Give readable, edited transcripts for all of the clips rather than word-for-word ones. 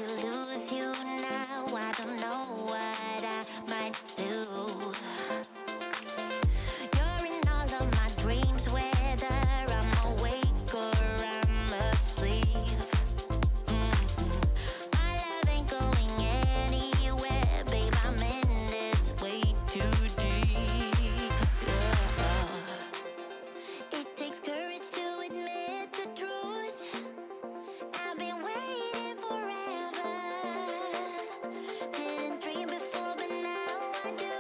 to lose you now. I don't know what I might do. You're in all of my dreams, whether I'm awake or I'm asleep. My love ain't going anywhere, babe. I'm in this way too deep. Yeah. It takes courage to admit the truth. I've been waiting forever. Didn't dream before, but now I do.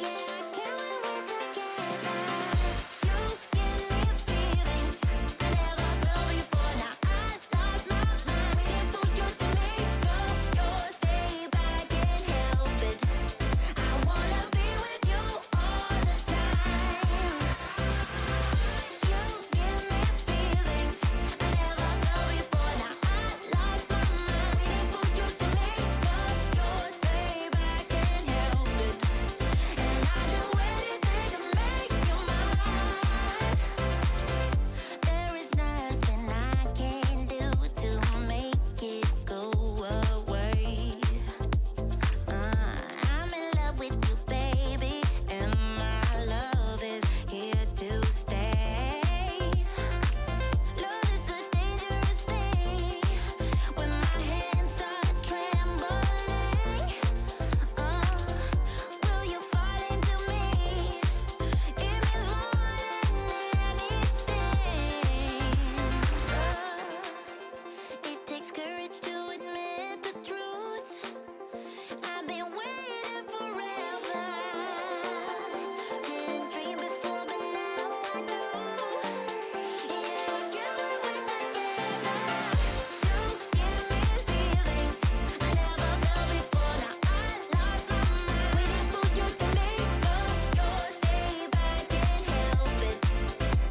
Yeah, I can't wait we're together. You give me feelings I never felt before. Now I lost my mind, waiting for you to make up your say, but I can't help it. I wanna be with you all the time. You give me feelings I never felt before. Now I lost my mind, waiting for you to make up your say, but I can't help it. And I do anything to make you mine. There is nothing I can do to make it go away. I'm in love with you, baby, and my love is here to stay. Love is a dangerous thing when my hands are trembling. Will you fall into me? It means more than anything. It takes courage to admit the truth. I've been waiting forever. Didn't dream before, but now I do. Yeah, I can't wait we're together. You give me feelings I never felt before. Now I lost my mind, waiting for you to make up your say, but I can't help it.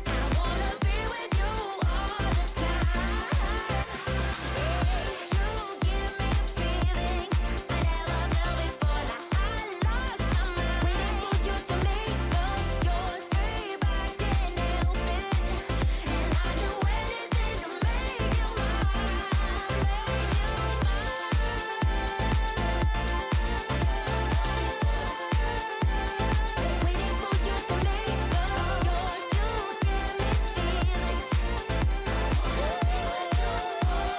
I wanna be with you all the time. You give me feelings I never felt before. Now I lost my mind, waiting for you to make up your say, but I can't help it. And I do anything to make you mine, waiting for you to make up yours. You give me feelings I wanna be with you all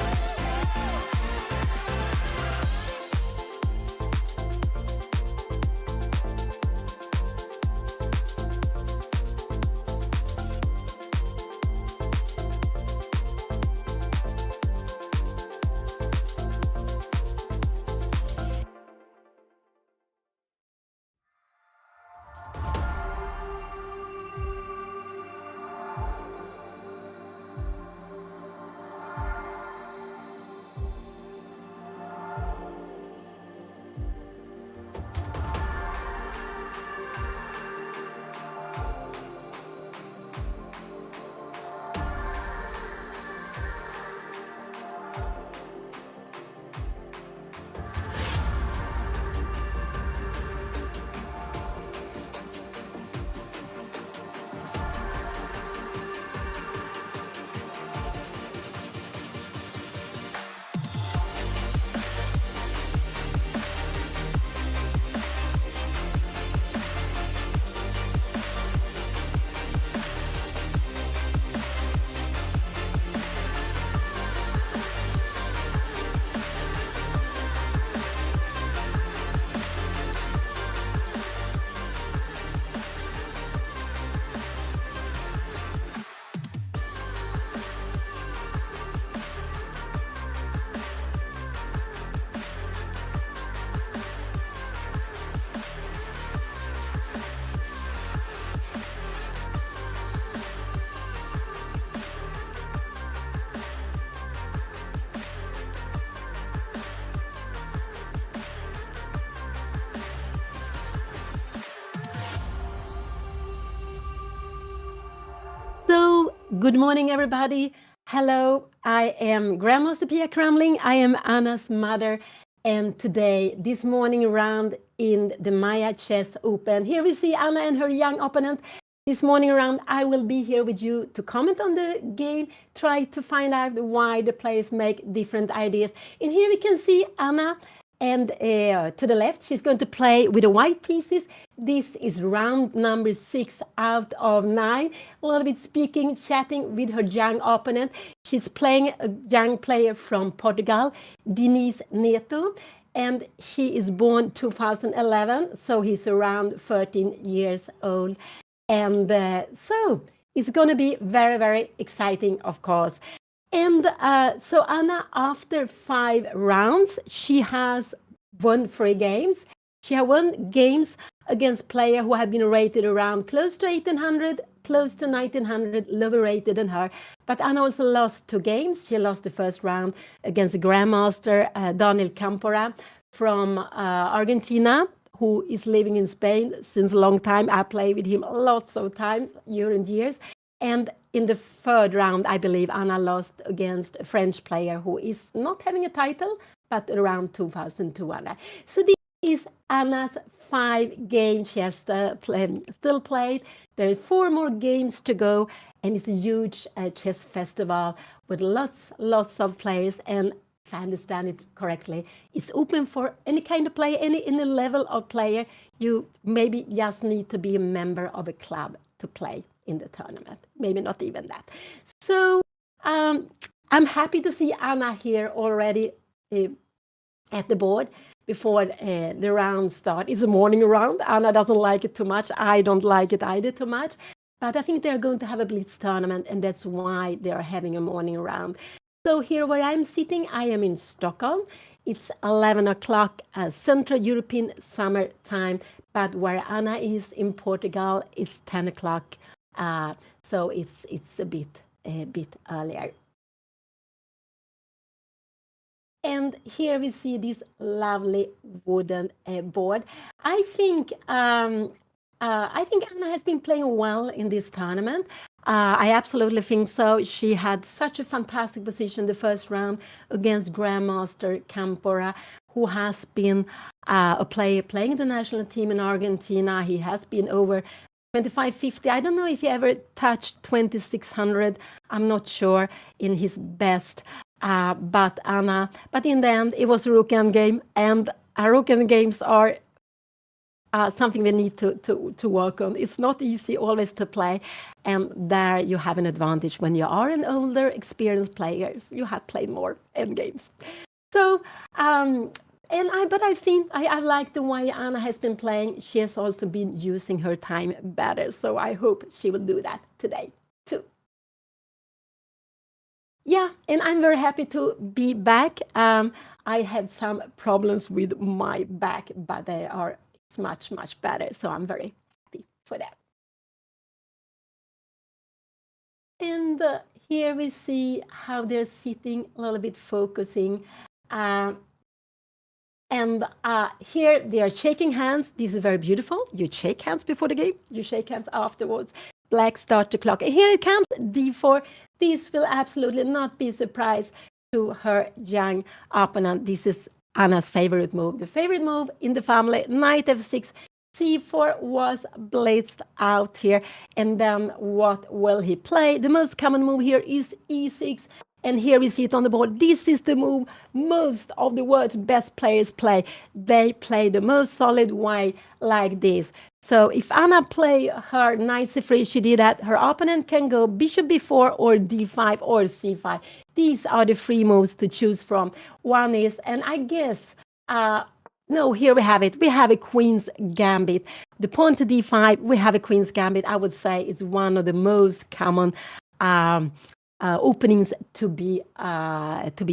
So, good morning, everybody. Hello, I am Grandma Sophia Cramling. I am Anna's mother. And today, this morning round in the MAIA Chess Open, here we see Anna and her young opponent This morning around, I will be here with you to comment on the game, try to find out why the players make different ideas. And here we can see Anna, and to the left, she's going to play with the white pieces. This is round number 6 out of 9. A little bit speaking, chatting with her young opponent. She's playing a young player from Portugal, Diniz Neto, and he is born 2011, so he's around 13 years old. And so it's going to be very, very exciting, of course. And so Anna, after 5 rounds, she has won 3 games. She has won games against players who have been rated around close to 1800, close to 1900, lower rated than her. But Anna also lost 2 games. She lost the first round against the Grandmaster Daniel Campora from Argentina, who is living in Spain since a long time. I played with him lots of times, years and years. And in the 3rd round, I believe Anna lost against a French player who is not having a title, but around 2,200. So this is Anna's 5 games she has still played. There are 4 more games to go, and it's a huge chess festival with lots of players. And if I understand it correctly, it's open for any kind of player, any level of player. You maybe just need to be a member of a club to play in the tournament. Maybe not even that. So I'm happy to see Anna here already at the board before the round start. It's a morning round. Anna doesn't like it too much. I don't like it either too much. But I think they're going to have a blitz tournament, and that's why they're having a morning round. So here where I'm sitting, I am in Stockholm. It's 11 o'clock Central European Summer Time, but where Anna is in Portugal, it's 10 o'clock. So it's a bit earlier. And here we see this lovely wooden board. I think Anna has been playing well in this tournament. I absolutely think so. She had such a fantastic position the first round against Grandmaster Campora, who has been a player playing the national team in Argentina. He has been over 2550. I don't know if he ever touched 2600. I'm not sure in his best. But in the end, it was a Rook-end game, and Rook-end games are something we need to work on. It's not easy always to play, and there you have an advantage when you are an older, experienced player. You have played more end games. So, but I like the way Anna has been playing. She has also been using her time better, so I hope she will do that today too. Yeah, and I'm very happy to be back. I had some problems with my back, but it's much better. So I'm very happy for that. And here we see how they're sitting, a little bit focusing. And here they are shaking hands. This is very beautiful. You shake hands before the game. You shake hands afterwards. Black start the clock. And here it comes, d4. This will absolutely not be a surprise to her young opponent. This is Anna's favorite move. The favorite move in the family, knight f6. c4 was blitzed out here. And then what will he play? The most common move here is e6. And here we see it on the board. This is the move most of the world's best players play. They play the most solid way like this. So if Anna play her knight c3, she did that. Her opponent can go bishop b4 or d5 or c5. These are the 3 moves to choose from. One is, and I guess, no, here we have it. We have a queen's gambit. The pawn to d5, we have a queen's gambit. I would say it's one of the most common openings to be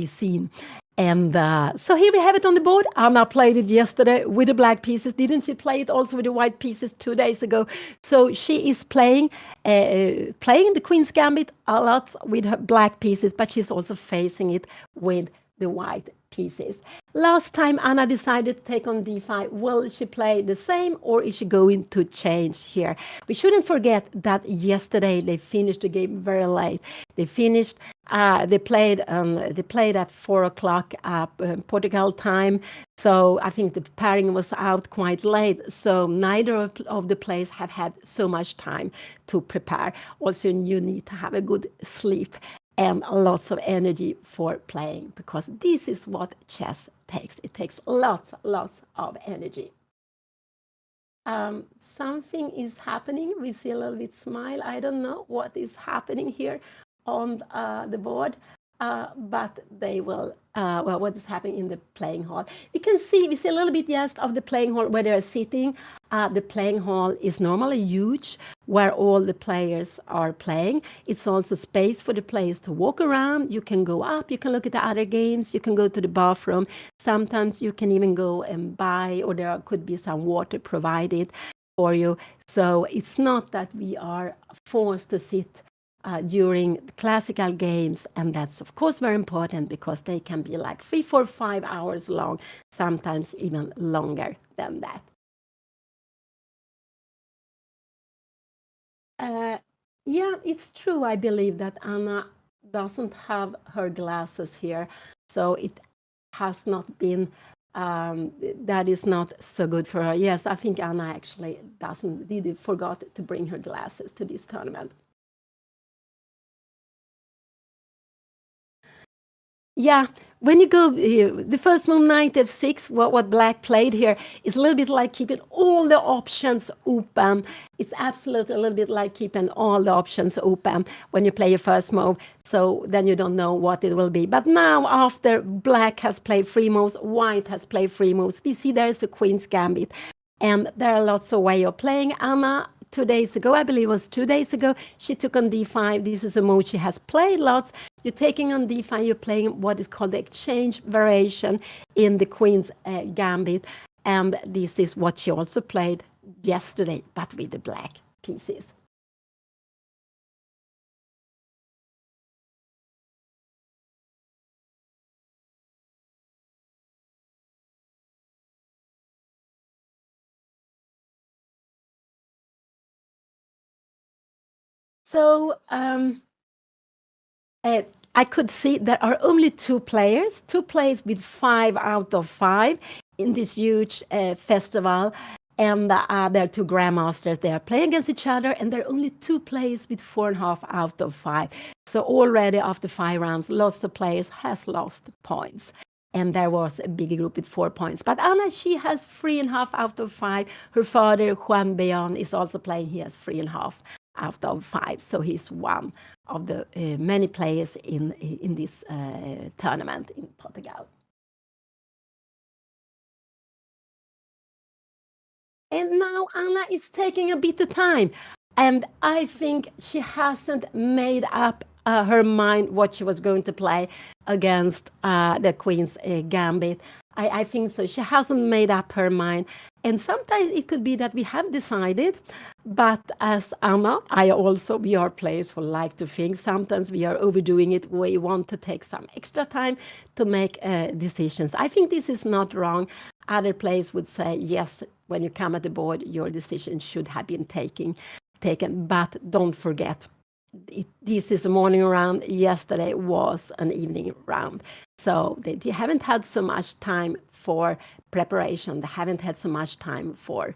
seen. And so here we have it on the board. Anna played it yesterday with the black pieces. Didn't she play it also with the white pieces 2 days ago? So she is playing the queen's gambit a lot with her black pieces, but she's also facing it with the white pieces. Last time Anna decided to take on d5. Will she play the same or is she going to change here? We shouldn't forget that yesterday they finished the game very late. They finished. They played. They played at 4 o'clock Portugal time. So I think the pairing was out quite late. So neither of the players have had so much time to prepare. Also, you need to have a good sleep and lots of energy for playing, because this is what chess takes. It takes lots of energy. Something is happening. We see a little bit smile. I don't know what is happening here on the board, but they will, well, what is happening in the playing hall. We see a little bit, yes, of the playing hall where they're sitting. The playing hall is normally huge, where all the players are playing. It's also space for the players to walk around. You can go up, you can look at the other games, you can go to the bathroom. Sometimes you can even go and buy, or there could be some water provided for you. So it's not that we are forced to sit during classical games, and that's of course very important because they can be like 3, 4, 5 hours long, sometimes even longer than that. Yeah, it's true. I believe that Anna doesn't have her glasses here, so it has not been. That is not so good for her. Yes, I think Anna actually forgot to bring her glasses to this tournament. Yeah, when you go, the first move, knight f6, what black played here is a little bit like keeping all the options open. It's absolutely a little bit like keeping all the options open when you play your first move. So then you don't know what it will be. But now, after black has played 3 moves, white has played 3 moves, we see there is the queen's gambit. And there are lots of ways of playing. Anna, 2 days ago, I believe it was 2 days ago, she took on d5. This is a move she has played lots. You're taking on d5, you're playing what is called the exchange variation in the queen's gambit. And this is what she also played yesterday, but with the black pieces. So I could see there are only 2 players with 5 out of 5 in this huge festival. And there are 2 grandmasters. They are playing against each other, and there are only 2 players with 4.5 out of 5. So already after 5 rounds, lots of players has lost points. And there was a big group with 4 points. But Anna, she has 3.5 out of 5. Her father, Juan Beon, is also playing. He has 3.5 out of 5. So he's one of the many players in this tournament in Portugal. And now Anna is taking a bit of time. And I think she hasn't made up her mind what she was going to play against the Queen's Gambit. I think so. She hasn't made up her mind. And sometimes it could be that we have decided, but as Anna, we are players who like to think. Sometimes we are overdoing it. We want to take some extra time to make decisions. I think this is not wrong. Other players would say, yes, when you come at the board, your decision should have been taken. But don't forget, this is a morning round. Yesterday was an evening round. So they haven't had so much time for preparation. They haven't had so much time for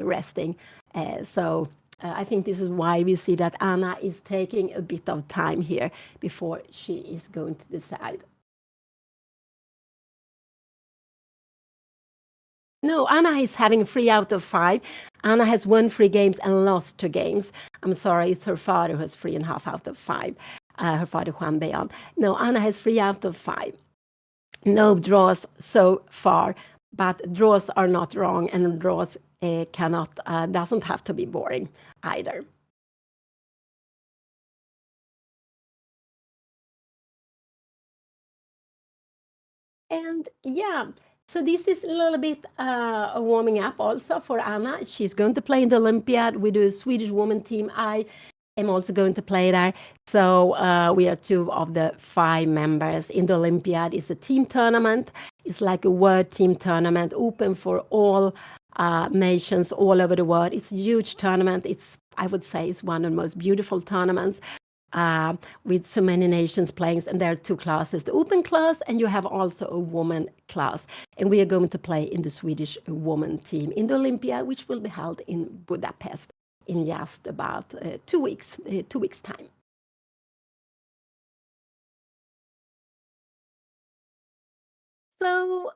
resting. So I think this is why we see that Anna is taking a bit of time here before she is going to decide. No, Anna is having 3 out of 5. Anna has won 3 games and lost 2 games. I'm sorry, it's her father who has 3.5 out of 5. Her father, Juan Beon. No, Anna has 3 out of 5. No draws so far, but draws are not wrong, and draws doesn't have to be boring either. And yeah, so this is a little bit a warming up also for Anna. She's going to play in the Olympiad with the Swedish woman team. I am also going to play there. So we are 2 of the 5 members in the Olympiad. It's a team tournament. It's like a world team tournament, open for all nations all over the world. It's a huge tournament. I would say it's one of the most beautiful tournaments with so many nations playing. And there are 2 classes, the open class, and you have also a woman class. And we are going to play in the Swedish woman team in the Olympiad, which will be held in Budapest in just about 2 weeks, 2 weeks' time. So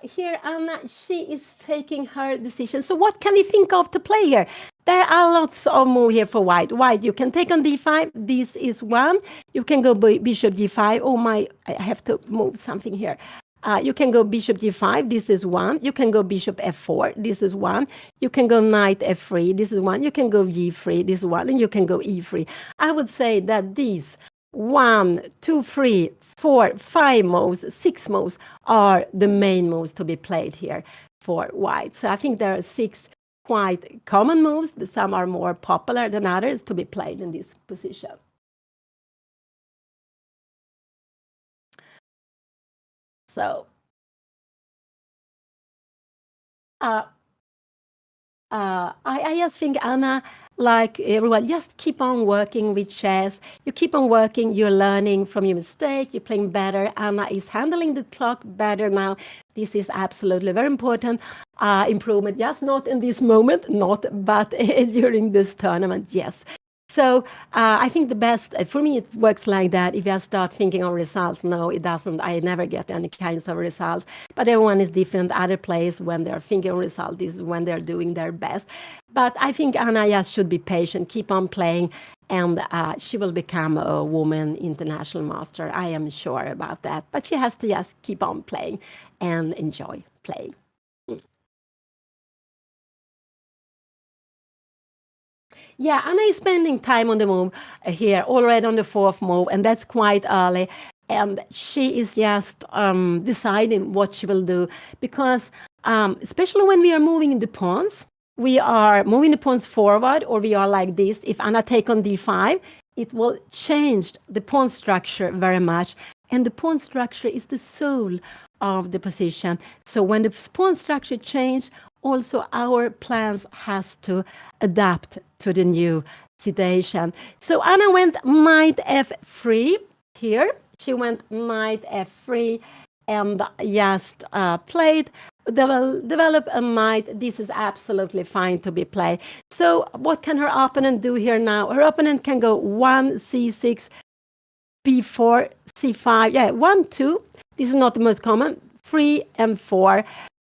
here, Anna, she is taking her decision. So what can we think of to play here? There are lots of move here for white. White, you can take on d5. This is one. You can go bishop g5. Oh my, I have to move something here. You can go bishop g5. This is one. You can go bishop f4. This is one. You can go knight f3. This is one. You can go g3. This is one. And you can go e3. I would say that these 1, 2, 3, 4, 5 moves, 6 moves are the main moves to be played here for white. So I think there are 6 quite common moves. Some are more popular than others to be played in this position. So I just think, Anna, like everyone, just keep on working with chess. You keep on working, you're learning from your mistake, you're playing better. Anna is handling the clock better now. This is absolutely very important improvement, just not in this moment, but during this tournament, yes. So I think the best, for me, it works like that. If I start thinking of results, no, it doesn't. I never get any kinds of results. But everyone is different. Other players, when they're thinking of results, this is when they're doing their best. But I think Anna just should be patient, keep on playing, and she will become a woman international master. I am sure about that. But she has to just keep on playing and enjoy playing. Yeah, Anna is spending time on the move here, already on the 4th move, and that's quite early. And she is just deciding what she will do because, especially when we are moving the pawns, we are moving the pawns forward, or we are like this. If Anna take on d5, it will change the pawn structure very much. And the pawn structure is the soul of the position. So when the pawn structure change, also our plans has to adapt to the new situation. So Anna went knight f3 here. She went knight f3 and just played, develop a knight. This is absolutely fine to be played. So what can her opponent do here now? Her opponent can go 1, c6, b4, c5. Yeah, 1, 2. This is not the most common. 3 and 4.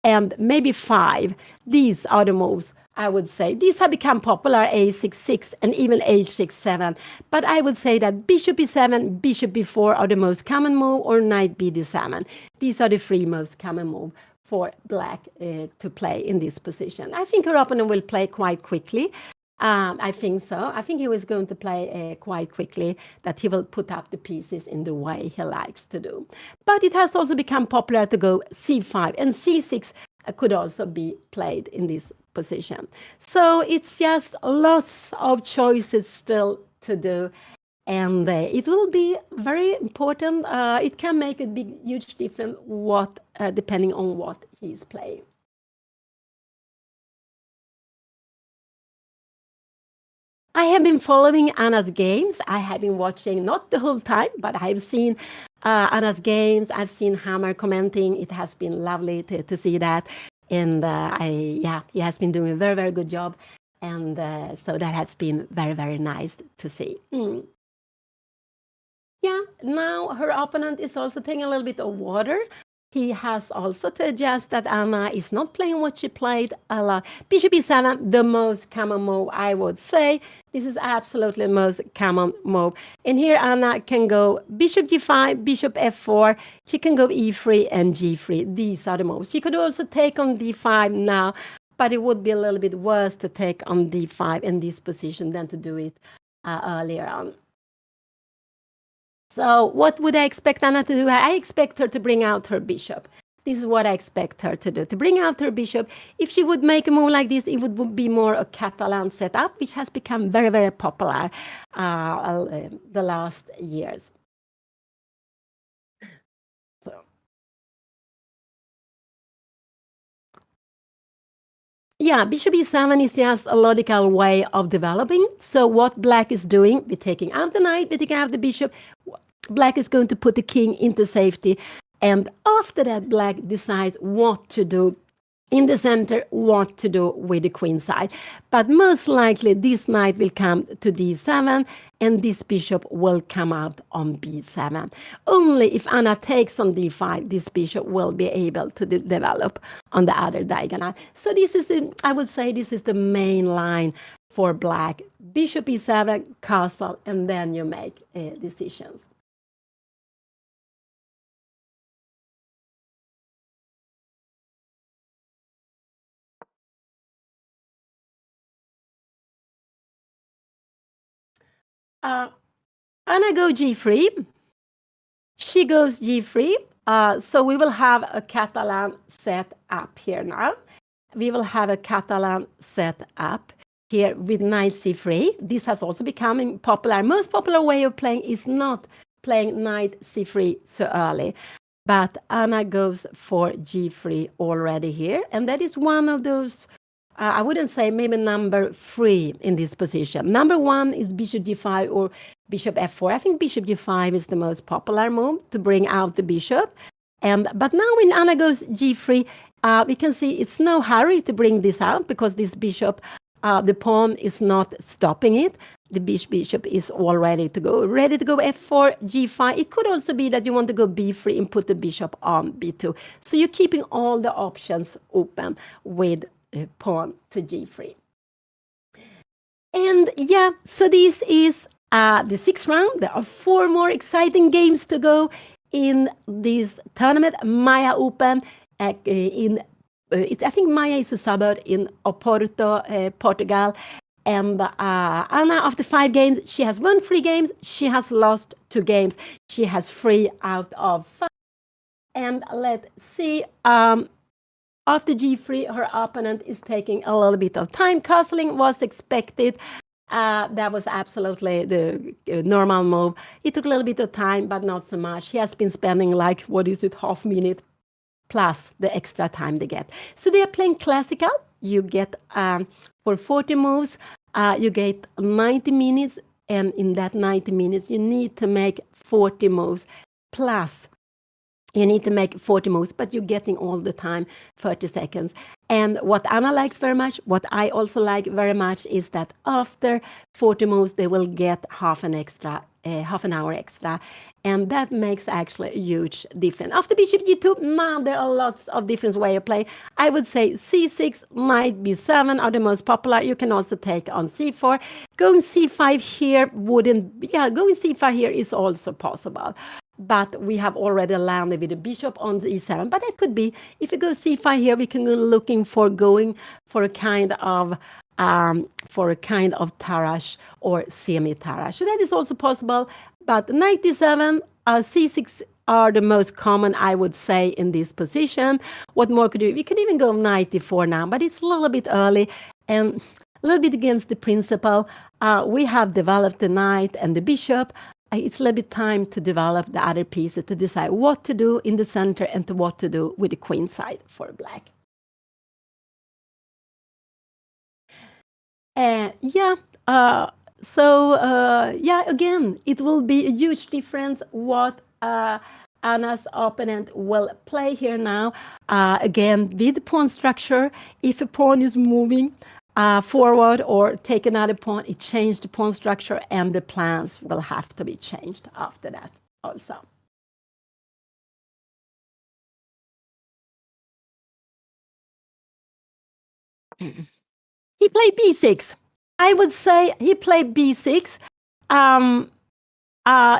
And maybe 5. These are the moves, I would say. These have become popular, a6-6 and even h6-7. But I would say that bishop e7, bishop b4 are the most common move, or knight bd7. These are the 3 most common moves for black to play in this position. I think her opponent will play quite quickly. I think so. I think he was going to play quite quickly, that he will put up the pieces in the way he likes to do. But it has also become popular to go c5, and c6 could also be played in this position. So it's just lots of choices still to do. And it will be very important. It can make a big, huge difference depending on what he's playing. I have been following Anna's games. I have been watching, not the whole time, but I've seen Anna's games. I've seen Hammer commenting. It has been lovely to see that. And he has been doing a very, very good job. And so that has been very, very nice to see. Yeah, now her opponent is also taking a little bit of water. He has also to adjust that Anna is not playing what she played a lot. Bishop e7, the most common move, I would say. This is absolutely the most common move. And here Anna can go bishop g5, bishop f4. She can go e3 and g3. These are the moves. She could also take on d5 now, but it would be a little bit worse to take on d5 in this position than to do it earlier on. So what would I expect Anna to do? I expect her to bring out her bishop. This is what I expect her to do, to bring out her bishop. If she would make a move like this, it would be more a Catalan setup, which has become very, very popular the last years. So. Yeah, bishop e7 is just a logical way of developing. So what black is doing, we're taking out the knight, we're taking out the bishop. Black is going to put the king into safety. And after that, black decides what to do in the center, what to do with the queen side. But most likely, this knight will come to d7, and this bishop will come out on b7. Only if Anna takes on d5, this bishop will be able to develop on the other diagonal. So this is, I would say, this is the main line for black. Bishop e7, castle, and then you make decisions. Anna go g3. She goes g3. So we will have a Catalan set up here now. We will have a Catalan set up here with knight c3. This has also become popular. Most popular way of playing is not playing knight c3 so early. But Anna goes for g3 already here. And that is one of those, I wouldn't say maybe number 3 in this position. Number 1 is bishop g5 or bishop f4. I think bishop g5 is the most popular move to bring out the bishop. But now when Anna goes g3, we can see it's no hurry to bring this out because this bishop, the pawn is not stopping it. The bishop is all ready to go. Ready to go f4, g5. It could also be that you want to go b3 and put the bishop on b2. So you're keeping all the options open with pawn to g3. And yeah, so this is the 6th round. There are 4 more exciting games to go in this tournament. MAIA Open I think MAIA is a suburb in Oporto, Portugal. And Anna, after 5 games, she has won 3 games. She has lost 2 games. She has 3 out of 5. And let's see. After g3, her opponent is taking a little bit of time. Castling was expected. That was absolutely the normal move. It took a little bit of time, but not so much. He has been spending like, half minute plus the extra time they get. So they are playing classical. You get, for 40 moves, you get 90 minutes. And in that 90 minutes, you need to make 40 moves plus. You need to make 40 moves, but you're getting all the time 30 seconds. And what Anna likes very much, what I also like very much, is that after 40 moves, they will get half an hour extra. And that makes actually a huge difference. After bishop g2, now there are lots of different ways of play. I would say c6, knight b7 are the most popular. You can also take on c4. Going c5 here going c5 here is also possible. But we have already landed with the bishop on the e7. But it could be, if you go c5 here, we can go looking for going for a kind of Tarrasch or semi-Tarrasch. So that is also possible. But knight d7, c6 are the most common, I would say, in this position. What more could you? We could even go knight d4 now, but it's a little bit early and a little bit against the principle. We have developed the knight and the bishop. It's a little bit time to develop the other pieces to decide what to do in the center and to what to do with the queen side for black. Again, it will be a huge difference what Anna's opponent will play here now. Again, with the pawn structure, if a pawn is moving forward or take another pawn, it changed the pawn structure, and the plans will have to be changed after that also. He played b6. I would say he played b6.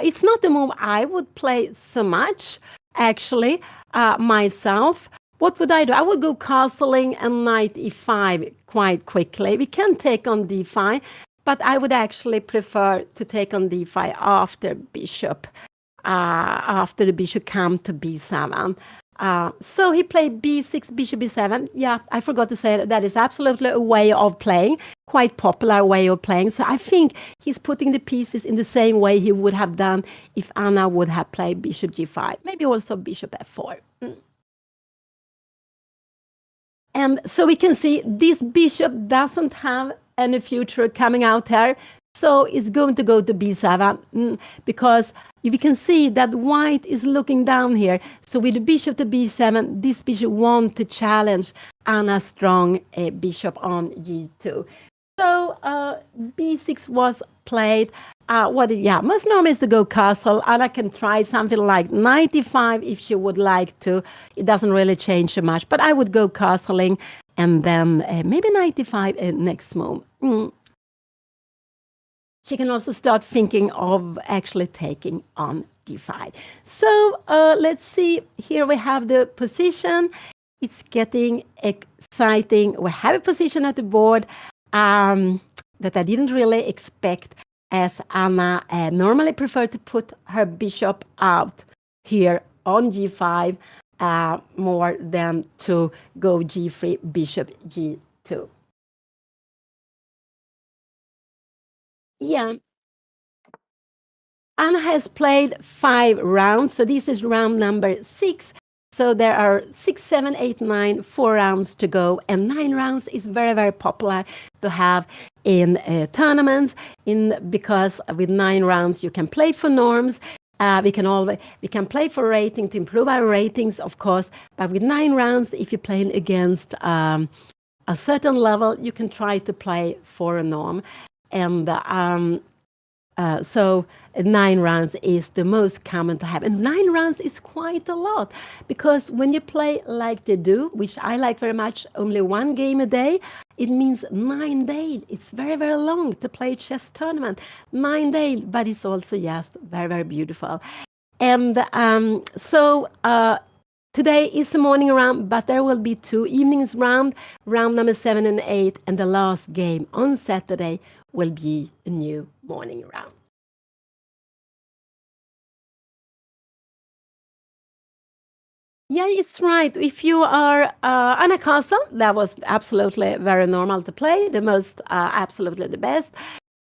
It's not the move I would play so much, actually, myself. What would I do? I would go castling and knight e5 quite quickly. We can take on d5, but I would actually prefer to take on d5 after the bishop come to b7. So he played b6, bishop b7. Yeah, I forgot to say that is absolutely a way of playing, quite popular way of playing. So I think he's putting the pieces in the same way he would have done if Anna would have played bishop g5, maybe also bishop f4. And so we can see this bishop doesn't have any future coming out here. So it's going to go to b7 because we can see that white is looking down here. So with the bishop to b7, this bishop wants to challenge Anna's strong bishop on g2. So b6 was played. Most normally is to go castle. Anna can try something like 95 if she would like to. It doesn't really change so much, but I would go castling and then maybe 95 next move. She can also start thinking of actually taking on d5. So let's see. Here we have the position. It's getting exciting. We have a position at the board that I didn't really expect, as Anna normally preferred to put her bishop out here on g5 more than to go g3, bishop g2. Yeah. Anna has played 5 rounds, so this is round number 6. So there are 6, 7, 8, 9, 4 rounds to go, and 9 rounds is very, very popular to have in tournaments. Because with 9 rounds you can play for norms. We can play for rating to improve our ratings, of course. But with 9 rounds, if you're playing against a certain level, you can try to play for a norm, and so 9 rounds is the most common to have. And 9 rounds is quite a lot, because when you play like they do, which I like very much, only 1 game a day, it means 9 days. It's very, very long to play a chess tournament. 9 days, but it's also just very, very beautiful. And today is the morning round, but there will be 2 evenings round number 7 and 8, and the last game on Saturday will be a new morning round. Yeah, it's right. If you are on a castle, that was absolutely very normal to play, the most, absolutely the best.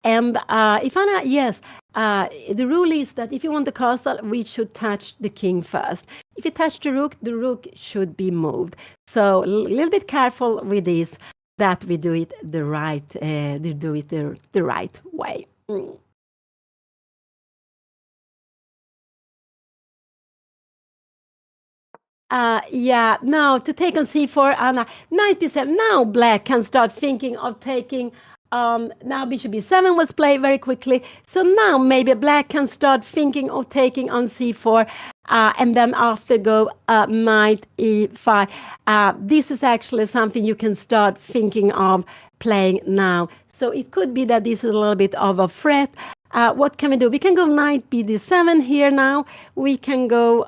And if Anna, yes, the rule is that if you want the castle, we should touch the king first. If you touch the rook should be moved. So a little bit careful with this, that we do it the right, the right way. Now to take on c4, Anna, knight b7. Now black can start thinking of taking. Now bishop b7 was played very quickly. So now maybe black can start thinking of taking on c4, and then after go knight e5. This is actually something you can start thinking of playing now. So it could be that this is a little bit of a threat. What can we do? We can go knight bd7 here now. We can go.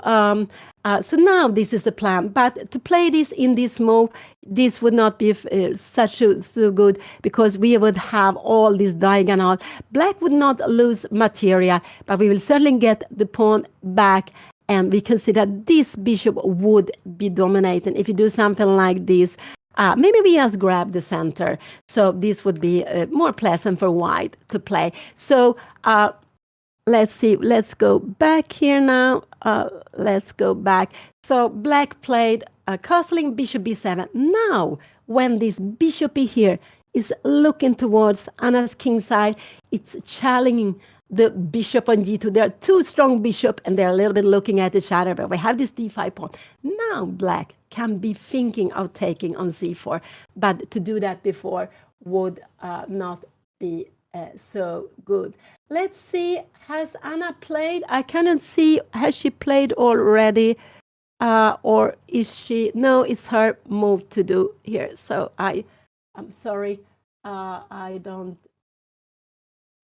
So now this is the plan. But to play this in this move, this would not be so good, because we would have all this diagonal. Black would not lose material, but we will certainly get the pawn back. And we can see that this bishop would be dominating. If you do something like this, maybe we just grab the center. So this would be more pleasant for white to play. So let's see. Let's go back here now. Let's go back. So black played castling bishop b7. Now, when this bishop here is looking towards Anna's king side, it's challenging the bishop on g2. There are 2 strong bishops, and they're a little bit looking at each other, but we have this d5 pawn. Now black can be thinking of taking on c4, but to do that before would not be so good. Let's see, has Anna played? I cannot see, has she played already? Or is she? No, it's her move to do here. So I'm sorry, I don't.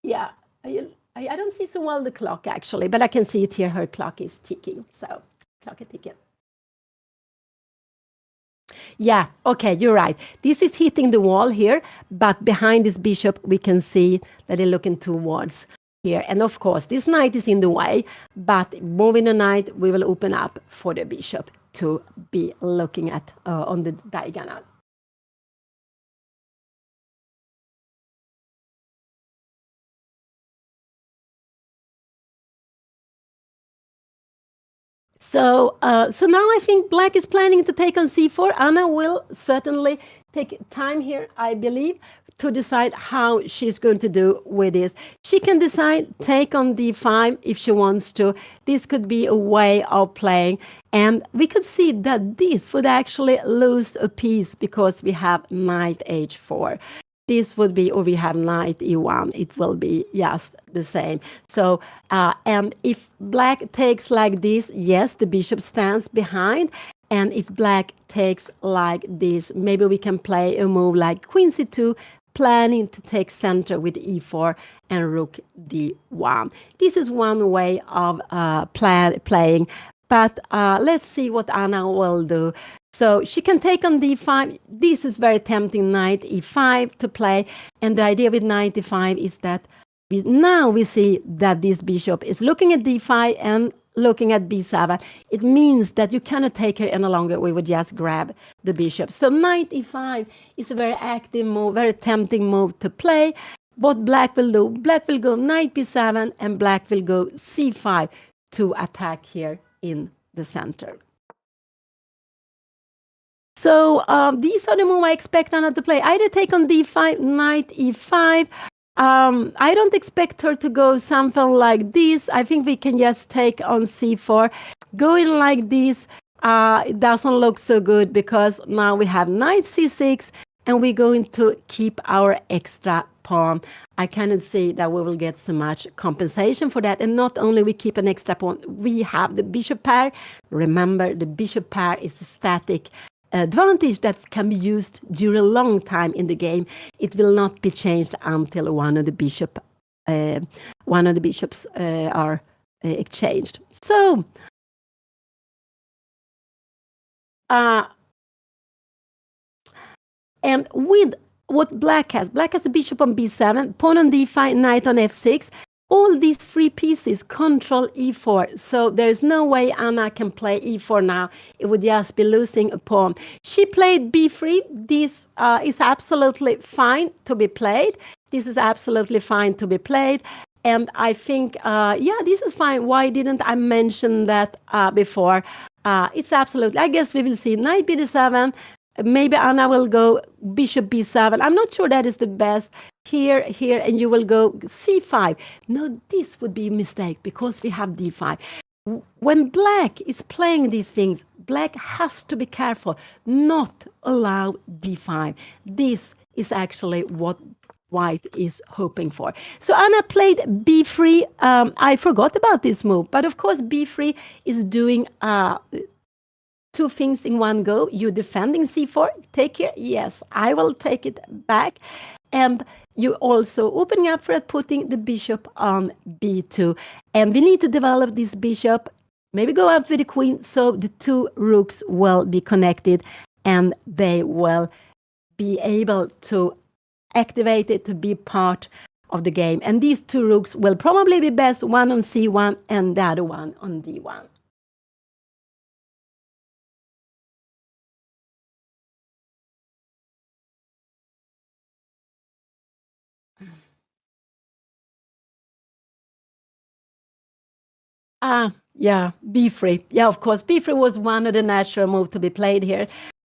Yeah, I don't see so well the clock actually, but I can see it here. Her clock is ticking. So clock is ticking. Yeah, okay, you're right. This is hitting the wall here, but behind this bishop, we can see that they're looking towards here. And of course, this knight is in the way, but moving the knight, we will open up for the bishop to be looking at on the diagonal. So now I think black is planning to take on c4. Anna will certainly take time here, I believe, to decide how she's going to do with this. She can decide take on d5 if she wants to. This could be a way of playing. And we could see that this would actually lose a piece because we have knight h4. This would be, or we have knight e1, it will be just the same. So, and if black takes like this, yes, the bishop stands behind. And if black takes like this, maybe we can play a move like queen c2, planning to take center with e4 and rook d1. This is one way of playing. But let's see what Anna will do. So she can take on d5. This is very tempting, knight e5 to play. And the idea with knight e5 is that now we see that this bishop is looking at d5 and looking at b7. It means that you cannot take her any longer. We would just grab the bishop. So knight e5 is a very active move, very tempting move to play. What black will do, black will go knight b7 and black will go c5 to attack here in the center. So these are the moves I expect Anna to play. Either take on d5, knight e5. I don't expect her to go something like this. I think we can just take on c4. Going like this, it doesn't look so good because now we have knight c6 and we're going to keep our extra pawn. I cannot see that we will get so much compensation for that. And not only we keep an extra pawn, we have the bishop pair. Remember, the bishop pair is a static advantage that can be used during a long time in the game. It will not be changed until one of the bishops are exchanged. So and with what black has the bishop on b7, pawn on d5, knight on f6. All these three pieces control e4, so there's no way Anna can play e4 now. It would just be losing a pawn. She played b3. This is absolutely fine to be played. This is absolutely fine to be played. And I think, yeah, this is fine. Why didn't I mention that before? It's absolutely, I guess we will see knight b7. Maybe Anna will go bishop b7. I'm not sure that is the best. Here, and you will go c5. No, this would be a mistake because we have d5. When black is playing these things, black has to be careful not allow d5. This is actually what white is hoping for. So Anna played b3. I forgot about this move, but of course b3 is doing two things in one go. You defending c4, take here. Yes, I will take it back. And you also opening up for putting the bishop on b2. And we need to develop this bishop, maybe go up with the queen, so the two rooks will be connected and they will be able to activate it to be part of the game. And these two rooks will probably be best, one on c1 and the other one on d1. Yeah, b3. Yeah, of course, b3 was one of the natural moves to be played here.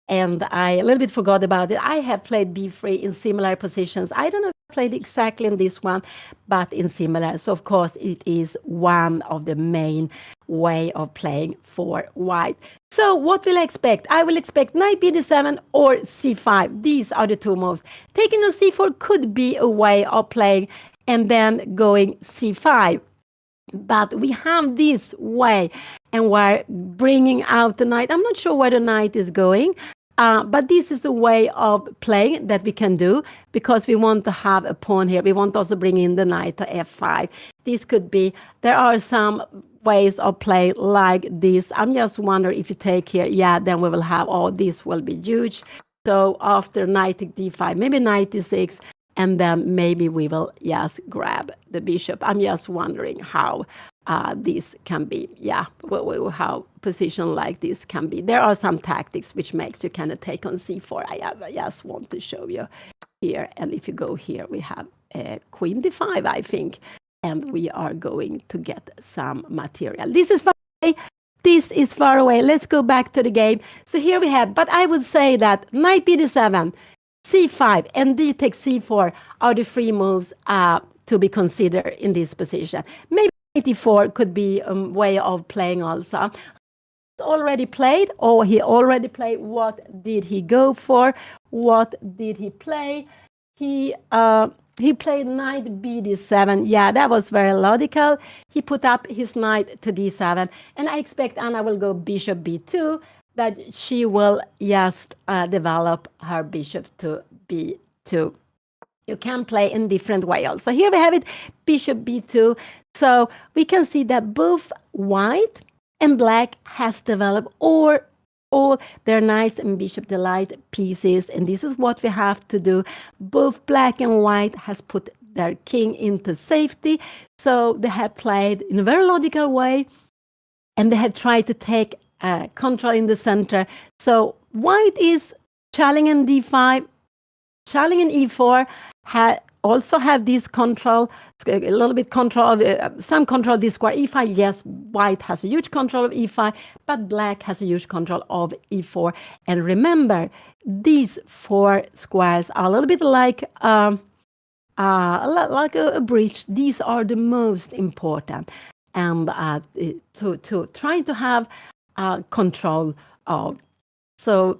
And I a little bit forgot about it. I have played b3 in similar positions. I don't know if I played exactly in this one, but in similar. So, of course, it is one of the main way of playing for white. So, what will I expect? I will expect knight b7 or c5. These are the two moves. Taking on c4 could be a way of playing and then going c5. But we have this way, and we're bringing out the knight. I'm not sure where the knight is going, but this is a way of playing that we can do because we want to have a pawn here. We want to also bring in the knight to f5. This could be, there are some ways of play like this. I'm just wondering if you take here, yeah, then we will have, oh, this will be huge. So after knight to d5, maybe knight d6, and then maybe we will just grab the bishop. I'm just wondering how this can be. Yeah, how position like this can be. There are some tactics which makes you kind of take on c4. I just want to show you here. And if you go here, we have queen d5, I think, and we are going to get some material. This is far away. This is far away. Let's go back to the game. So here we have, but I would say that knight b7, c5, and d takes c4 are the three moves to be considered in this position. Maybe knight e4 could be a way of playing also. Already played, or he already played. What did he go for? What did he play? He played knight b d7. Yeah, that was very logical. He put up his knight to d7, and I expect Anna will go bishop b2, that she will just develop her bishop to b2. You can play in different way also. Here we have it, bishop b2. So we can see that both white and black has developed all their nice and bishop delight pieces, and this is what we have to do. Both black and white has put their king into safety, so they have played in a very logical way, and they have tried to take control in the center. So white is challenging d5, challenging e4, also have this control, a little bit control of some control of this square e5. Yes, white has a huge control of e5, but black has a huge control of e4. And remember, these four squares are a little bit like a bridge. These are the most important, and to trying to have control of. So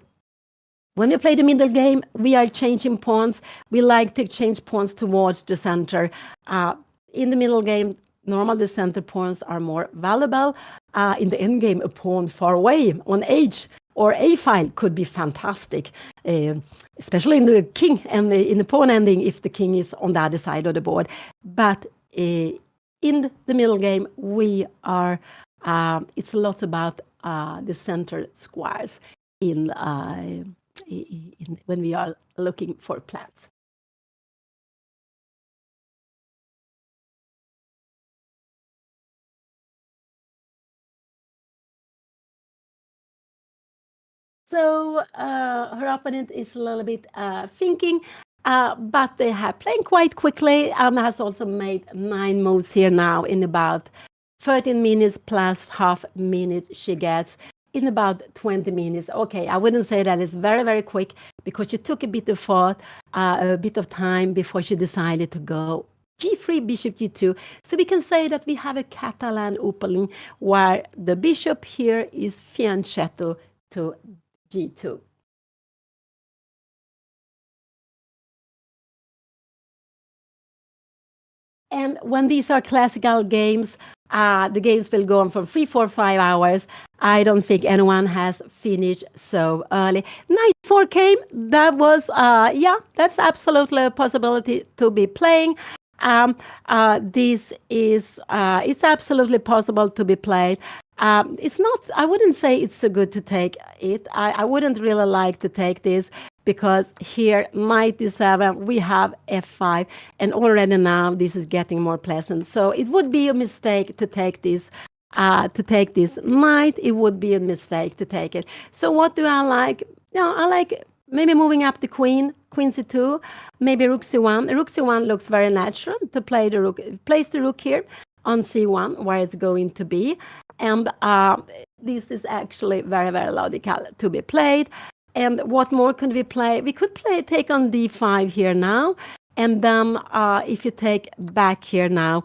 when we play the middle game, we are changing pawns. We like to change pawns towards the center. In the middle game, normally the center pawns are more valuable. In the end game, a pawn far away on h or a file could be fantastic, especially in the king and in the pawn ending if the king is on the other side of the board. But in the middle game, we are. It's a lot about the center squares when we are looking for plans. So her opponent is a little bit thinking, but they have playing quite quickly. Anna has also made 9 moves here now in about 13 minutes plus half minute she gets in about 20 minutes. Okay, I wouldn't say that it's very, very quick because she took a bit of thought, a bit of time before she decided to go g3, bishop g2. So we can say that we have a Catalan opening where the bishop here is fianchetto to g2. And when these are classical games, the games will go on for 3, 4, 5 hours. I don't think anyone has finished so early. Knight 4 came. That was, that's absolutely a possibility to be playing. This is, it's absolutely possible to be played. It's not, I wouldn't say it's so good to take it. I wouldn't really like to take this because here, knight d7, we have f5, and already now this is getting more pleasant. So it would be a mistake to take this. Knight, it would be a mistake to take it. So what do I like? I like maybe moving up the queen c2, maybe rook c1. Rook c1 looks very natural to play the rook. Place the rook here on c1 where it's going to be, and this is actually very, very logical to be played. And what more could we play? We could take on d5 here now, and then if you take back here now,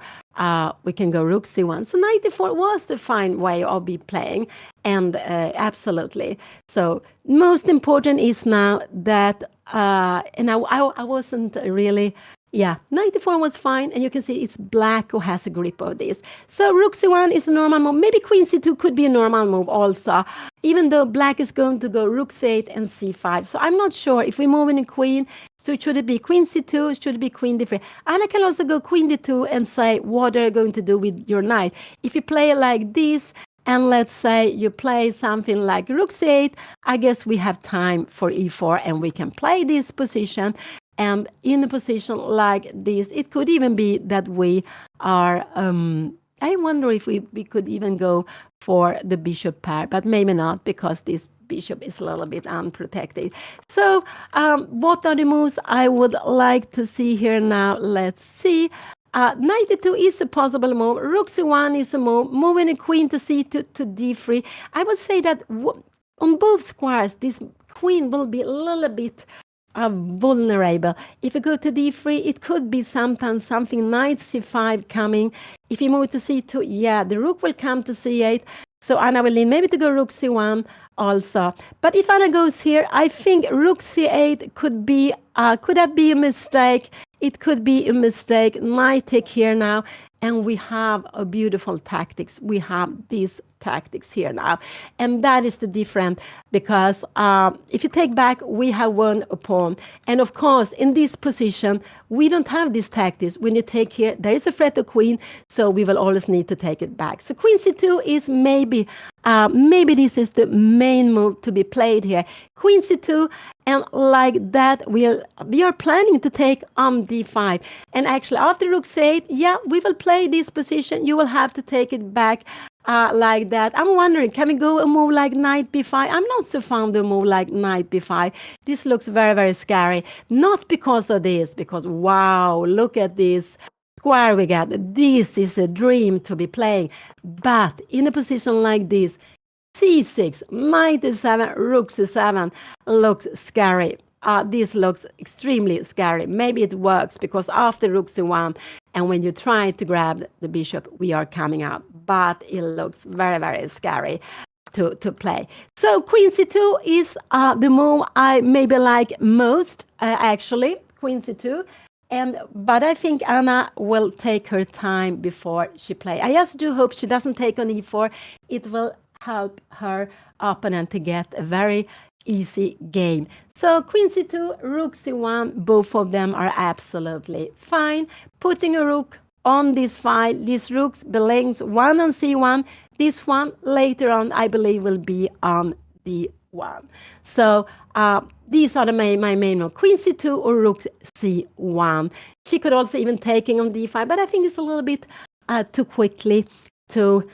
we can go rook c1. So knight d4 was a fine way of be playing, and absolutely. So most important is now that, and I wasn't really. Yeah, knight d4 was fine, and you can see it's black who has a grip of this. So rook c1 is a normal move. Maybe queen c2 could be a normal move also, even though black is going to go rook c8 and c5. So I'm not sure if we move in a queen, so should it be queen c2, should it be queen d3? And I can also go queen d2 and say what are you going to do with your knight. If you play like this, and let's say you play something like rook c8, I guess we have time for e4, and we can play this position. And in a position like this, it could even be that we are, I wonder if we could even go for the bishop pair, but maybe not, because this bishop is a little bit unprotected. So what are the moves I would like to see here now? Let's see. Knight e2 is a possible move. Rook c1 is a move. Moving a queen to c2 to d3. I would say that on both squares, this queen will be a little bit vulnerable. If you go to d3, it could be sometimes something knight c5 coming. If you move to c2, yeah, the rook will come to c8. So Anna will lean maybe to go rook c1 also. But if Anna goes here, I think rook c8 could that be a mistake? It could be a mistake. Knight take here now, and we have a beautiful tactics. We have these tactics here now, and that is the difference, because if you take back, we have won a pawn, and of course in this position we don't have these tactics. When you take here, there is a threat to queen, so we will always need to take it back. So queen c2 is maybe this is the main move to be played here. Queen c2, and like that we are planning to take on d5. And actually after rook c8, yeah, we will play this position. You will have to take it back like that. I'm wondering, can we go a move like knight b5? I'm not so fond of a move like knight b5. This looks very, very scary. Not because of this, because wow, look at this square we got. This is a dream to be playing. But in a position like this, c6, knight e7, rook c7 looks scary. This looks extremely scary. Maybe it works because after rook c1, and when you try to grab the bishop, we are coming up. But it looks very, very scary to play. So queen c2 is the move I maybe like most, actually, queen c2. But I think Anna will take her time before she plays. I just do hope she doesn't take on e4. It will help her opponent to get a very easy game. So queen c2, rook c1, both of them are absolutely fine. Putting a rook on this file, these rooks belongs one on c1. This one later on, I believe, will be on d1. So these are my main move. Queen c2 or rook c1. She could also even taking on d5, but I think it's a little bit too quickly to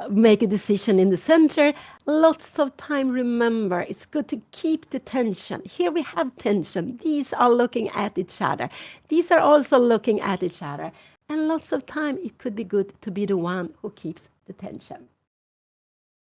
make a decision in the center. Lots of time. Remember, it's good to keep the tension. Here we have tension. These are looking at each other. These are also looking at each other. And lots of time, it could be good to be the one who keeps the tension.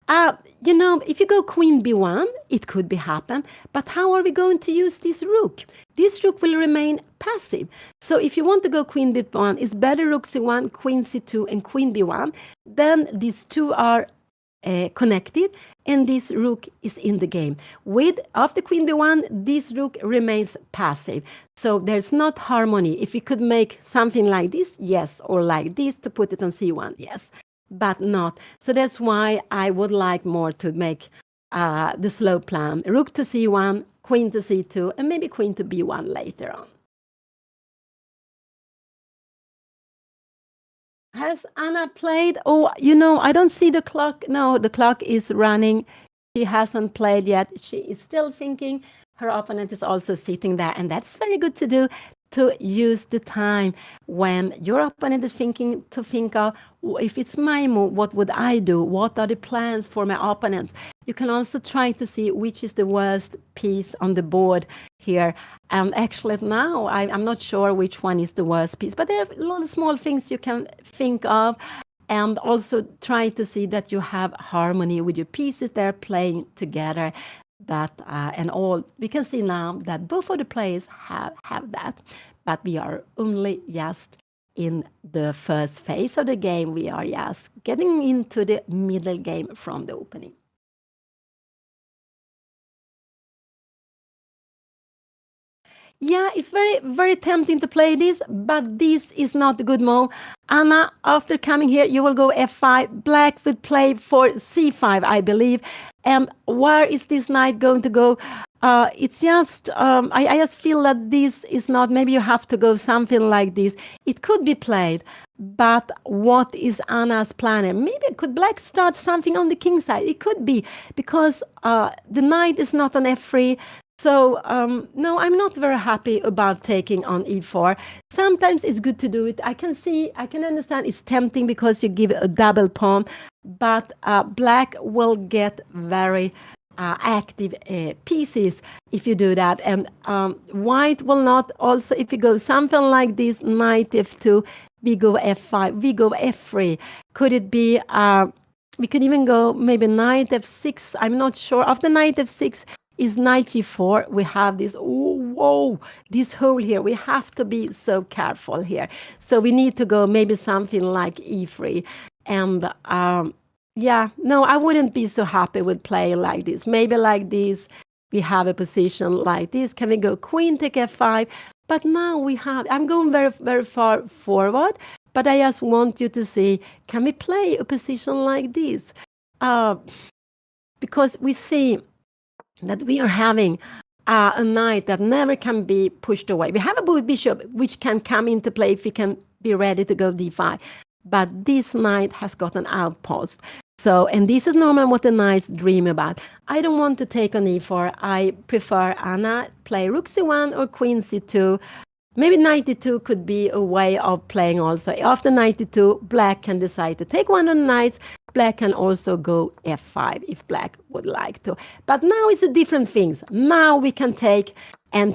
If you go queen b1, it could be happen. But how are we going to use this rook? This rook will remain passive. So if you want to go queen b1, it's better rook c1, queen c2, and queen b1. Then these two are connected, and this rook is in the game. After queen b1, this rook remains passive. So there's not harmony. If you could make something like this, yes, or like this to put it on c1, yes, but not. So that's why I would like more to make the slow plan. Rook to c1, queen to c2, and maybe queen to b1 later on. Has Anna played? Oh, I don't see the clock. No, the clock is running. She hasn't played yet. She is still thinking. Her opponent is also sitting there, and that's very good to do, to use the time when your opponent is thinking, to think of, if it's my move, what would I do? What are the plans for my opponent? You can also try to see which is the worst piece on the board here. And actually now, I'm not sure which one is the worst piece, but there are a lot of small things you can think of, and also try to see that you have harmony with your pieces they're playing together. And all we can see now that both of the players have that, but we are only just in the first phase of the game. We are just getting into the middle game from the opening. Yeah, it's very, very tempting to play this, but this is not a good move. Anna, after coming here, you will go f5. Black would play for c5, I believe. And where is this knight going to go? It's just, I just feel that this is not, maybe you have to go something like this. It could be played, but what is Anna's plan? Maybe could Black start something on the king side? It could be, because the knight is not on f3, So no, I'm not very happy about taking on e4. Sometimes it's good to do it. I can understand it's tempting because you give a double pawn, but black will get very active pieces if you do that. And white will not also, if you go something like this, knight f2, we go f5, we go f3. Could it be, we could even go maybe knight f6, I'm not sure. After knight f6 is knight g4, we have this, oh, whoa, this hole here. We have to be so careful here. So we need to go maybe something like e3. And yeah, no, I wouldn't be so happy with playing like this. Maybe like this, we have a position like this. Can we go queen take f5? But now we have, I'm going very, very far forward, but I just want you to see, can we play a position like this? Because we see that we are having a knight that never can be pushed away. We have a bishop which can come into play if we can be ready to go d5. But this knight has got an outpost. So, and this is normally what the knights dream about. I don't want to take on e4. I prefer Anna play rook c1 or queen c2. Maybe 92 could be a way of playing also. After 92, black can decide to take one of the knights. Black can also go f5 if black would like to. But now it's a different things. Now we can take, and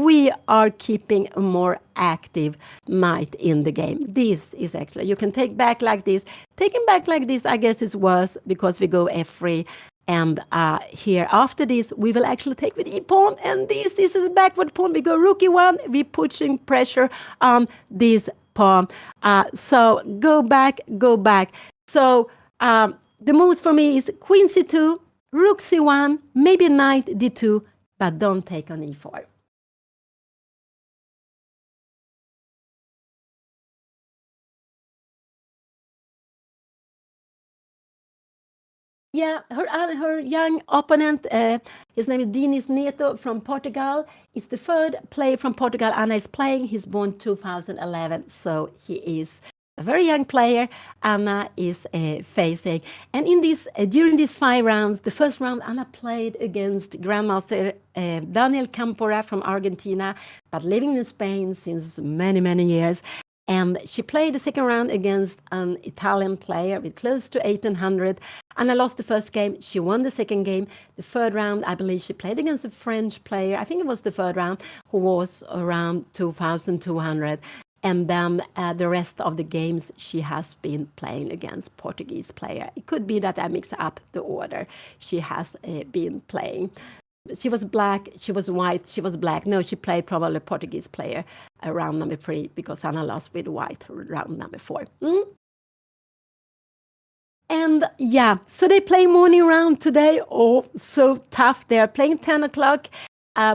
we are keeping a more active knight in the game. This is actually, you can take back like this. Taking back like this, I guess, is worse because we go f3. And here after this, we will actually take with e-pawn. And this is a backward pawn. We go rook e1. We're putting pressure on this pawn. So go back, go back. So the moves for me is queen c2, rook c1, maybe knight d2, but don't take on e4. Yeah, her young opponent, his name is Dinis Neto from Portugal. Is the third player from Portugal Anna is playing. He's born 2011, so he is a very young player. Anna is facing. And in this, during these 5 rounds, the first round Anna played against Grandmaster Daniel Campora from Argentina, but living in Spain since many, many years. And she played the second round against an Italian player with close to 1800. And I lost the first game. She won the second game. The third round, I believe she played against a French player. I think it was the third round, who was around 2200. And then the rest of the games, she has been playing against Portuguese player. It could be that I mix up the order she has been playing. She was black, she was white, she was black. No, she played probably Portuguese player round number 3 because Anna lost with white round number 4. And yeah, so they play morning round today. Oh, so tough. They're playing 10 o'clock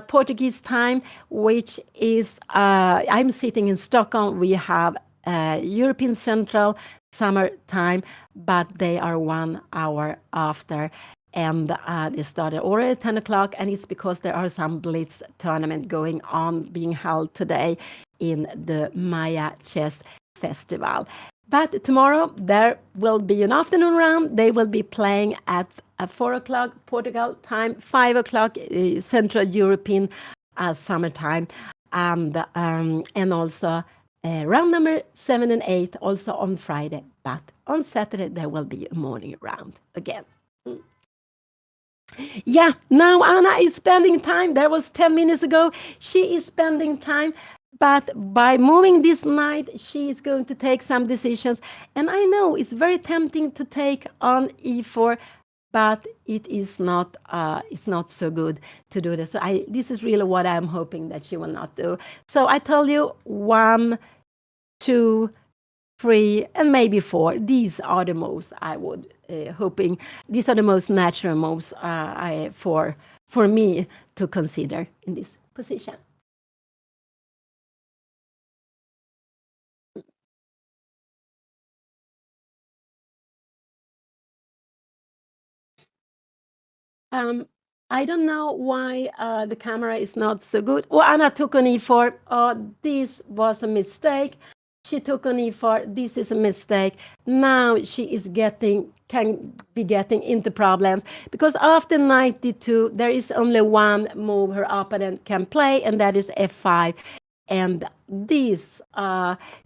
Portuguese time, which is, I'm sitting in Stockholm. We have European Central Summer time, but they are 1 hour after. And they started already at 10 o'clock, and it's because there are some blitz tournament going on, being held today in the MAIA Chess Festival. But tomorrow there will be an afternoon round. They will be playing at 4 o'clock Portugal time, 5 o'clock Central European summertime, and also round number 7 and 8 also on Friday. But on Saturday there will be a morning round again. Yeah, now Anna is spending time. That was 10 minutes ago. She is spending time. But by moving this knight, she is going to take some decisions. And I know it's very tempting to take on e4, but it's not so good to do this. So this is really what I'm hoping that she will not do. So I tell you 1, 2, 3, and maybe 4. These are the moves I would hoping. These are the most natural moves for me to consider in this position. I don't know why the camera is not so good. Oh, Anna took on e4. This was a mistake. She took on e4. This is a mistake. Now she is getting can be getting into problems, because after knight d2 there is only one move her opponent can play, and that is f5. And this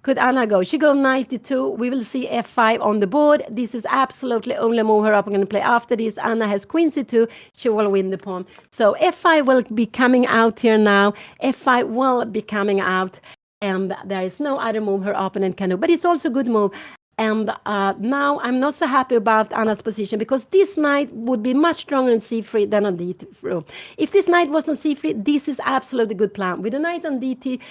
could Anna go? She go knight d2. We will see f5 on the board. This is absolutely only move her opponent can play. After this, Anna has queen c2. She will win the pawn. So f5 will be coming out here now. f5 will be coming out, and there is no other move her opponent can do. But it's also a good move. And now I'm not so happy about Anna's position, because this knight would be much stronger in c3 than on d2. If this knight was on c3, this is absolutely a good plan. With the knight on d2,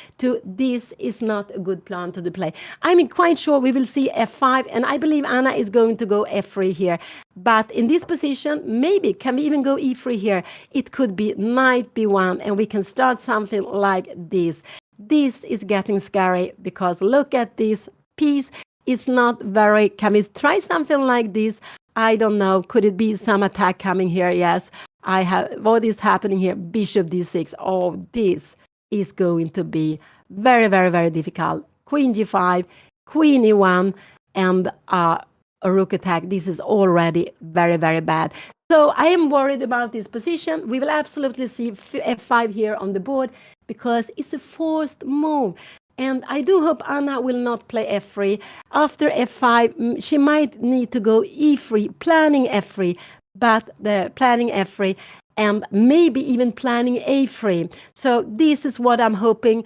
this is not a good plan to play. I'm quite sure we will see f5, and I believe Anna is going to go f3 here. But in this position, maybe can we even go e3 here? It could be knight b1, and we can start something like this. This is getting scary, because look at this piece. It's not very, can we try something like this? I don't know. Could it be some attack coming here? Yes. I have, what is happening here? Bishop d6. Oh, this is going to be very, very, very difficult. Queen g5, queen e1, and a rook attack. This is already very, very bad. So I am worried about this position. We will absolutely see f5 here on the board, because it's a forced move. And I do hope Anna will not play f3. After f5, she might need to go e3, planning f3, but the planning f3, and maybe even planning a3. So this is what I'm hoping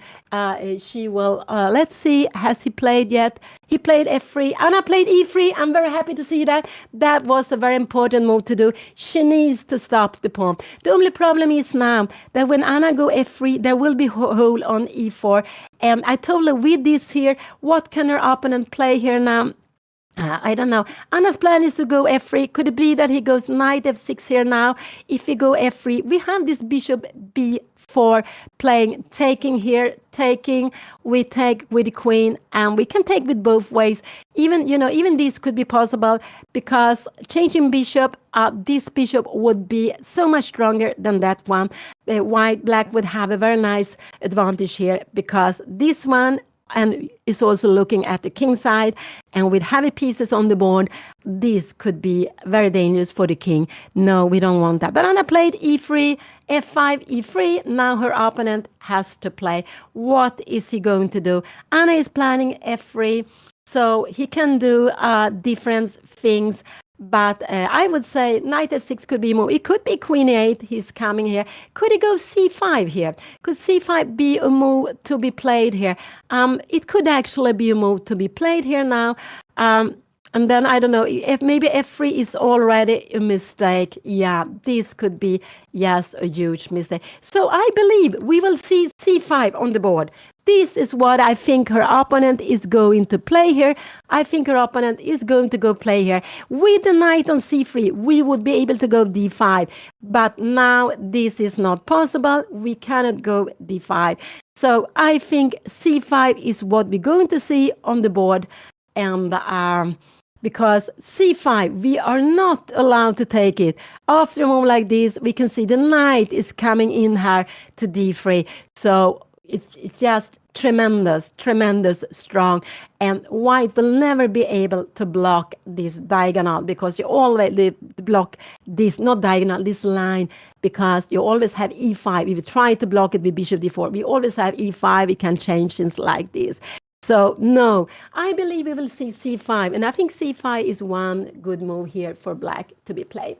she will. Let's see, has he played yet? He played f3. Anna played e3. I'm very happy to see that. That was a very important move to do. She needs to stop the pawn. The only problem is now that when Anna go f3, there will be hole on e4. And I told her with this here, what can her opponent play here now? I don't know. Anna's plan is to go f3. Could it be that he goes knight f6 here now? If he go f3, we have this bishop b4 playing, taking here, taking. We take with the queen, and we can take with both ways. Even, even this could be possible, because changing bishop, this bishop would be so much stronger than that one. Black would have a very nice advantage here, because this one and is also looking at the king side, and with heavy pieces on the board, this could be very dangerous for the king. No, we don't want that. But Anna played e3, f5, e3. Now her opponent has to play. What is he going to do? Anna is planning f3, so he can do different things. But I would say knight f6 could be more. It could be queen e8. He's coming here. Could he go c5 here? Could c5 be a move to be played here? It could actually be a move to be played here now. And then, I don't know, if maybe f3 is already a mistake. Yeah, this could be, yes, a huge mistake. So I believe we will see c5 on the board. This is what I think her opponent is going to play here. I think her opponent is going to go play here. With the knight on c3, we would be able to go d5. But now this is not possible. We cannot go d5. So I think c5 is what we're going to see on the board. And because c5, we are not allowed to take it. After a move like this, we can see the knight is coming in here to d3. So it's just tremendous strong, and white will never be able to block this diagonal, because you always block this, not diagonal, this line, because you always have e5. If you try to block it with bishop d4, we always have e5. We can change things like this. So no, I believe we will see c5, and I think c5 is one good move here for black to be played.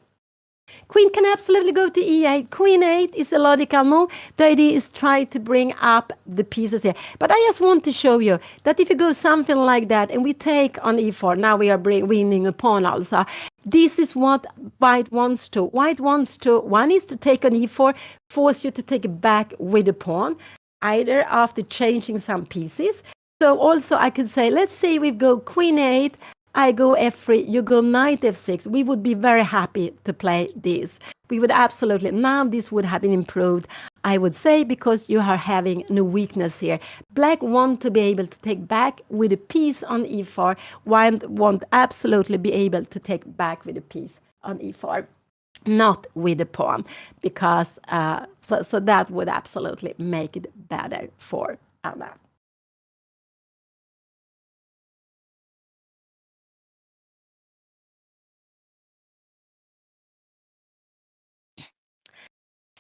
Queen can absolutely go to e8. Queen 8 is a logical move. The idea is try to bring up the pieces here. But I just want to show you that if you go something like that and we take on e4, now we are winning a pawn also. This is what white wants to. White wants to, one is to take on e4, force you to take it back with the pawn, either after changing some pieces. So also I could say, let's say we go queen 8, I go f3, you go knight f6. We would be very happy to play this. We would absolutely, now this would have been improved, I would say, because you are having no weakness here. Black want to be able to take back with a piece on e4, white won't absolutely be able to take back with a piece on e4. Not with the pawn, because so that would absolutely make it better for Anna.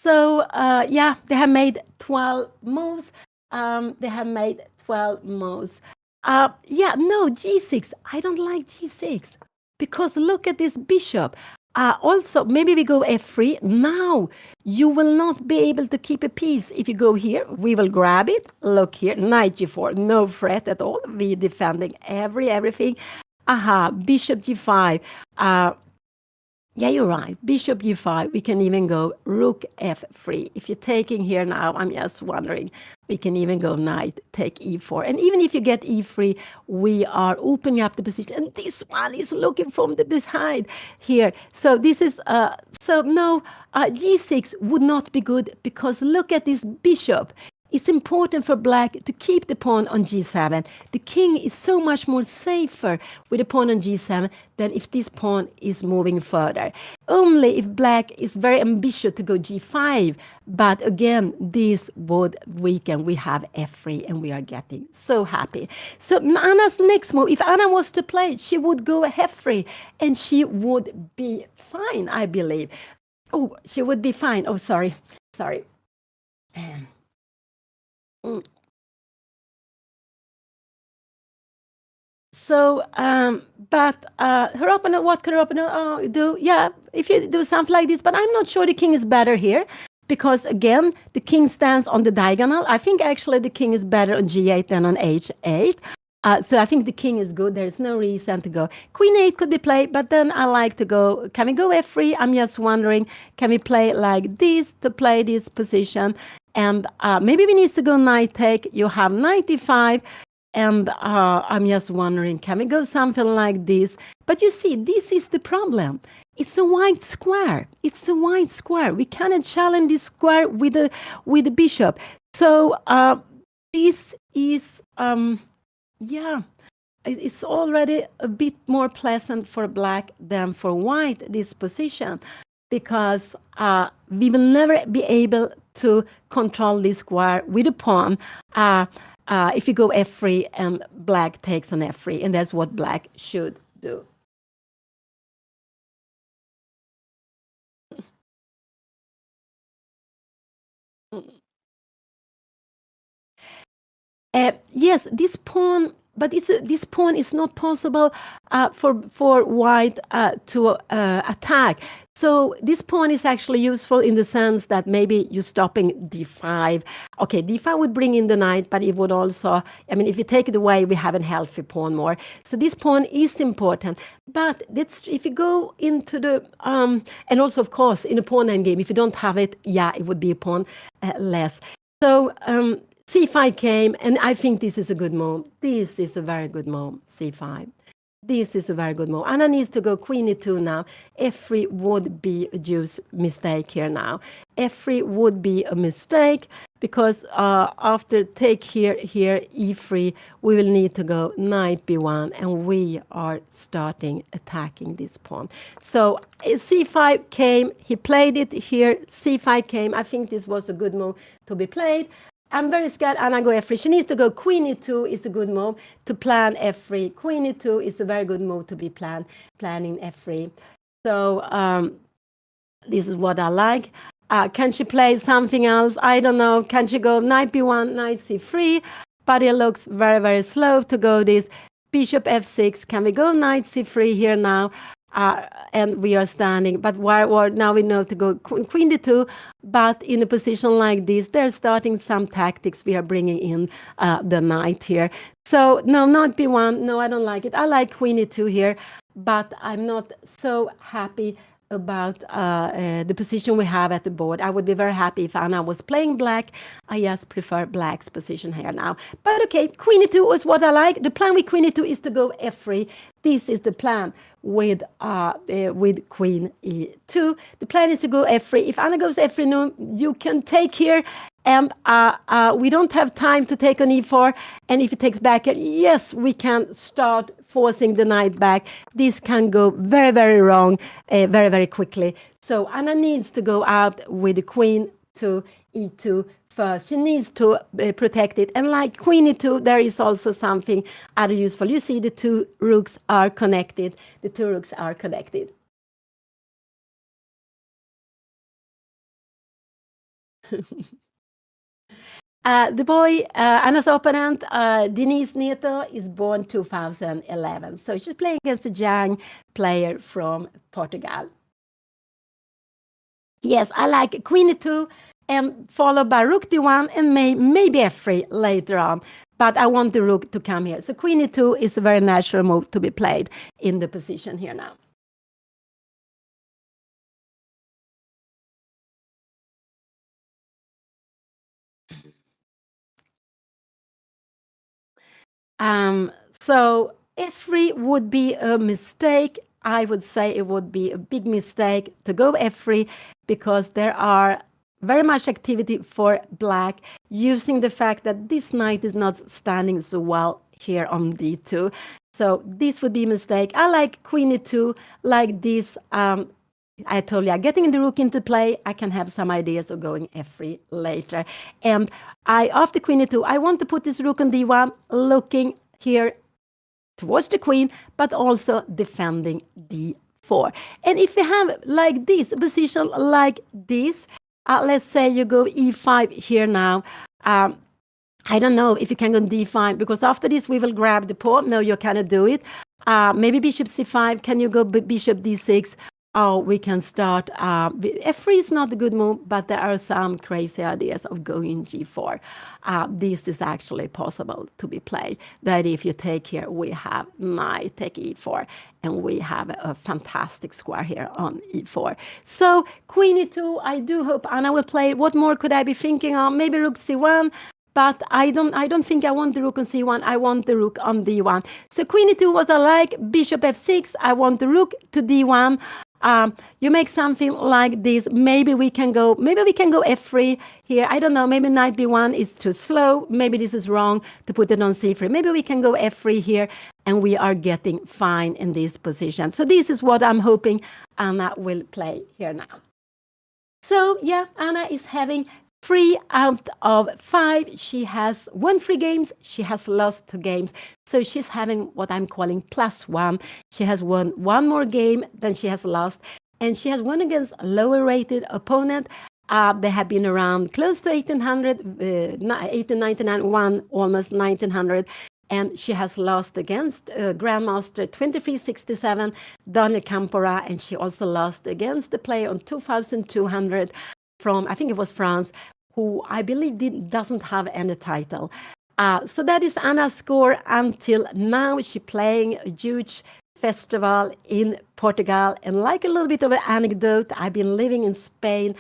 So yeah, they have made 12 moves. They have made 12 moves. Yeah, no, G6. I don't like G6 because look at this bishop. Also, maybe we go F3. Now, you will not be able to keep a piece. If you go here, we will grab it. Look here, knight G4. No threat at all. We defending everything. Aha, bishop G5. Yeah, you're right. Bishop G5. We can even go rook F3. If you're taking here now, I'm just wondering, we can even go knight, take E4. And even if you get E3, we are opening up the position. And this one is looking from the behind here. So this is, so no, G6 would not be good because look at this bishop. It's important for black to keep the pawn on G7. The king is so much more safer with the pawn on G7 than if this pawn is moving further. Only if black is very ambitious to go G5. But again, this would weaken. We have F3 and we are getting so happy. So Anna's next move, if Anna was to play, she would go F3 and she would be fine, I believe. Oh, she would be fine. Oh, sorry. Mm. So, but her opponent, what can her opponent do? Yeah, if you do something like this, but I'm not sure the king is better here because again, the king stands on the diagonal. I think actually the king is better on G8 than on H8. So I think the king is good. There's no reason to go. Queen 8 could be played, but then I like to go, can we go F3? I'm just wondering, can we play like this to play this position? And maybe we need to go knight take. You have 95. And I'm just wondering, can we go something like this? But you see, this is the problem. It's a white square. It's a white square. We cannot challenge this square with the bishop. So this is, yeah, it's already a bit more pleasant for black than for white, this position, because we will never be able to control this square with a pawn. If you go F3 and black takes on F3, and that's what black should do. Yes, this pawn, but this pawn is not possible for white to attack. So this pawn is actually useful in the sense that maybe you're stopping d5. Okay, d5 would bring in the knight, but it would also, I mean, if you take it away, we have a healthy pawn more. So this pawn is important. But if you go into the, and also, of course, in a pawn endgame, if you don't have it, yeah, it would be a pawn less. So C5 came, and I think this is a good move. This is a very good move, C5. This is a very good move. Anna needs to go queen e2 now. F3 would be a juice mistake here now. F3 would be a mistake because after take here, E3, we will need to go knight B1, and we are starting attacking this pawn. So C5 came, he played it here, C5 came. I think this was a good move to be played. I'm very scared Anna go F3. She needs to go queen e2 is a good move to plan F3. Queen e2 is a very good move to be planning F3. So this is what I like. Can she play something else? I don't know. Can she go knight b1, knight c3? But it looks very, very slow to go this. Bishop f6. Can we go knight c3 here now? And we are standing, but now we know to go queen d2, but in a position like this, they're starting some tactics. We are bringing in the knight here. So no, not b1. No, I don't like it. I like queen e2 here, but I'm not so happy about the position we have at the board. I would be very happy if Anna was playing black. I just prefer black's position here now. But okay, queen e2 is what I like. The plan with queen e2 is to go f3. This is the plan with queen e2. The plan is to go f3. If Anna goes f3, no, you can take here. And we don't have time to take on e4. And if it takes back, yes, we can start forcing the knight back. This can go very, very wrong very, very quickly. So Anna needs to go out with the queen to e2 first. She needs to protect it. And like queen e2, there is also something other useful. You see the two rooks are connected. The two rooks are connected. The boy, Anna's opponent, Denise Neto, is born 2011. So she's playing against a young player from Portugal. Yes, I like Queen E2 and followed by Rook D1 and maybe F3 later on. But I want the Rook to come here. So Queen E2 is a very natural move to be played in the position here now. So F3 would be a mistake. I would say it would be a big mistake to go F3 because there are very much activity for black using the fact that this knight is not standing so well here on D2. So this would be a mistake. I like Queen E2 like this. I told you, getting the rook into play, I can have some ideas of going F3 later. And after Queen E2, I want to put this rook on D1, looking here towards the queen, but also defending D4. And if you have like this, a position like this, let's say you go E5 here now, I don't know if you can go D5, because after this we will grab the pawn. No, you cannot do it. Maybe bishop C5, can you go bishop D6? Oh, we can start. F3 is not a good move, but there are some crazy ideas of going G4. This is actually possible to be played. That if you take here, we have knight take E4, and we have a fantastic square here on E4. So Queen E2, I do hope Anna will play. What more could I be thinking of? Maybe Rook C1. But I don't think I want the rook on C1. I want the rook on D1. So Queen E2 was I like. Bishop F6. I want the rook to D1. You make something like this. Maybe we can go F3 here. I don't know. Maybe knight B1 is too slow. Maybe this is wrong to put it on C3. Maybe we can go F3 here, and we are getting fine in this position. So this is what I'm hoping Anna will play here now. So yeah, Anna is having 3 out of 5. She has won 3 games. She has lost 2 games. So she's having what I'm calling +1. She has won 1 more game than she has lost. And she has won against a lower rated opponent. They have been around close to 1800, 1899, won almost 1900. And she has lost against Grandmaster 2367, Daniel Campora. And she also lost against the player on 2200 from, I think it was France, who I believe doesn't have any title. So that is Anna's score until now. She's playing a huge festival in Portugal. And like a little bit of an anecdote, I've been living in Spain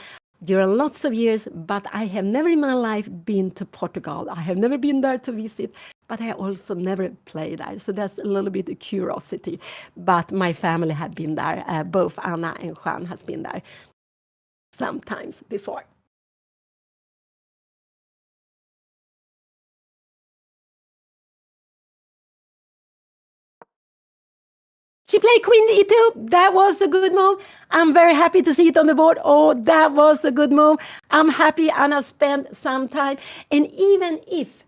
during lots of years, but I have never in my life been to Portugal. I have never been there to visit, but I also never played there. So that's a little bit of curiosity. But my family had been there. Both Anna and Juan has been there sometimes before. She played Queen E2. That was a good move. I'm very happy to see it on the board. Oh, that was a good move. I'm happy Anna spent some time. And even if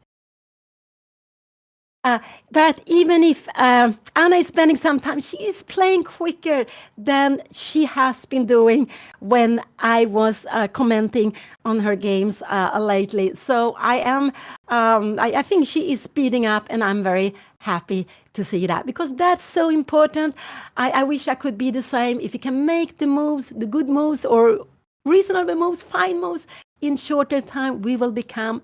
Anna is spending some time, she is playing quicker than she has been doing when I was commenting on her games lately. So I think she is speeding up, and I'm very happy to see that, because that's so important. I wish I could be the same. If you can make the moves, the good moves or reasonable moves, fine moves in shorter time, we will become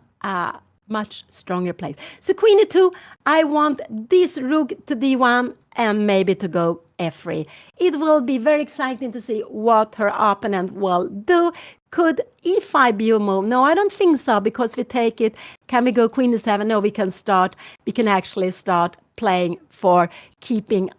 much stronger place. So Queen E2, I want this rook to D1 and maybe to go F3. It will be very exciting to see what her opponent will do. Could E5 be a move? No, I don't think so, because we take it. Can we go Queen E7? No, we can actually start playing for keeping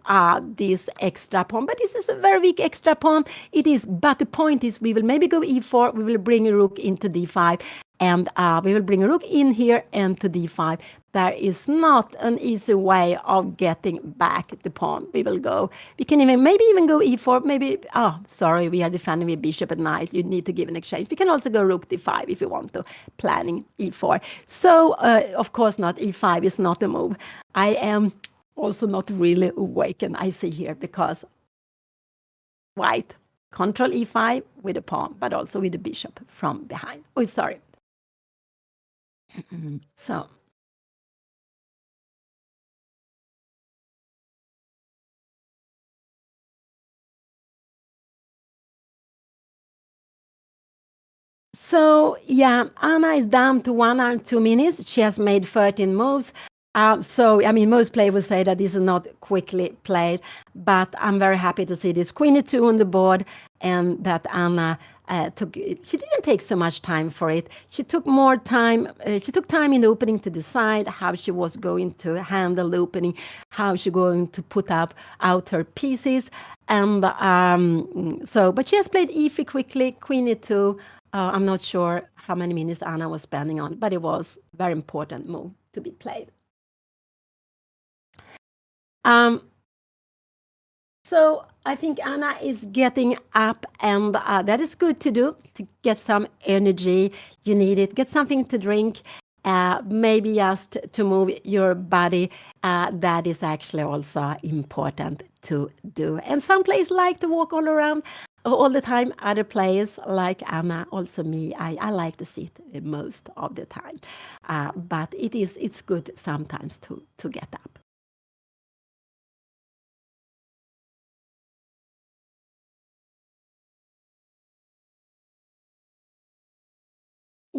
this extra pawn. But this is a very weak extra pawn. It is, but the point is we will maybe go E4, we will bring a rook into D5, and we will bring a rook in here and to D5. There is not an easy way of getting back the pawn. We can maybe even go E4, we are defending with bishop at knight. You need to give an exchange. We can also go rook D5 if you want to, planning E4. So, of course not, E5 is not a move. I am also not really awakened, I see here, because white control e5 with a pawn, but also with the bishop from behind. Oh, sorry. So So yeah, Anna is down to 1 hour 2 minutes. She has made 13 moves. So I mean, most players would say that this is not quickly played, but I'm very happy to see this queen e2 on the board, and that Anna took. She didn't take so much time for it. She took more time. She took time in the opening to decide how she was going to handle the opening, how she going to put up out her pieces, and but she has played e3 quickly, queen e2. I'm not sure how many minutes Anna was spending on, but it was a very important move to be played. Um, so I think Anna is getting up, and that is good to do to get some energy. You need it. Get something to drink. Maybe just to move your body. That is actually also important to do. And some players like to walk all around all the time. Other players like Anna, also me, I like to sit most of the time. But it's good sometimes to get up.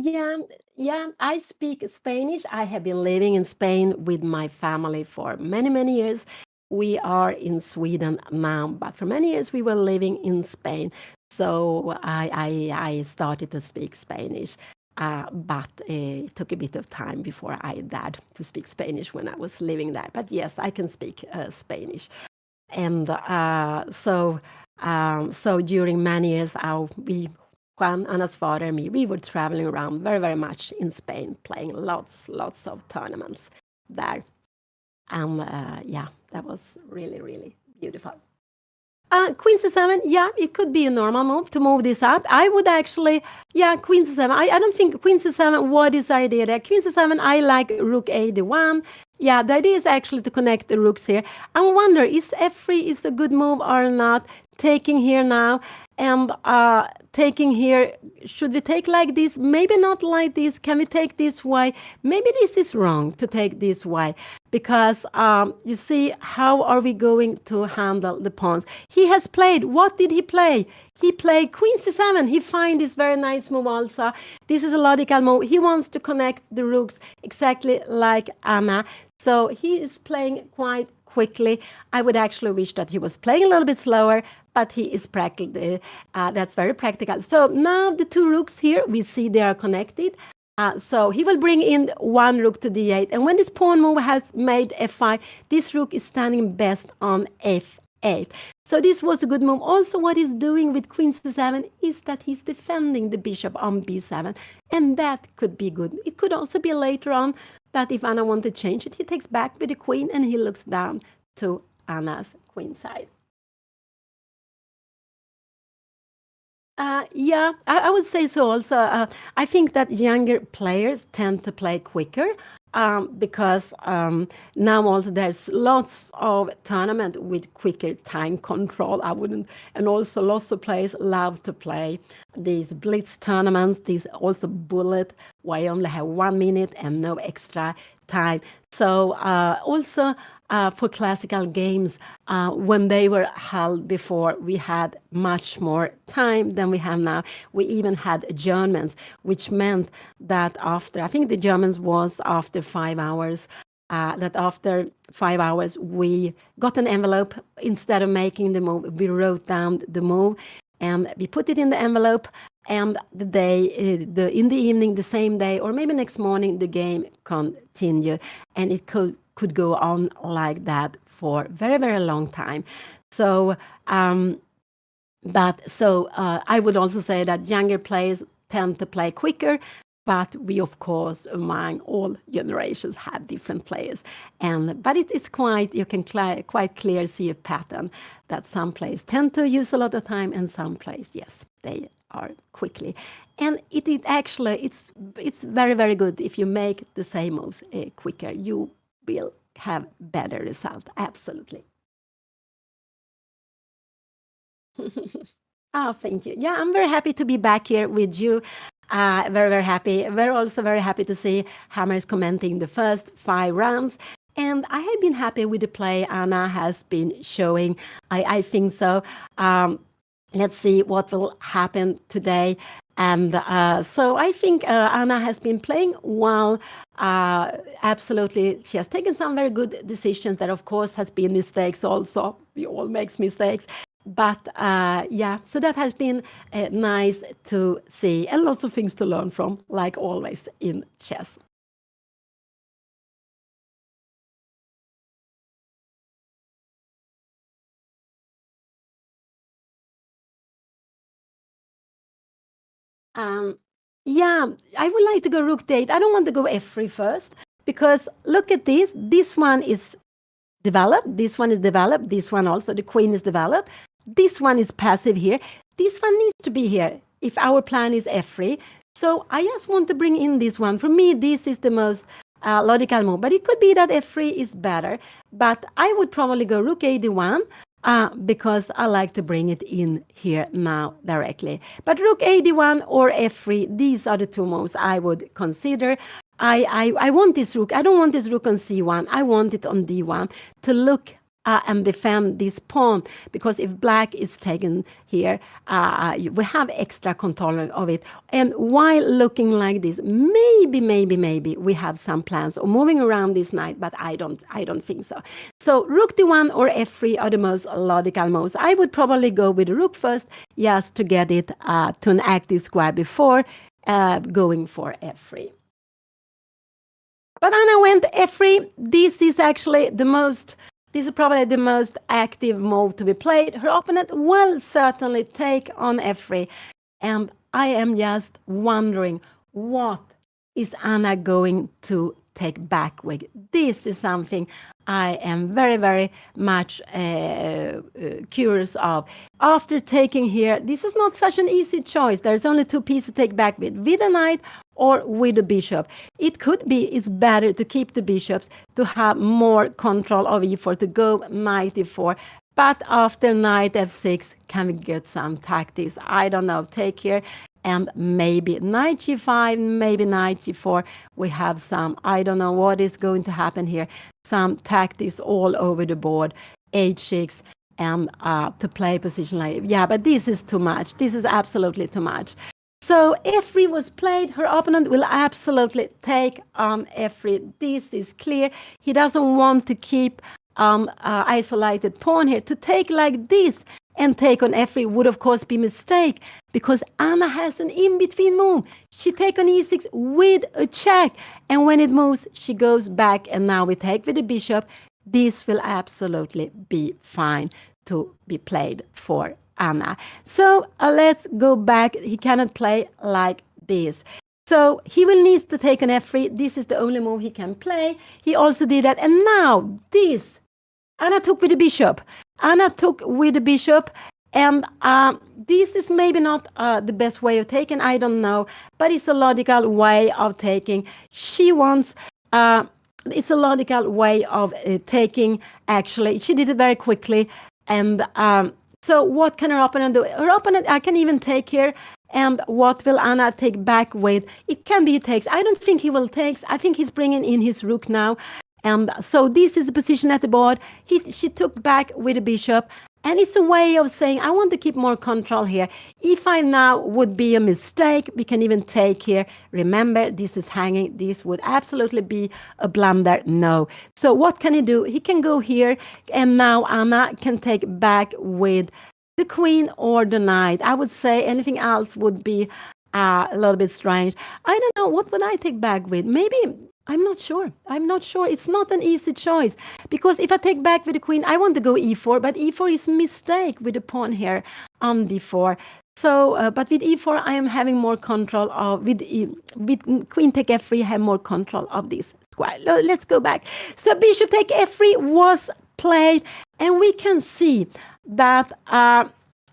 Yeah, yeah, I speak Spanish. I have been living in Spain with my family for many, many years. We are in Sweden now, but for many years we were living in Spain. So I started to speak Spanish, but it took a bit of time before I dared to speak Spanish when I was living there. But yes, I can speak Spanish. And so during many years, Juan, Anna's father, and me, we were traveling around very, very much in Spain, playing lots of tournaments there. And yeah, that was really, really beautiful. Queen c7, yeah, it could be a normal move to move this up. I would actually, yeah, Queen c7. I don't think Queen c7, what is the idea there? Queen c7, I like Rook a1. Yeah, the idea is actually to connect the rooks here. I wonder, is f3 is a good move or not? Taking here now, and taking here, should we take like this? Maybe not like this. Can we take this way? Maybe this is wrong to take this way, because you see, how are we going to handle the pawns? He has played, what did he play? He played Queen c7. He find this very nice move also. This is a logical move. He wants to connect the rooks exactly like Anna. So he is playing quite quickly. I would actually wish that he was playing a little bit slower, but he is practical. That's very practical. So now the two rooks here, we see they are connected. So he will bring in one rook to d8. And when this pawn move has made f5, this rook is standing best on f8. So this was a good move. Also, what he's doing with queen c7 is that he's defending the bishop on b7. And that could be good. It could also be later on that if Anna wants to change it, he takes back with the queen and he looks down to Anna's queen side. Yeah, I would say so also. I think that younger players tend to play quicker because now also there's lots of tournament with quicker time control. I wouldn't, and also lots of players love to play these blitz tournaments, these also bullet, where you only have 1 minute and no extra time. So also for classical games, when they were held before, we had much more time than we have now. We even had adjournments, which meant that after, I think the Germans was after 5 hours, that after 5 hours we got an envelope. Instead of making the move, we wrote down the move and we put it in the envelope. And the day, in the evening, the same day, or maybe next morning, the game continued, and it could go on like that for very, very long time. So, I would also say that younger players tend to play quicker, but we, of course, among all generations, have different players. But it's quite, you can quite clear see a pattern that some players tend to use a lot of time, and some players, yes, they are quickly. And it actually, it's very, very good if you make the same moves quicker. You will have better result, absolutely. Oh, thank you. Yeah, I'm very happy to be back here with you. Very, very happy. We're also very happy to see Hammers commenting the first 5 rounds. And I have been happy with the play Anna has been showing. I think so. Let's see what will happen today. And so I think Anna has been playing well. Absolutely. She has taken some very good decisions. There, of course, has been mistakes also. We all make mistakes. But yeah, so that has been nice to see and lots of things to learn from, like always in chess. Um, yeah, I would like to go rook date. I don't want to go f3 first because look at this. This one is developed. This one is developed. This one also. The queen is developed. This one is passive here. This one needs to be here if our plan is f3. So I just want to bring in this one. For me, this is the most logical move. But it could be that f3 is better. But I would probably go rook a1 because I like to bring it in here now directly. But rook a1 or f3, these are the two moves I would consider. I want this rook. I don't want this rook on c1. I want it on d1 to look and defend this pawn, because if black is taken here, we have extra control of it. And while looking like this, maybe we have some plans of moving around this knight, but I don't think so. So rook d1 or f3 are the most logical moves. I would probably go with the rook first, just to get it to an active square before going for f3. But Anna went f3. This is actually this is probably the most active move to be played. Her opponent will certainly take on f3. And I am just wondering, what is Anna going to take back with? This is something I am very, very much curious of. After taking here, this is not such an easy choice. There's only 2 pieces to take back with a knight or with a bishop. It could be it's better to keep the bishops, to have more control of e4, to go knight e4. But after knight f6, can we get some tactics? I don't know. Take here and maybe knight g5, maybe knight g4. We have some, I don't know what is going to happen here. Some tactics all over the board. h6 and to play position like, yeah, but this is too much. This is absolutely too much. So f3 was played. Her opponent will absolutely take on f3. This is clear. He doesn't want to keep isolated pawn here. To take like this and take on f3 would, of course, be a mistake, because Anna has an in-between move. She take on e6 with a check, and when it moves, she goes back, and now we take with the bishop. This will absolutely be fine to be played for Anna. So let's go back. He cannot play like this. So he will need to take on f3. This is the only move he can play. He also did that. And now this, Anna took with the bishop. Anna took with the bishop. And this is maybe not the best way of taking. I don't know. But it's a logical way of taking. She wants... it's a logical way of taking, actually. She did it very quickly. And... so what can her opponent do? Her opponent, I can even take here. And what will Anna take back with? It can be he takes. I don't think he will take. I think he's bringing in his rook now. And so this is the position at the board. She took back with the bishop. And it's a way of saying, I want to keep more control here. e5 now would be a mistake. We can even take here. Remember, this is hanging. This would absolutely be a blunder. No. So what can he do? He can go here. And now Anna can take back with the queen or the knight. I would say anything else would be a little bit strange. I don't know. What would I take back with? Maybe... I'm not sure. It's not an easy choice, because if I take back with the queen, I want to go e4, but e4 is a mistake with the pawn here on d4. So, but with e4, I am having more control of, with queen take f3, I have more control of this square. Let's go back. So bishop take f3 was played, and we can see that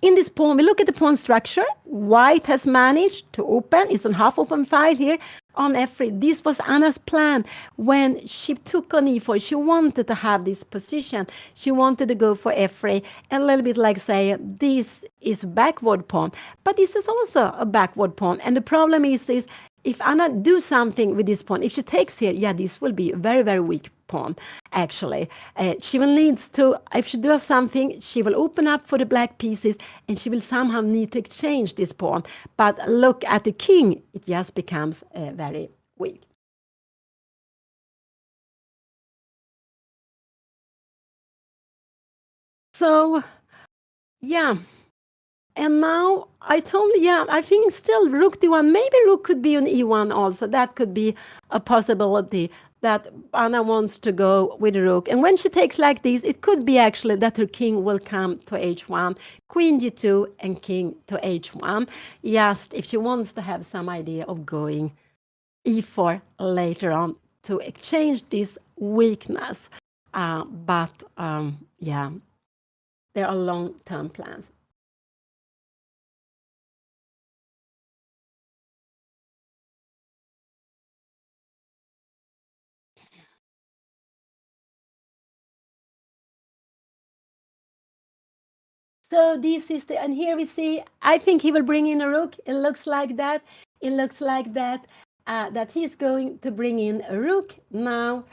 in this pawn, we look at the pawn structure. White has managed to open. It's on half open file here on f3. This was Anna's plan when she took on e4. She wanted to have this position. She wanted to go for f3, and a little bit like say, this is backward pawn, but this is also a backward pawn. And the problem is if Anna do something with this pawn, if she takes here, yeah, this will be a very, very weak pawn, actually. She will need to, if she does something, she will open up for the black pieces, and she will somehow need to exchange this pawn. But look at the king, it just becomes very weak. So, yeah. And now I told you, yeah, I think still rook d1. Maybe rook could be on e1 also. That could be a possibility that Anna wants to go with the rook. And when she takes like this, it could be actually that her king will come to h1, queen g2, and king to h1. Just if she wants to have some idea of going e4 later on to exchange this weakness. Yeah, there are long-term plans. So this is and here we see, I think he will bring in a rook. It looks like that. It looks like that, that he's going to bring in a rook. Now,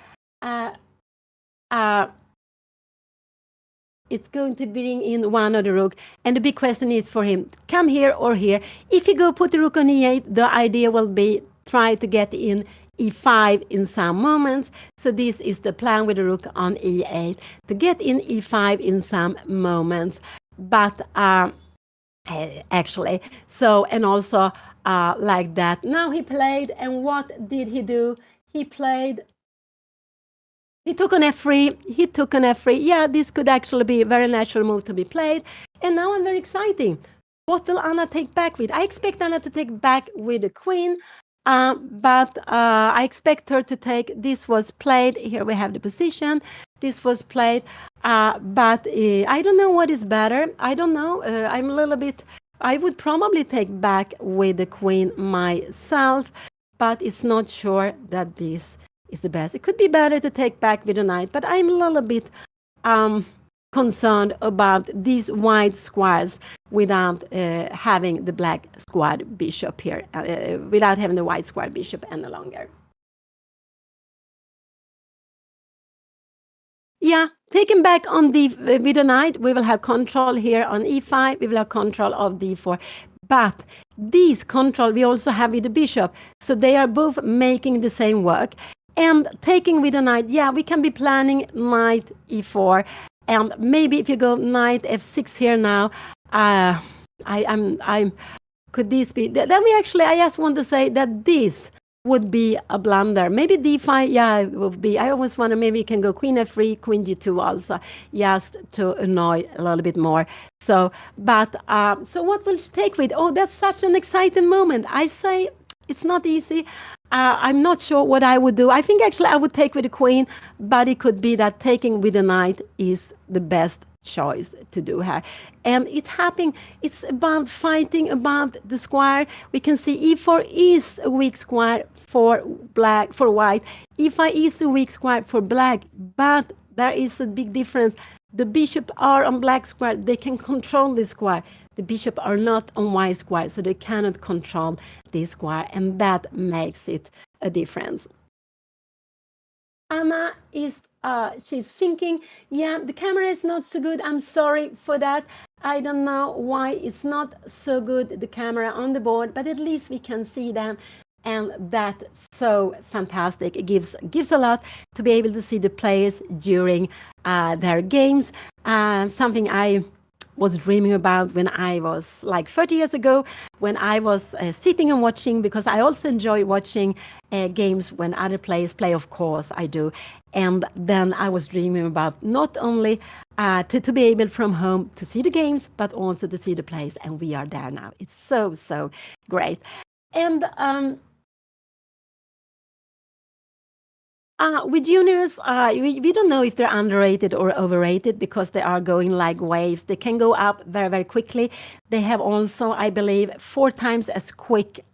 it's going to bring in one of the rook. And the big question is for him, come here or here. If he go put the rook on e8, the idea will be try to get in e5 in some moments. So this is the plan with the rook on e8, to get in e5 in some moments. But actually, so, and also like that. Now he played, and what did he do? He played, he took on f3, he took on f3. Yeah, this could actually be a very natural move to be played. And now I'm very excited. What will Anna take back with? I expect Anna to take back with the queen, but I expect her to take, this was played, here we have the position, this was played, but I don't know what is better. I don't know, I'm a little bit, I would probably take back with the queen myself, but it's not sure that this is the best. It could be better to take back with the knight, but I'm a little bit concerned about these white squares without having the black squared bishop here, without having the white squared bishop any longer. Yeah, taken back on with the knight, we will have control here on e5, we will have control of d4. But these control we also have with the bishop, so they are both making the same work. And taking with the knight, yeah, we can be planning knight e4, and maybe if you go knight f6 here now, could this be? Then we actually, I just want to say that this would be a blunder. Maybe d5, yeah, it would be. I always wonder maybe you can go queen f3, queen g2 also, just to annoy a little bit more. So, but so what will she take with? Oh, that's such an exciting moment. I say it's not easy. I'm not sure what I would do. I think actually I would take with the queen, but it could be that taking with the knight is the best choice to do here. And it's about fighting about the square. We can see e4 is a weak square for white. e5 is a weak square for black, but there is a big difference. The bishop are on black square, they can control this square. The bishop are not on white square, so they cannot control this square, and that makes it a difference. Anna is, she's thinking, yeah, the camera is not so good. I'm sorry for that. I don't know why it's not so good, the camera on the board, but at least we can see them. And that's so fantastic. It gives a lot to be able to see the players during their games. Something I was dreaming about when I was like 30 years ago, when I was sitting and watching, because I also enjoy watching games when other players play, of course I do. And then I was dreaming about not only to be able from home to see the games, but also to see the players, and we are there now. It's so great. And with juniors, we don't know if they're underrated or overrated because they are going like waves. They can go up very quickly. They have also, I believe, 4 times as quick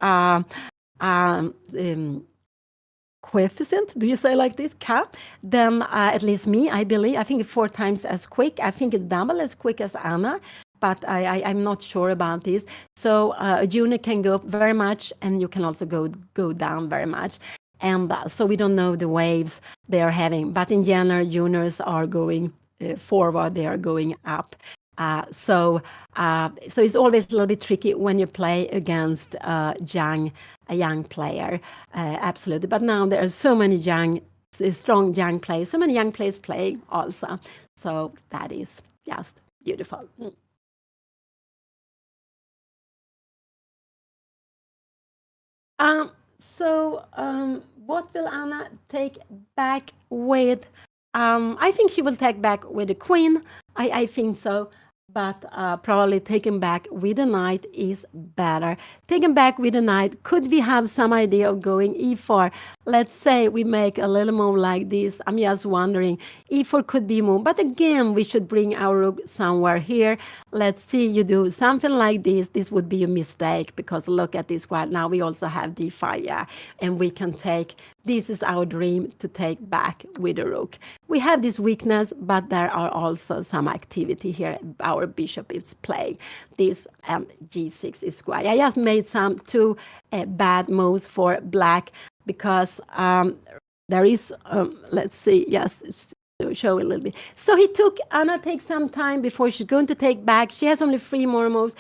coefficient, do you say like this, cap, then at least me, I believe, I think it's 4 times as quick. I think it's double as quick as Anna, but I'm not sure about this. So a junior can go up very much, and you can also go down very much. And so we don't know the waves they are having, but in general, juniors are going forward, they are going up. So it's always a little bit tricky when you play against a young player, absolutely. But now there are so many strong young players, so many young players playing also. So that is just beautiful. What will Anna take back with? I think she will take back with the queen. I think so. But probably taking back with the knight is better. Taking back with the knight, could we have some idea of going e4? Let's say we make a little move like this. I'm just wondering, e4 could be moved. But again, we should bring our rook somewhere here. Let's see, you do something like this. This would be a mistake because look at this square. Now we also have d5, yeah, and we can take, this is our dream to take back with the rook. We have this weakness, but there are also some activity here. Our bishop is playing this g6 is square. I just made some two bad moves for black because there is, let's see, yes, to show a little bit. So Anna takes some time before she's going to take back. She has only 3 more moves.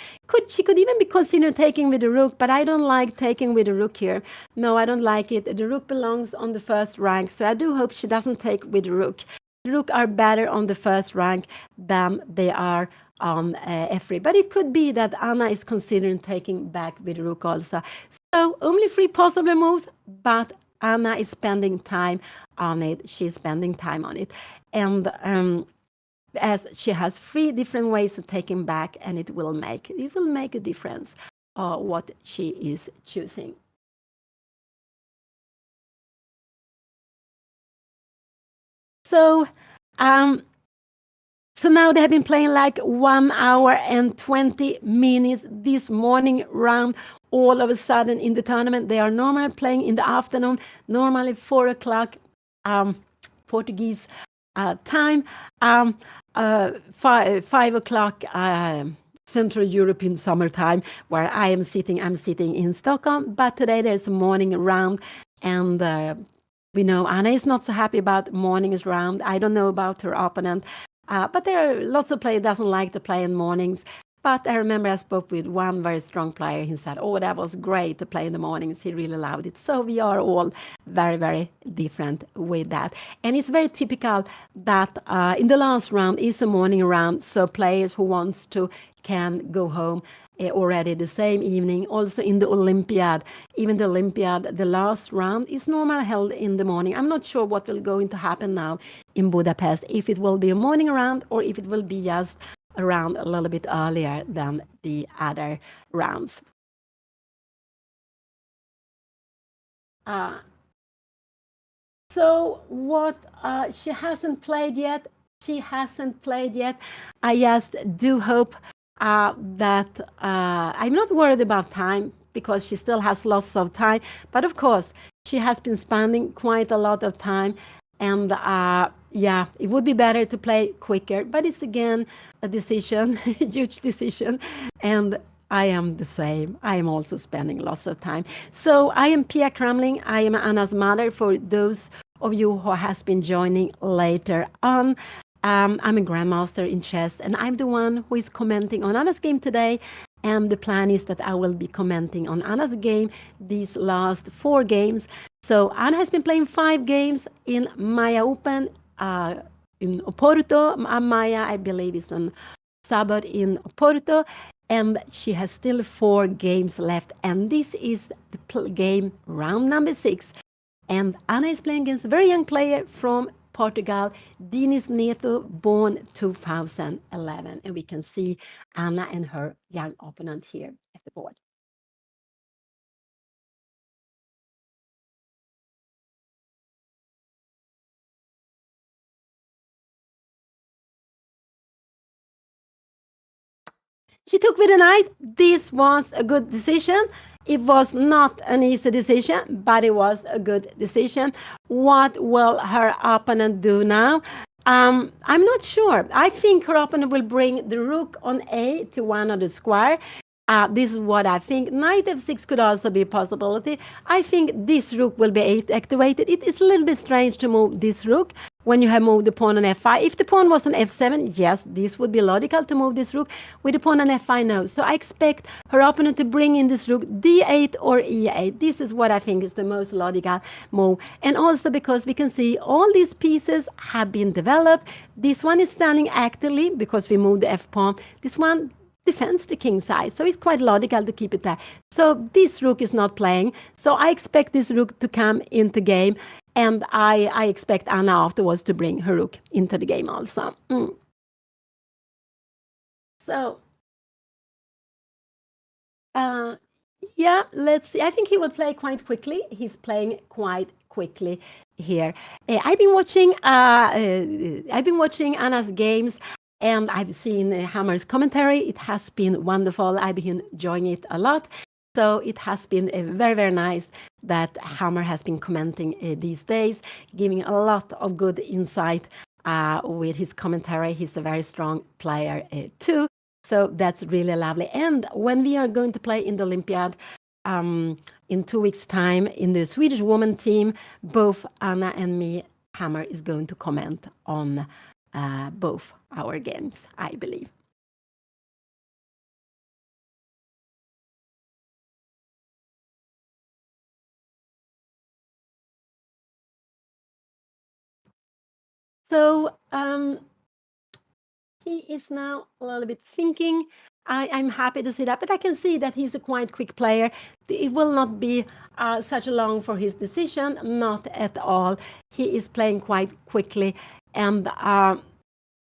She could even be considering taking with the rook, but I don't like taking with the rook here. No, I don't like it. The rook belongs on the first rank, so I do hope she doesn't take with the rook. The rook are better on the first rank than they are on f3. But it could be that Anna is considering taking back with the rook also. So only 3 possible moves, but Anna is spending time on it. She's spending time on it. And as she has 3 different ways of taking back, and it will make a difference what she is choosing. So now they have been playing like 1 hour and 20 minutes this morning round. All of a sudden in the tournament, they are normally playing in the afternoon, normally 4 o'clock Portuguese time, 5 o'clock Central European summertime, where I'm sitting in Stockholm. But today there's a morning round, and we know Anna is not so happy about mornings round. I don't know about her opponent. But there are lots of players doesn't like to play in mornings. But I remember I spoke with one very strong player. He said, "Oh, that was great to play in the mornings." He really loved it. So we are all very, very different with that. And it's very typical that in the last round is a morning round. So players who wants to can go home already the same evening. Also in the Olympiad, even the Olympiad, the last round is normally held in the morning. I'm not sure what will going to happen now in Budapest, if it will be a morning round or if it will be just a round a little bit earlier than the other rounds. So what she hasn't played yet. I just do hope that I'm not worried about time because she still has lots of time. But of course, she has been spending quite a lot of time. And yeah, it would be better to play quicker. But it's again a decision, a huge decision. And I am the same. I am also spending lots of time. So I am Pia Cramling. I am Anna's mother for those of you who has been joining later on. I'm a grandmaster in chess, and I'm the one who is commenting on Anna's game today. And the plan is that I will be commenting on Anna's game these last 4 games. So Anna has been playing 5 games in MAIA Open in Oporto. MAIA, I believe, is on Sabbath in Oporto. And she has still 4 games left. And this is the game round number 6. And Anna is playing against a very young player from Portugal, Dinis Neto, born 2011. And we can see Anna and her young opponent here at the board. She took with a knight. This was a good decision. It was not an easy decision, but it was a good decision. What will her opponent do now? I'm not sure. I think her opponent will bring the rook on A to one of the square. This is what I think. Knight f6 could also be a possibility. I think this rook will be activated. It is a little bit strange to move this rook when you have moved the pawn on f5. If the pawn was on f7, yes, this would be logical to move this rook. With the pawn on f5, no. So I expect her opponent to bring in this rook d8 or e8. This is what I think is the most logical move. And also because we can see all these pieces have been developed. This one is standing actively because we moved the f-pawn. This one defends the king side, so it's quite logical to keep it there. So this rook is not playing, so I expect this rook to come into game, and I expect Anna afterwards to bring her rook into the game also. So yeah, let's see. I think he will play quite quickly. He's playing quite quickly here. I've been watching Anna's games, and I've seen Hammer's commentary. It has been wonderful. I've been enjoying it a lot. So it has been very, very nice that Hammer has been commenting these days, giving a lot of good insight with his commentary. He's a very strong player too. So that's really lovely. And when we are going to play in the Olympiad in 2 weeks' time in the Swedish woman team, both Anna and me, Hammer is going to comment on both our games, I believe. So he is now a little bit thinking. I'm happy to see that, but I can see that he's a quite quick player. It will not be such long for his decision, not at all. He is playing quite quickly, and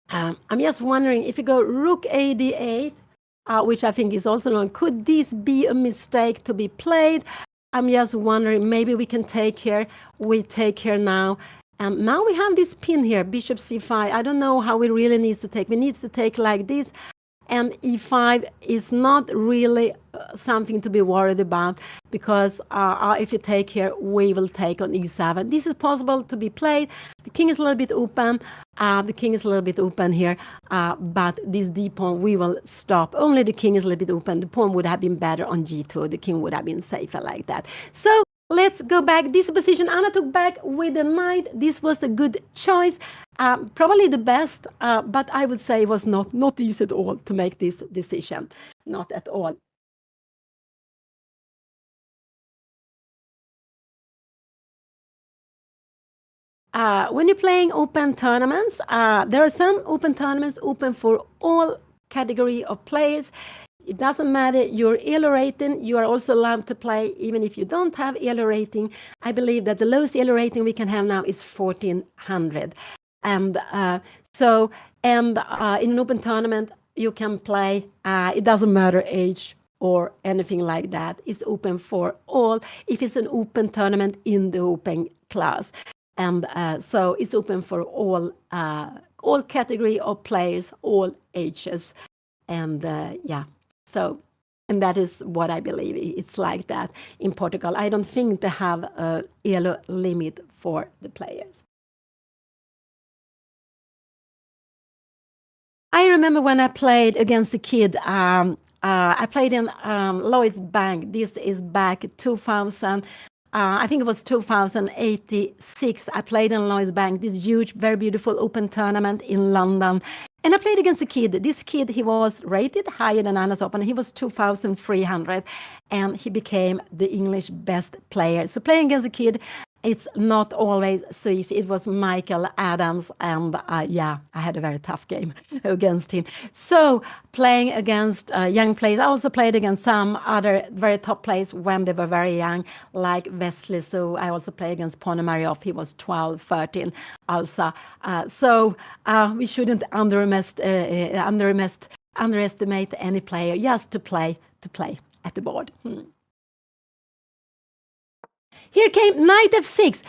I'm just wondering if you go rook a d8, which I think is also long. Could this be a mistake to be played? I'm just wondering, maybe we can take here. We take here now. And now we have this pin here, bishop c5. I don't know how we really need to take. We need to take like this. And e5 is not really something to be worried about, because if you take here, we will take on e7. This is possible to be played. The king is a little bit open. The king is a little bit open here, but this d pawn we will stop. Only the king is a little bit open. The pawn would have been better on g2. The king would have been safer like that. So let's go back. This position Anna took back with the knight. This was a good choice. Probably the best, but I would say it was not easy at all to make this decision. Not at all. When you're playing open tournaments, there are some open tournaments open for all category of players. It doesn't matter your ELO rating. You are also allowed to play even if you don't have ELO rating. I believe that the lowest ELO rating we can have now is 1400. And in an open tournament, you can play. It doesn't matter age or anything like that. It's open for all. If it's an open tournament in the open class, and so it's open for all category of players, all ages, and yeah. So, and that is what I believe. It's like that in Portugal. I don't think they have a ELO limit for the players. I remember when I played against a kid. I played in Lloyds Bank. This is back 2000. I think it was 2086. I played in Lloyds Bank, this huge, very beautiful open tournament in London. And I played against a kid. This kid, he was rated higher than Anna's opponent. He was 2,300, and he became the English best player. So playing against a kid, it's not always so easy. It was Michael Adams, and yeah, I had a very tough game against him. So playing against young players, I also played against some other very top players when they were very young, like Wesley. So I also played against Ponomaryov. He was 12, 13 also. So we shouldn't underestimate any player just to play at the board. Here came knight f6.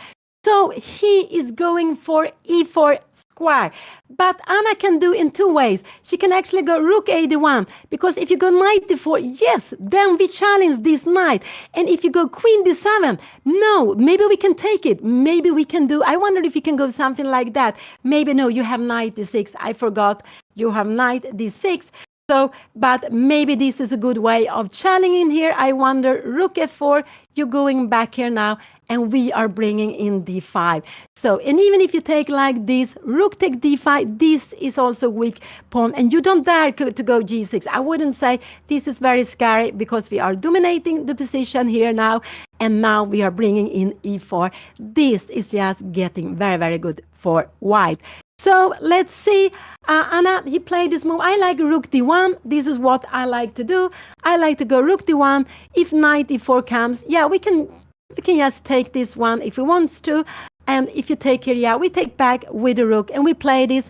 So he is going for e4 square. But Anna can do in two ways. She can actually go rook a1, because if you go knight d4, yes, then we challenge this knight. And if you go queen d7, no, maybe we can take it. Maybe we can do, I wonder if you can go something like that. Maybe no, you have knight d6. I forgot you have knight d6. So, but maybe this is a good way of challenging here. I wonder, rook f4, you're going back here now, and we are bringing in d5. So, and even if you take like this, rook take d5, this is also weak pawn, and you don't dare to go g6. I wouldn't say this is very scary, because we are dominating the position here now, and now we are bringing in e4. This is just getting very, very good for white. So let's see, Anna, he played this move. I like rook d1. This is what I like to do. I like to go rook d1. If knight d4 comes, yeah, we can just take this one if we want to. And if you take here, yeah, we take back with the rook and we play this.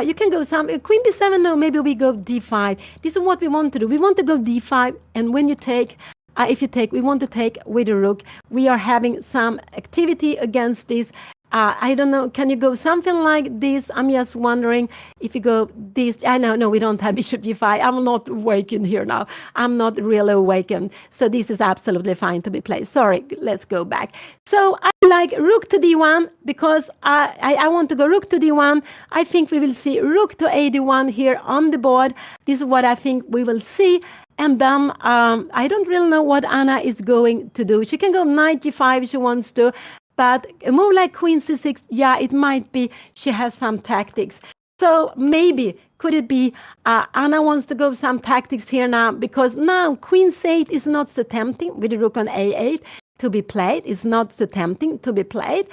You can go some queen d7. No, maybe we go d5. This is what we want to do. We want to go d5, and when you take, if you take, we want to take with the rook. We are having some activity against this. I don't know, can you go something like this? I'm just wondering if you go this. I know, no, we don't have bishop g5. I'm not awakened here now. I'm not really awakened. So this is absolutely fine to be played. Sorry, let's go back. So I like rook to d1, because I want to go rook to d1. I think we will see rook to a d1 here on the board. This is what I think we will see. And then I don't really know what Anna is going to do. She can go knight g5 if she wants to. But a move like queen c6, yeah, it might be she has some tactics. So maybe, could it be Anna wants to go some tactics here now, because now queen c8 is not so tempting with the rook on a8 to be played. It's not so tempting to be played.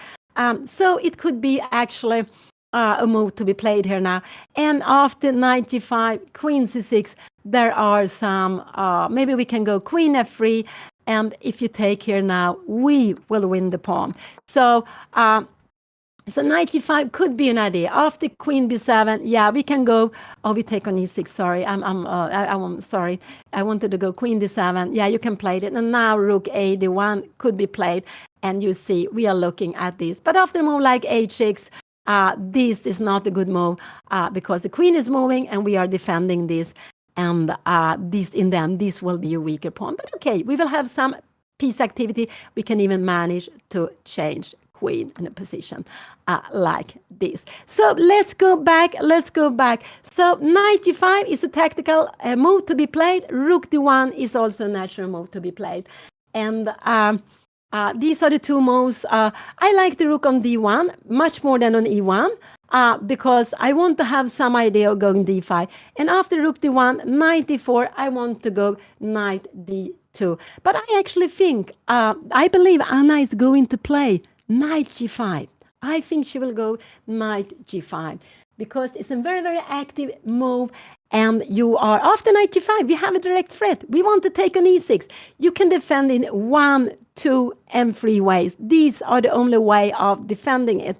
So it could be actually a move to be played here now. And after knight g5, queen c6, there are some, maybe we can go queen f3. And if you take here now, we will win the pawn. So, so knight g5 could be an idea. After queen b7, yeah, we can go. Oh, we take on e6. Sorry, I'm sorry. I wanted to go queen d7. Yeah, you can play it. And now rook a d1 could be played. And you see, we are looking at this. But after a move like h6, this is not a good move, because the queen is moving and we are defending this. And this will be a weaker pawn. But okay, we will have some piece activity. We can even manage to change queen in a position like this. So let's go back. So knight g5 is a tactical move to be played. Rook d1 is also a natural move to be played. And these are the two moves. I like the rook on d1 much more than on e1. Because I want to have some idea of going d5. And after rook d1, knight d4, I want to go knight d2. But I actually think, I believe Anna is going to play knight g5. I think she will go knight g5, because it's a very, very active move. And you are, after knight g5, we have a direct threat. We want to take on e6. You can defend in 1, 2, and 3 ways. These are the only way of defending it.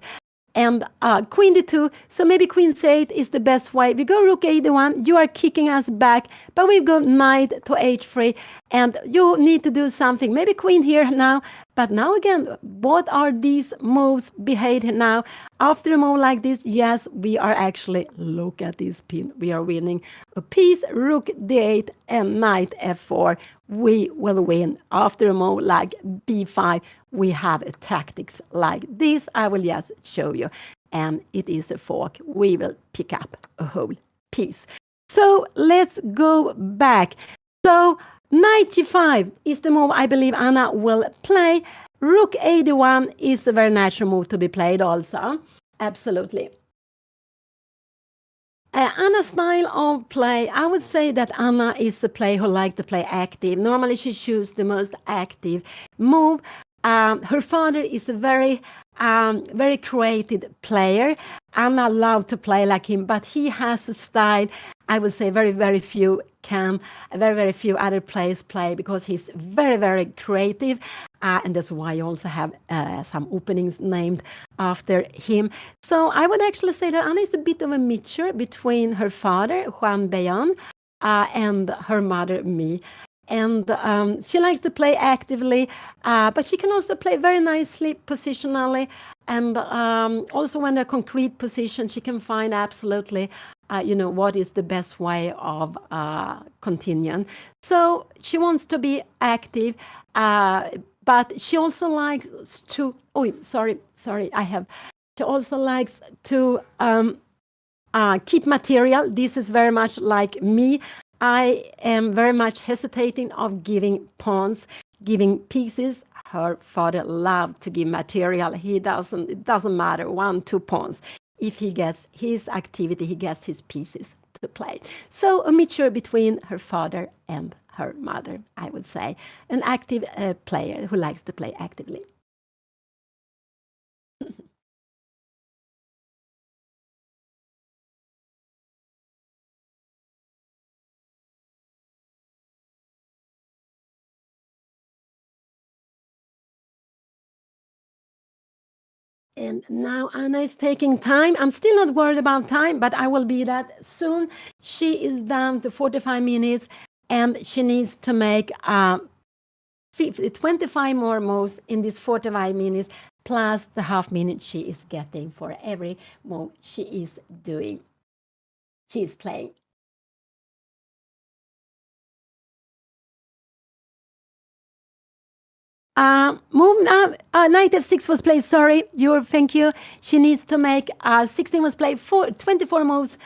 And queen d2, so maybe queen c8 is the best way. We go rook a d1, you are kicking us back, but we go knight to h3, and you need to do something. Maybe queen here now, but now again, what are these moves behave now? After a move like this, yes, we are actually, look at this pin, we are winning a piece, rook d8 and knight f4. We will win. After a move like b5, we have a tactics like this. I will just show you. And it is a fork. We will pick up a whole piece. So let's go back. So knight g5 is the move I believe Anna will play. Rook a d1 is a very natural move to be played also. Absolutely. Anna's style of play, I would say that Anna is a player who likes to play active. Normally she chooses the most active move. Her father is a very creative player. Anna loved to play like him, but he has a style I would say very few other players play, because he's very creative, and that's why you also have some openings named after him. So I would actually say that Anna is a bit of a mixture between her father, Juan Bayon, and her mother, me. and she likes to play actively, but she can also play very nicely positionally, and also when they're concrete position, she can find absolutely what is the best way of continuing. So she wants to be active, but she also likes to, oh, sorry, she also likes to keep material. This is very much like me. I am very much hesitating of giving pawns, giving pieces. Her father loved to give material. It doesn't matter, 1, 2 pawns. If he gets his activity, he gets his pieces to play. So a mixture between her father and her mother, I would say. An active player who likes to play actively. And now Anna is taking time. I'm still not worried about time, but I will be that soon. She is down to 45 minutes and she needs to make 25 more moves in these 45 minutes, plus the half minute she is getting for every move she is doing. She is playing. Move now. Knight f6 was played. Sorry, thank you. She needs to make 16 was played. 24 moves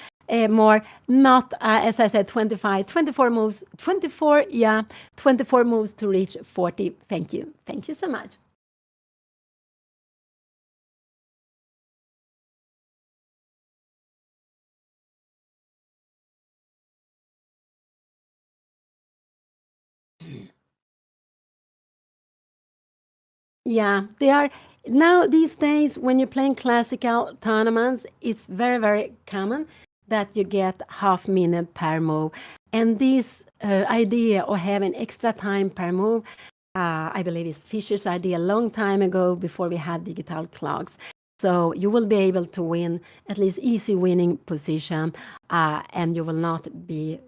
more. Not as I said, 25. 24 moves. 24. Yeah, 24 moves to reach 40. Thank you. Thank you so much. Yeah, they are now these days when you're playing classical tournaments, it's very, very common that you get half minute per move. And this idea of having extra time per move, I believe is Fischer's idea a long time ago before we had digital clocks. So you will be able to win at least easy winning position, and you will not be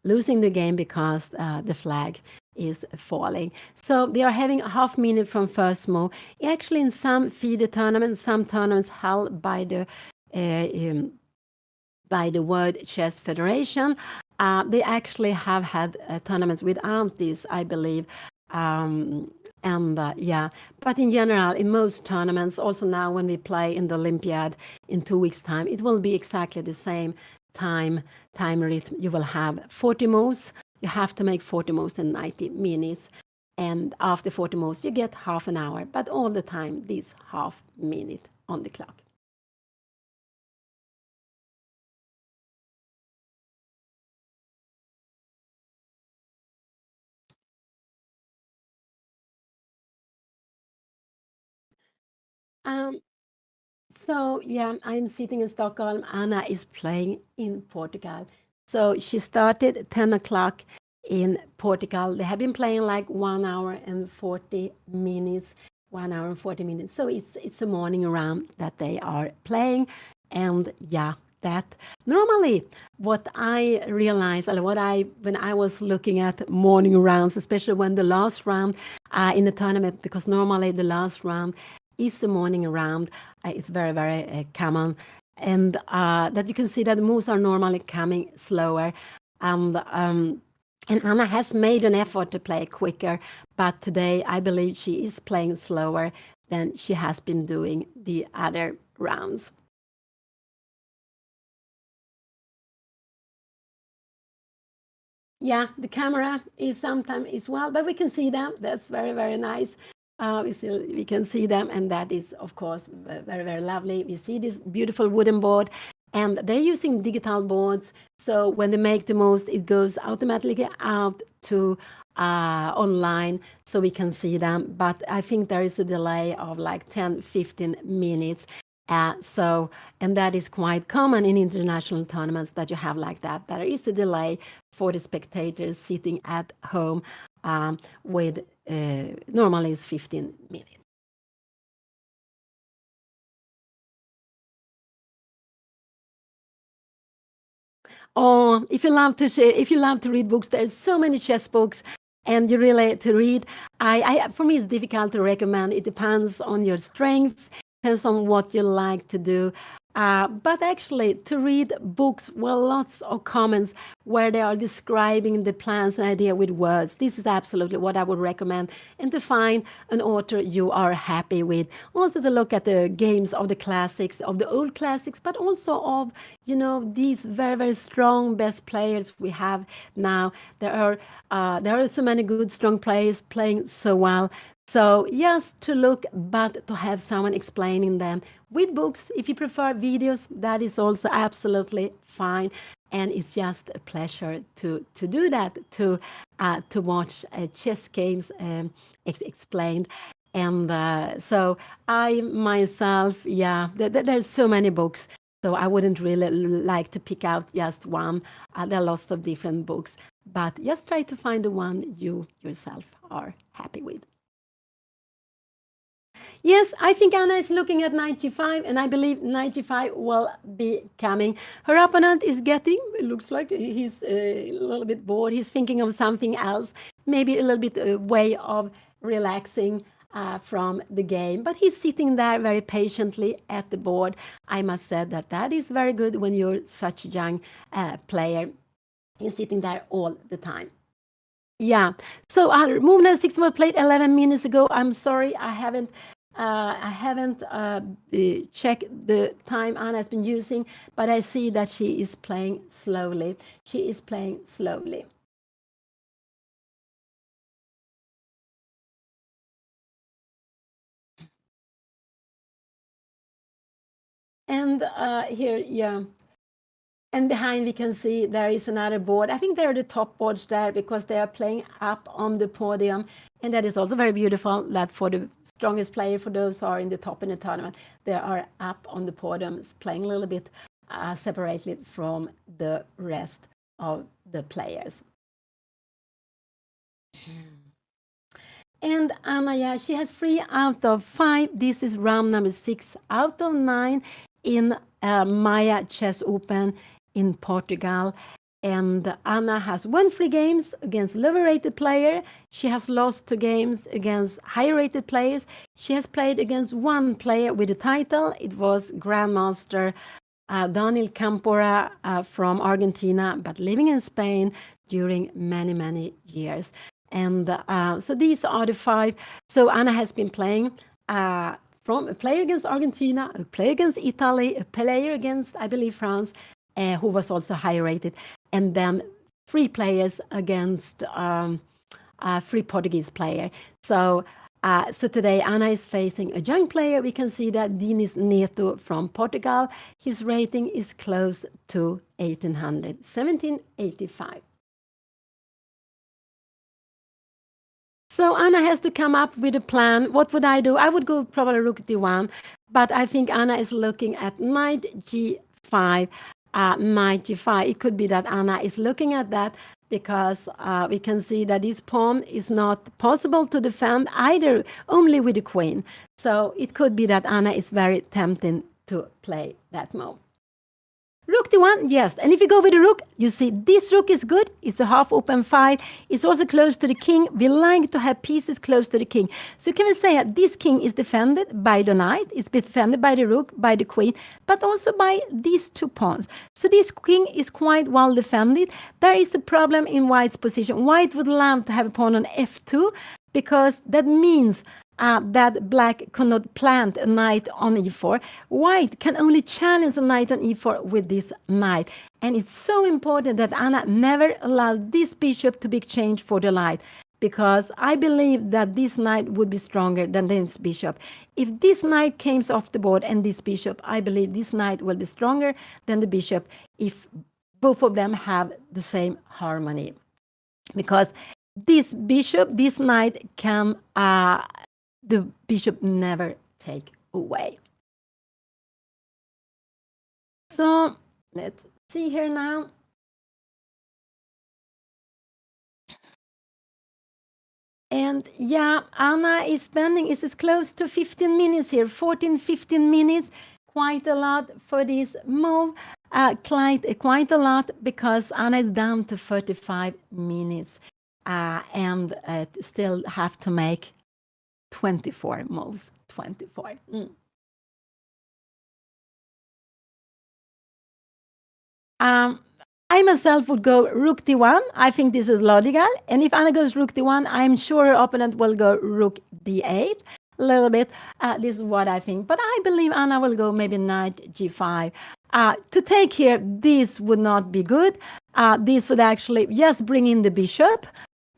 losing the game because the flag is falling. So they are having a half minute from first move. Actually, in some FIDE tournaments, some tournaments held by the World Chess Federation, they actually have had tournaments without this, I believe. Yeah, but in general, in most tournaments, also now when we play in the Olympiad in 2 weeks' time, it will be exactly the same time rhythm. You will have 40 moves. You have to make 40 moves in 90 minutes. And after 40 moves, you get half an hour, but all the time, this half minute on the clock. Um, So yeah, I'm sitting in Stockholm. Anna is playing in Portugal. So she started 10 o'clock in Portugal. They have been playing like 1 hour and 40 minutes. 1 hour and 40 minutes. So it's a morning round that they are playing. And yeah, that normally what I realized, or when I was looking at morning rounds, especially when the last round in the tournament, because normally the last round is the morning round. It's very, very common. And that you can see that the moves are normally coming slower. And Anna has made an effort to play quicker, but today I believe she is playing slower than she has been doing the other rounds. Yeah, the camera is sometimes as well, but we can see them. That's very, very nice. We can see them, and that is, of course, very, very lovely. We see this beautiful wooden board, and they're using digital boards. So when they make the most, it goes automatically out to online so we can see them. But I think there is a delay of like 10, 15 minutes. And that is quite common in international tournaments that you have like that. There is a delay for the spectators sitting at home with normally it's 15 minutes. Oh, if you love to read books, there's so many chess books, and you really to read. For me, it's difficult to recommend. It depends on your strength, depends on what you like to do. But actually, to read books, well, lots of comments where they are describing the plans and idea with words. This is absolutely what I would recommend. And to find an author you are happy with. Also to look at the games of the classics, of the old classics, but also of, these very, very strong best players we have now. There are so many good, strong players playing so well. So yes, to look, but to have someone explaining them with books. If you prefer videos, that is also absolutely fine, and it's just a pleasure to do that, to watch chess games explained. And so I myself, yeah, there's so many books. So I wouldn't really like to pick out just one. There are lots of different books, but just try to find the one you yourself are happy with. Yes, I think Anna is looking at 95, and I believe 95 will be coming. Her opponent is getting, it looks like he's a little bit bored. He's thinking of something else, maybe a little bit a way of relaxing from the game. But he's sitting there very patiently at the board. I must say that is very good when you're such a young player. He's sitting there all the time. Yeah. So move number 6 was played 11 minutes ago. I'm sorry, I haven't checked the time Anna has been using, but I see that she is playing slowly. She is playing slowly. And here, yeah. And behind we can see there is another board. I think they're the top boards there because they are playing up on the podium. And that is also very beautiful that for the strongest player, for those who are in the top in the tournament, they are up on the podium playing a little bit separated from the rest of the players. And Anna, yeah, she has 3 out of 5. This is round number 6 out of 9 in MAIA Chess Open in Portugal. And Anna has won 3 games against lower-rated player. She has lost 2 games against higher-rated players. She has played against 1 player with a title. It was Grandmaster Daniel Campora from Argentina, but living in Spain during many, many years. And so these are the 5. So Anna has been playing from a player against Argentina, a player against Italy, a player against, I believe, France, who was also high rated, and then 3 players against 3 Portuguese player. So today Anna is facing a young player. We can see that Dinis Neto from Portugal. His rating is close to 1800, 1785. So Anna has to come up with a plan. What would I do? I would go probably rook d1, but I think Anna is looking at knight g5, knight g5. It could be that Anna is looking at that because we can see that this pawn is not possible to defend either, only with the queen. So it could be that Anna is very tempting to play that move. Rook d1, yes. And if you go with the rook, you see this rook is good. It's a half open file. It's also close to the king. We like to have pieces close to the king. So can we say that this king is defended by the knight, it's defended by the rook, by the queen, but also by these 2 pawns. So this king is quite well defended. There is a problem in white's position. White would love to have a pawn on f2 because that means that black cannot plant a knight on e4. White can only challenge a knight on e4 with this knight. And it's so important that Anna never allowed this bishop to be exchanged for the knight, because I believe that this knight would be stronger than this bishop. If this knight came off the board and this bishop, I believe this knight will be stronger than the bishop if both of them have the same harmony. Because this bishop, this knight can the bishop never take away. So let's see here now. And yeah, Anna is spending, is close to 15 minutes here, 14, 15 minutes, quite a lot for this move. quite a lot because Anna is down to 35 minutes and still have to make 24 moves. 24. I myself would go rook d1. I think this is logical. And if Anna goes rook d1, I'm sure her opponent will go rook d8 a little bit. This is what I think. But I believe Anna will go maybe knight g5. To take here, this would not be good. This would actually just bring in the bishop.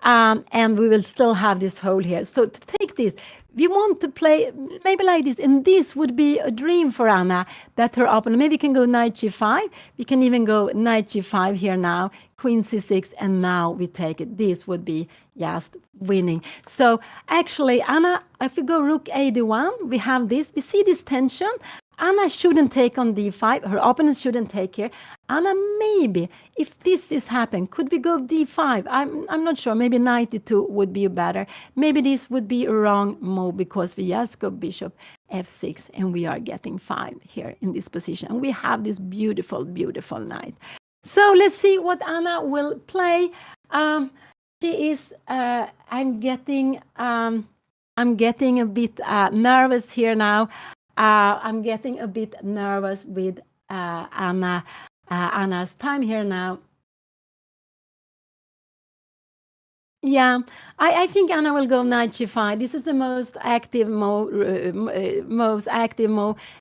And we will still have this hole here. So to take this, we want to play maybe like this, and this would be a dream for Anna, that her opponent maybe can go knight g5. We can even go knight g5 here now, queen c6, and now we take it. This would be just winning. So actually, Anna, if we go rook a d1, we have this. We see this tension. Anna shouldn't take on d5. Her opponent shouldn't take here. Anna, maybe, if this is happening, could we go d5? I'm not sure. Maybe knight d2 would be better. Maybe this would be a wrong move because we just go bishop f6 and we are getting 5 here in this position. And we have this beautiful, beautiful knight. So let's see what Anna will play. She is, I'm getting a bit nervous here now. I'm getting a bit nervous with Anna's time here now. Yeah, I think Anna will go knight g5. This is the most active move,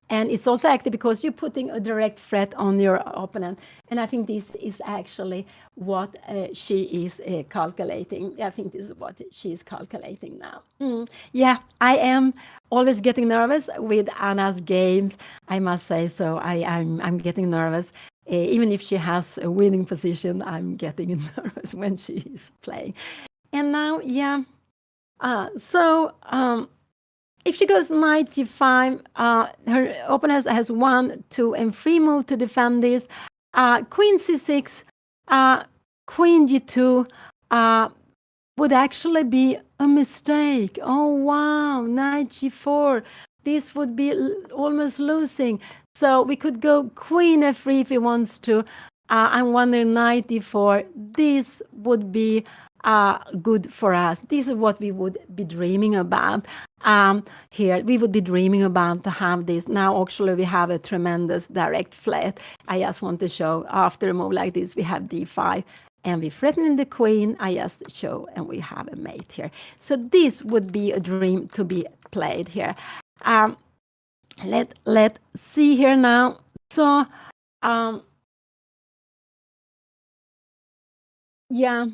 and it's also active because you're putting a direct threat on your opponent. And I think this is actually what she is calculating. I think this is what she is calculating now. Yeah, I am always getting nervous with Anna's games. I must say so. I'm getting nervous. Even if she has a winning position, I'm getting nervous when she is playing. And now, yeah, if she goes knight g5, her opponent has 1, 2, and 3 move to defend this. Queen c6, queen g2 would actually be a mistake. Oh, wow, knight g4. This would be almost losing. So we could go queen f3 if he wants to. I'm wondering knight d4. This would be good for us. This is what we would be dreaming about here. We would be dreaming about to have this. Now, actually, we have a tremendous direct flat. I just want to show after a move like this, we have d5. And we threaten the queen, I just show, and we have a mate here. So this would be a dream to be played here. Let's see here now. So, yeah.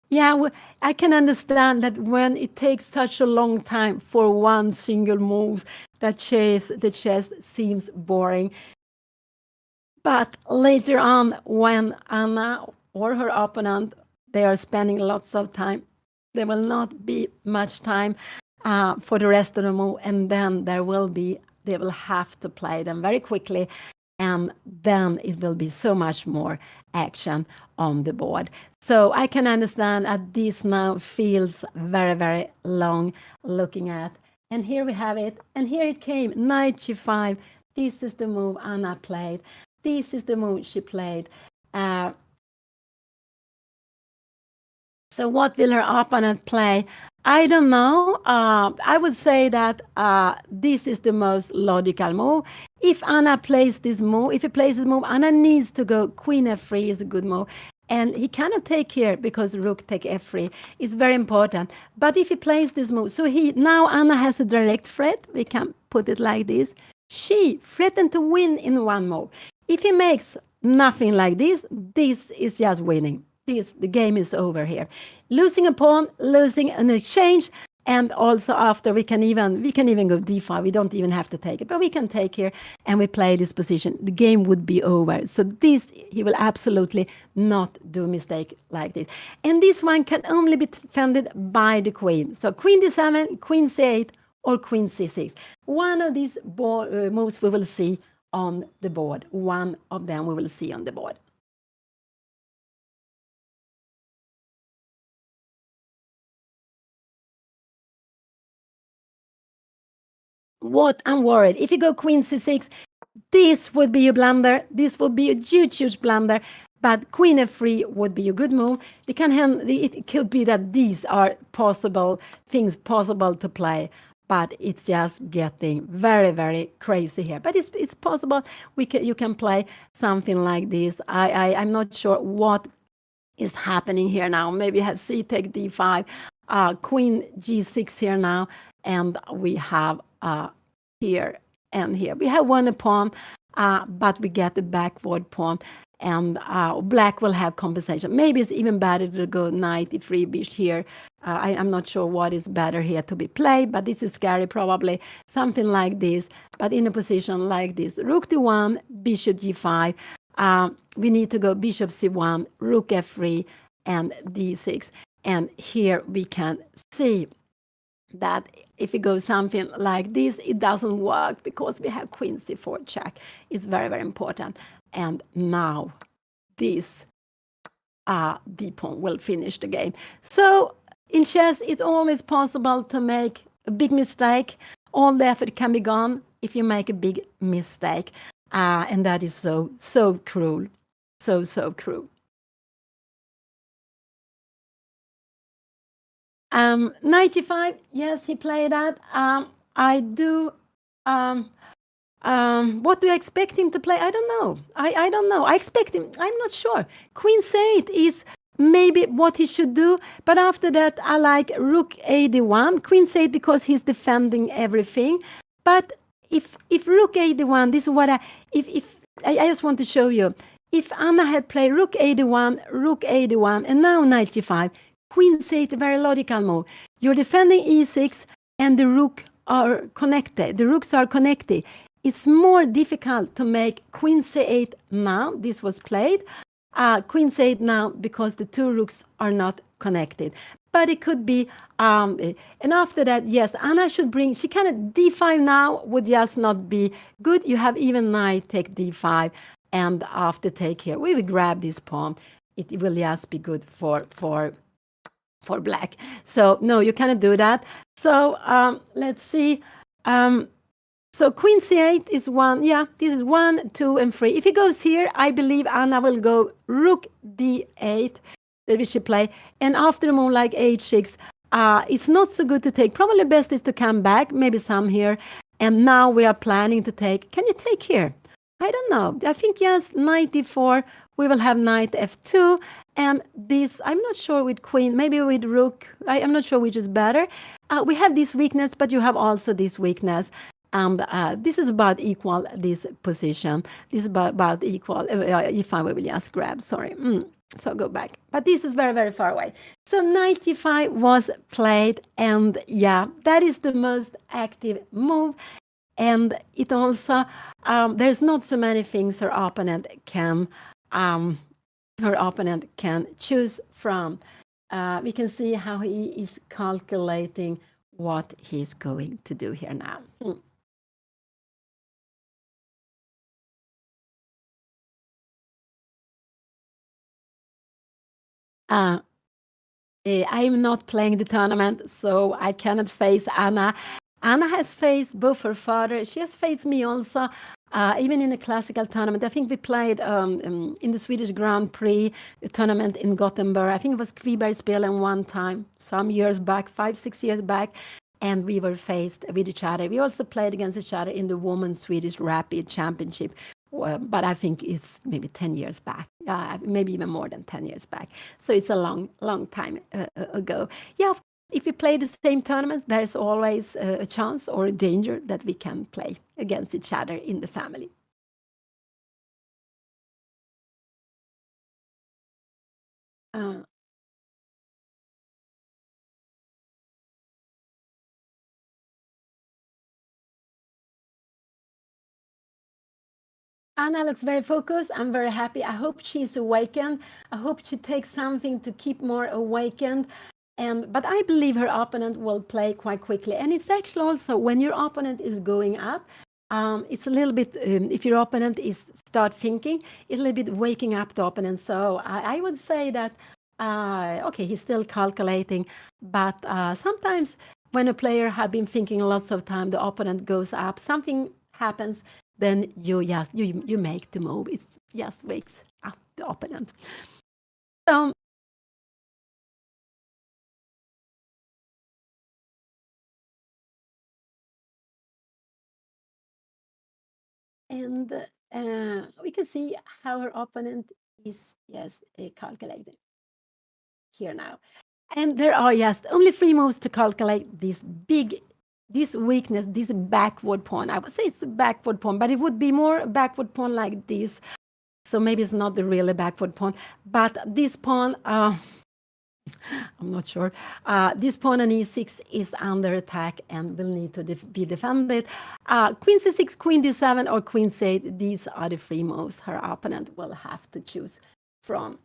Yeah, I can understand that when it takes such a long time for one single move, the chess seems boring. But later on, when Anna or her opponent, they are spending lots of time, there will not be much time for the rest of the move, and then they will have to play them very quickly, and then it will be so much more action on the board. So I can understand that this now feels very, very long looking at. And here we have it, and here it came, knight g5. This is the move Anna played. This is the move she played. So what will her opponent play? I don't know. I would say that this is the most logical move. If Anna plays this move, Anna needs to go queen f3 is a good move. And he cannot take here because rook take f3 is very important. But if he plays this move, so now Anna has a direct threat. We can put it like this. She threatened to win in one move. If he makes nothing like this is just winning. The game is over here. Losing a pawn, losing an exchange, and also after we can even go d5. We don't even have to take it, but we can take here and we play this position. The game would be over. So this, he will absolutely not do a mistake like this. And this one can only be defended by the queen. So queen d7, queen c8, or queen c6. One of these moves we will see on the board. One of them we will see on the board. What I'm worried, if you go queen c6, this would be a blunder. This would be a huge, huge blunder. But queen f3 would be a good move. It could be that these are things possible to play, but it's just getting very, very crazy here. But it's possible you can play something like this. I'm not sure what is happening here now. Maybe have c take d5, queen g6 here now, and we have here and here. We have one pawn, but we get the backward pawn, and black will have compensation. Maybe it's even better to go knight e3 bishop here. I'm not sure what is better here to be played, but this is scary, probably something like this, but in a position like this. Rook d1, bishop g5. We need to go bishop c1, rook f3, and d6. And here we can see that if we go something like this, it doesn't work because we have queen c4 check. It's very, very important. And now this d-pawn will finish the game. So in chess, it's always possible to make a big mistake. All the effort can be gone if you make a big mistake. And that is so cruel. So cruel. 95, yes, he played that. I do. What do I expect him to play? I don't know. I don't know. I expect him. I'm not sure. Queen c8 is maybe what he should do, but after that, I like rook a1, queen c8 because he's defending everything. But if rook a1, this is what I just want to show you. If Anna had played rook a1, and now knight g5, queen c8, a very logical move. You're defending e6, and the rook are connected. The rooks are connected. It's more difficult to make queen c8 now. This was played. Queen c8 now because the two rooks are not connected. But it could be, and after that, yes, Anna should bring, she kind of d5 now would just not be good. You have even knight take d5, and after take here, we will grab this pawn. It will just be good for black. So no, you cannot do that. So let's see. So queen c8 is one. Yeah, this is 1, 2, and 3. If he goes here, I believe Anna will go rook d8, that we should play. And after the move like h6, it's not so good to take. Probably best is to come back, maybe some here. And now we are planning to take. Can you take here? I don't know. I think yes, knight d4. We will have knight f2. And this, I'm not sure with queen, maybe with rook. I'm not sure which is better. We have this weakness, but you have also this weakness. And this is about equal, this position. This is about equal. If I will just grab, sorry. So go back. But this is very, very far away. So knight g5 was played. And yeah, that is the most active move. And it also, there's not so many things her opponent can choose from. We can see how he is calculating what he's going to do here now. I'm not playing the tournament, so I cannot face Anna. Anna has faced both her father. She has faced me also, even in a classical tournament. I think we played in the Swedish Grand Prix tournament in Gothenburg. I think it was Kvibergsspelen one time, some years back, 5, 6 years back. And we were faced with each other. We also played against each other in the Women's Swedish Rapid Championship. But I think it's maybe 10 years back, maybe even more than 10 years back. So it's a long time ago. Yeah, if we play the same tournaments, there's always a chance or a danger that we can play against each other in the family. Anna looks very focused. I'm very happy. I hope she's awakened. I hope she takes something to keep more awakened. But I believe her opponent will play quite quickly. And it's actually also when your opponent is going up, it's a little bit, if your opponent is start thinking, it's a little bit waking up the opponent. So I would say that, okay, he's still calculating. But sometimes when a player has been thinking lots of time, the opponent goes up, something happens, then you make the move. It just wakes up the opponent. So and we can see how her opponent is just calculated here now. And there are just only 3 moves to calculate this weakness, this backward pawn. I would say it's a backward pawn, but it would be more a backward pawn like this. So maybe it's not the really backward pawn, but this pawn, I'm not sure. This pawn on e6 is under attack and will need to be defended. Queen c6, queen d7, or queen c8. These are the 3 moves her opponent will have to choose from.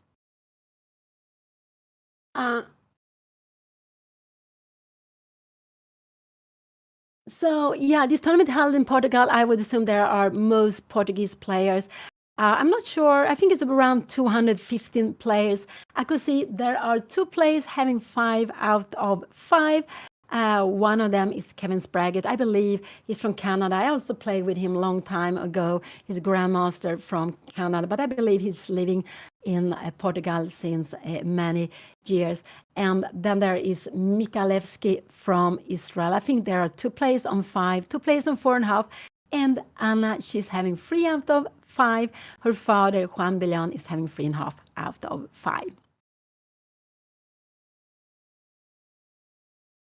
So yeah, this tournament held in Portugal. I would assume there are most Portuguese players. I'm not sure. I think it's around 215 players. I could see there are 2 players having 5 out of 5. One of them is Kevin Spraggett. I believe he's from Canada. I also played with him a long time ago. He's a grandmaster from Canada, but I believe he's living in Portugal since many years. And then there is Mikhalevsky from Israel. I think there are 2 players on 5, 2 players on 4.5. And Anna, she's having 3 out of 5. Her father, Juan Bellon, is having 3.5 out of 5.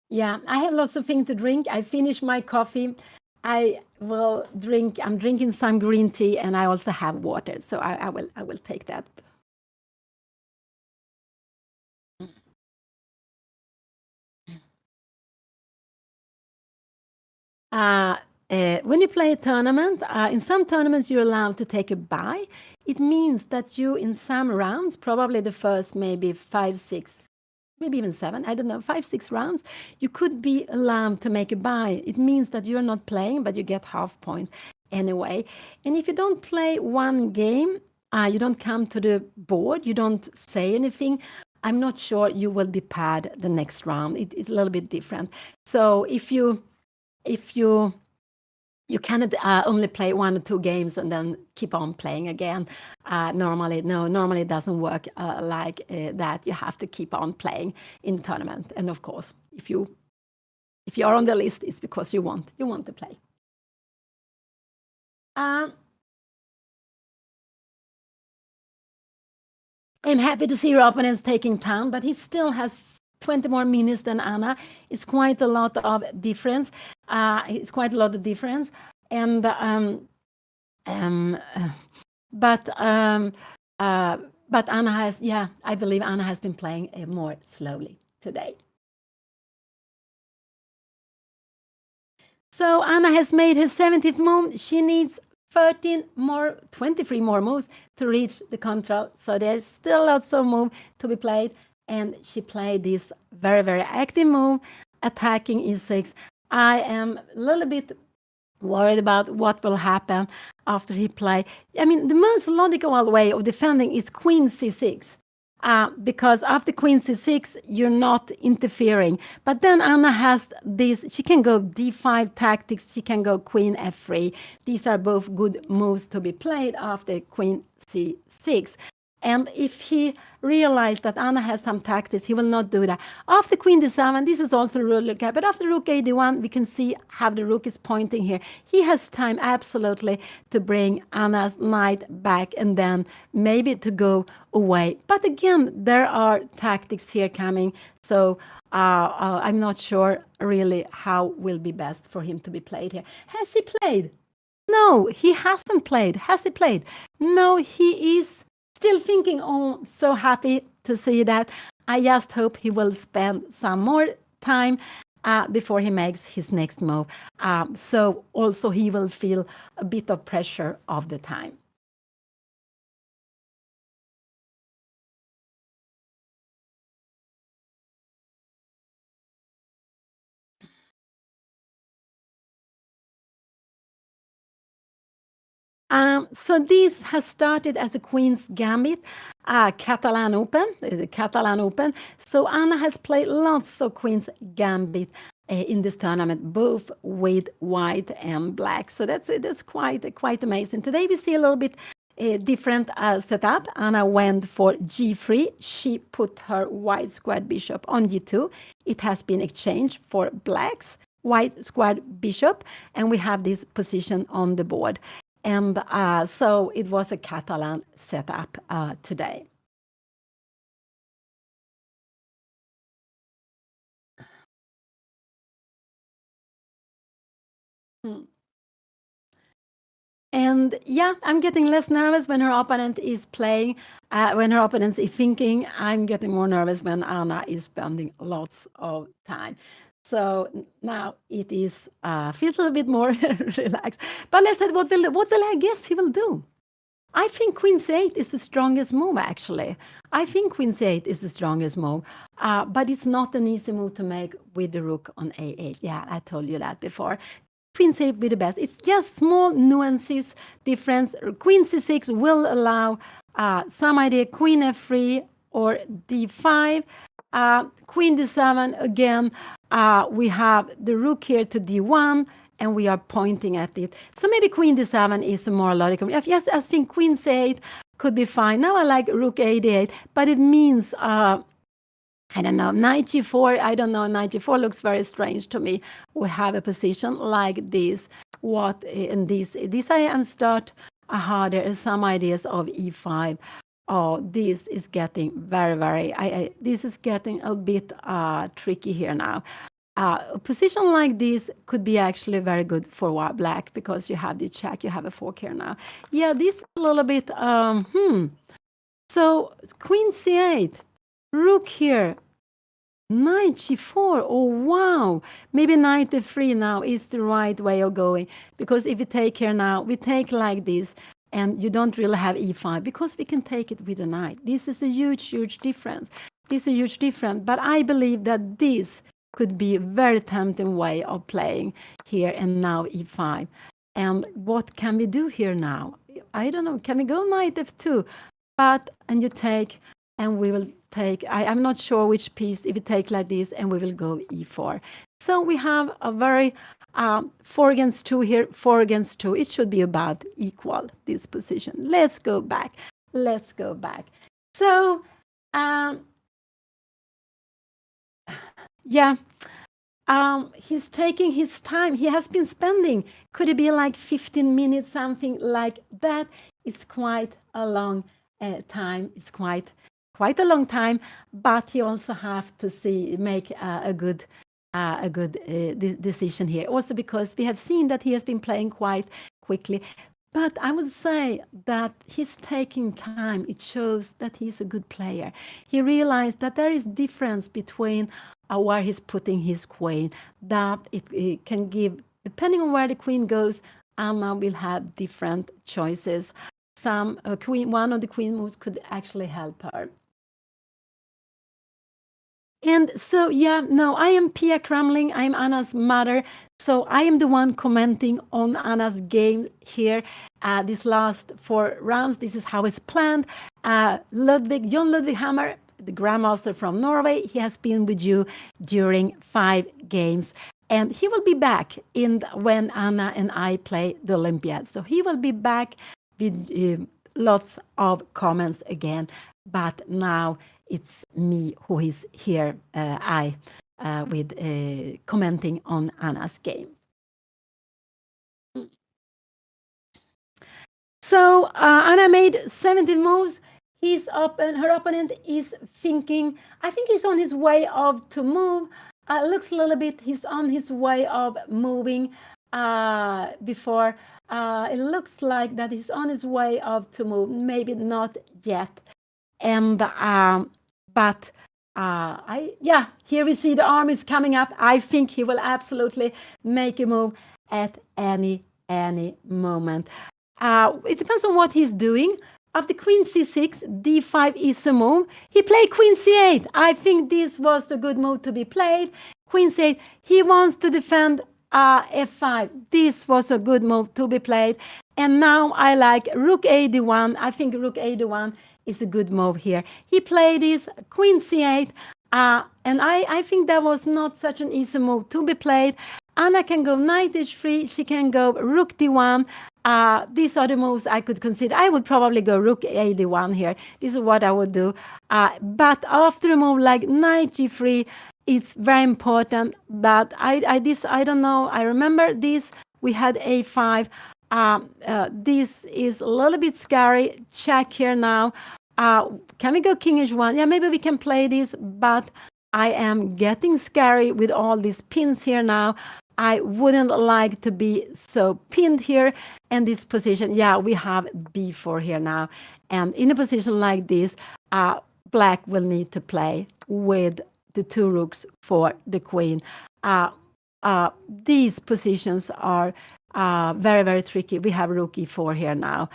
Yeah, I have lots of things to drink. I finished my coffee. I'm drinking some green tea, and I also have water. So I will take that. When you play a tournament, in some tournaments you're allowed to take a bye. It means that you, in some rounds, probably the first maybe 5, 6, maybe even 7, I don't know, 5, 6 rounds, you could be allowed to make a bye. It means that you're not playing, but you get half point anyway. And if you don't play one game, you don't come to the board, you don't say anything, I'm not sure you will be paired the next round. It's a little bit different. So if you cannot only play 1 or 2 games and then keep on playing again. Normally it doesn't work like that. You have to keep on playing in the tournament. And of course, if you are on the list, it's because you want to play. I'm happy to see your opponents taking time, but he still has 20 more minutes than Anna. It's quite a lot of difference. And but Anna has, I believe Anna has been playing more slowly today. So Anna has made her 70th move. She needs 23 more moves to reach the control. So there's still lots of move to be played. And she played this very, very active move, attacking e6. I am a little bit worried about what will happen after he play. I mean, the most logical way of defending is queen c6. Because after queen c6, you're not interfering. But then Anna has this, she can go d5 tactics, she can go queen f3. These are both good moves to be played after queen c6. And if he realized that Anna has some tactics, he will not do that. After queen d7, this is also rook a, but after rook a d1, we can see how the rook is pointing here. He has time absolutely to bring Anna's knight back and then maybe to go away. But again, there are tactics here coming, so I'm not sure really how will be best for him to be played here. Has he played? No, he hasn't played. Has he played? No, he is still thinking, oh, so happy to see that. I just hope he will spend some more time before he makes his next move. So also he will feel a bit of pressure of the time. So this has started as a Queen's Gambit, Catalan Open, the Catalan Open. So Anna has played lots of Queen's Gambit in this tournament, both with white and black. So that's quite amazing. Today we see a little bit different setup. Anna went for g3. She put her white squared bishop on g2. It has been exchanged for black's white squared bishop, and we have this position on the board. And so it was a Catalan setup today. And yeah, I'm getting less nervous when her opponent is playing, when her opponent is thinking. I'm getting more nervous when Anna is spending lots of time. So now it is feels a little bit more relaxed. But let's say, what will I guess he will do? I think Queen C8 is the strongest move, actually. I think Queen C8 is the strongest move, but it's not an easy move to make with the rook on A8. Yeah, I told you that before. Queen C8 be the best. It's just small nuances difference. Queen C6 will allow some idea Queen F3 or D5. Queen D7 again. We have the rook here to D1, and we are pointing at it. So maybe Queen D7 is more logical. Yes, I think Queen C8 could be fine. Now I like Rook A8, but it means I don't know, knight g4, I don't know, knight g4 looks very strange to me. We have a position like this. What in this I am start, there are some ideas of e5. Oh, this is getting this is getting a bit tricky here now. A position like this could be actually very good for black, because you have the check, you have a fork here now. Yeah, this is a little bit, So Queen c8, rook here, knight g4. Oh, wow. Maybe knight f3 now is the right way of going, because if you take here now, we take like this, and you don't really have e5, because we can take it with a knight. This is a huge difference. This is a huge difference, but I believe that this could be a very tempting way of playing here, and now e5. And what can we do here now? I don't know. Can we go knight f2? And you take, and we will take, I'm not sure which piece, if you take like this, and we will go e4. So we have a very 4 against 2 here, 4 against 2. It should be about equal, this position. Let's go back. So, yeah, he's taking his time. He has been spending, could it be like 15 minutes, something like that? It's quite a long time. It's quite a long time, but he also have to make a good decision here. Also because we have seen that he has been playing quite quickly. But I would say that he's taking time. It shows that he's a good player. He realized that there is difference between where he's putting his queen, that it can give, depending on where the queen goes, Anna will have different choices. One of the queen moves could actually help her. And so, yeah, no, I am Pia Cramling. I'm Anna's mother. So I am the one commenting on Anna's game here. These last 4 rounds, this is how it's planned. John Ludwig Hammer, the grandmaster from Norway, he has been with you during 5 games. And he will be back when Anna and I play the Olympiad. So he will be back with lots of comments again. But now it's me who is here, with commenting on Anna's game. So Anna made 17 moves. Her opponent is thinking, I think he's on his way to move. Looks a little bit, he's on his way of moving before. It looks like that he's on his way to move, maybe not yet. And here we see the arm is coming up. I think he will absolutely make a move at any moment. It depends on what he's doing. After Queen c6, d5 is a move. He played Queen c8. I think this was a good move to be played. Queen c8. He wants to defend f5. This was a good move to be played. And now I like Rook a d1. I think Rook a d1 is a good move here. He played this Queen c8. And I think that was not such an easy move to be played. Anna can go knight h3. She can go rook d1. These are the moves I could consider. I would probably go rook a d1 here. This is what I would do. But after a move like knight g3, it's very important. But I don't know. I remember this. We had a5. This is a little bit scary. Check here now. Can we go king h1? Yeah, maybe we can play this, but I am getting scary with all these pins here now. I wouldn't like to be so pinned here. And this position, yeah, we have b4 here now. And in a position like this, black will need to play with the two rooks for the queen. These positions are very, very tricky. We have rook e4 here now,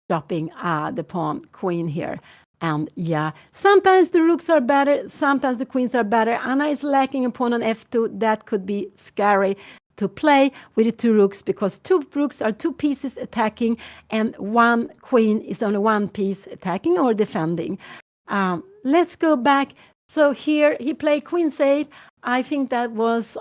stopping the pawn queen here. And yeah, sometimes the rooks are better, sometimes the queens are better. Anna is lacking a pawn on f2. That could be scary to play with the two rooks, because two rooks are two pieces attacking and one queen is only one piece attacking or defending. Let's go back. So here he played queen c8. I think that was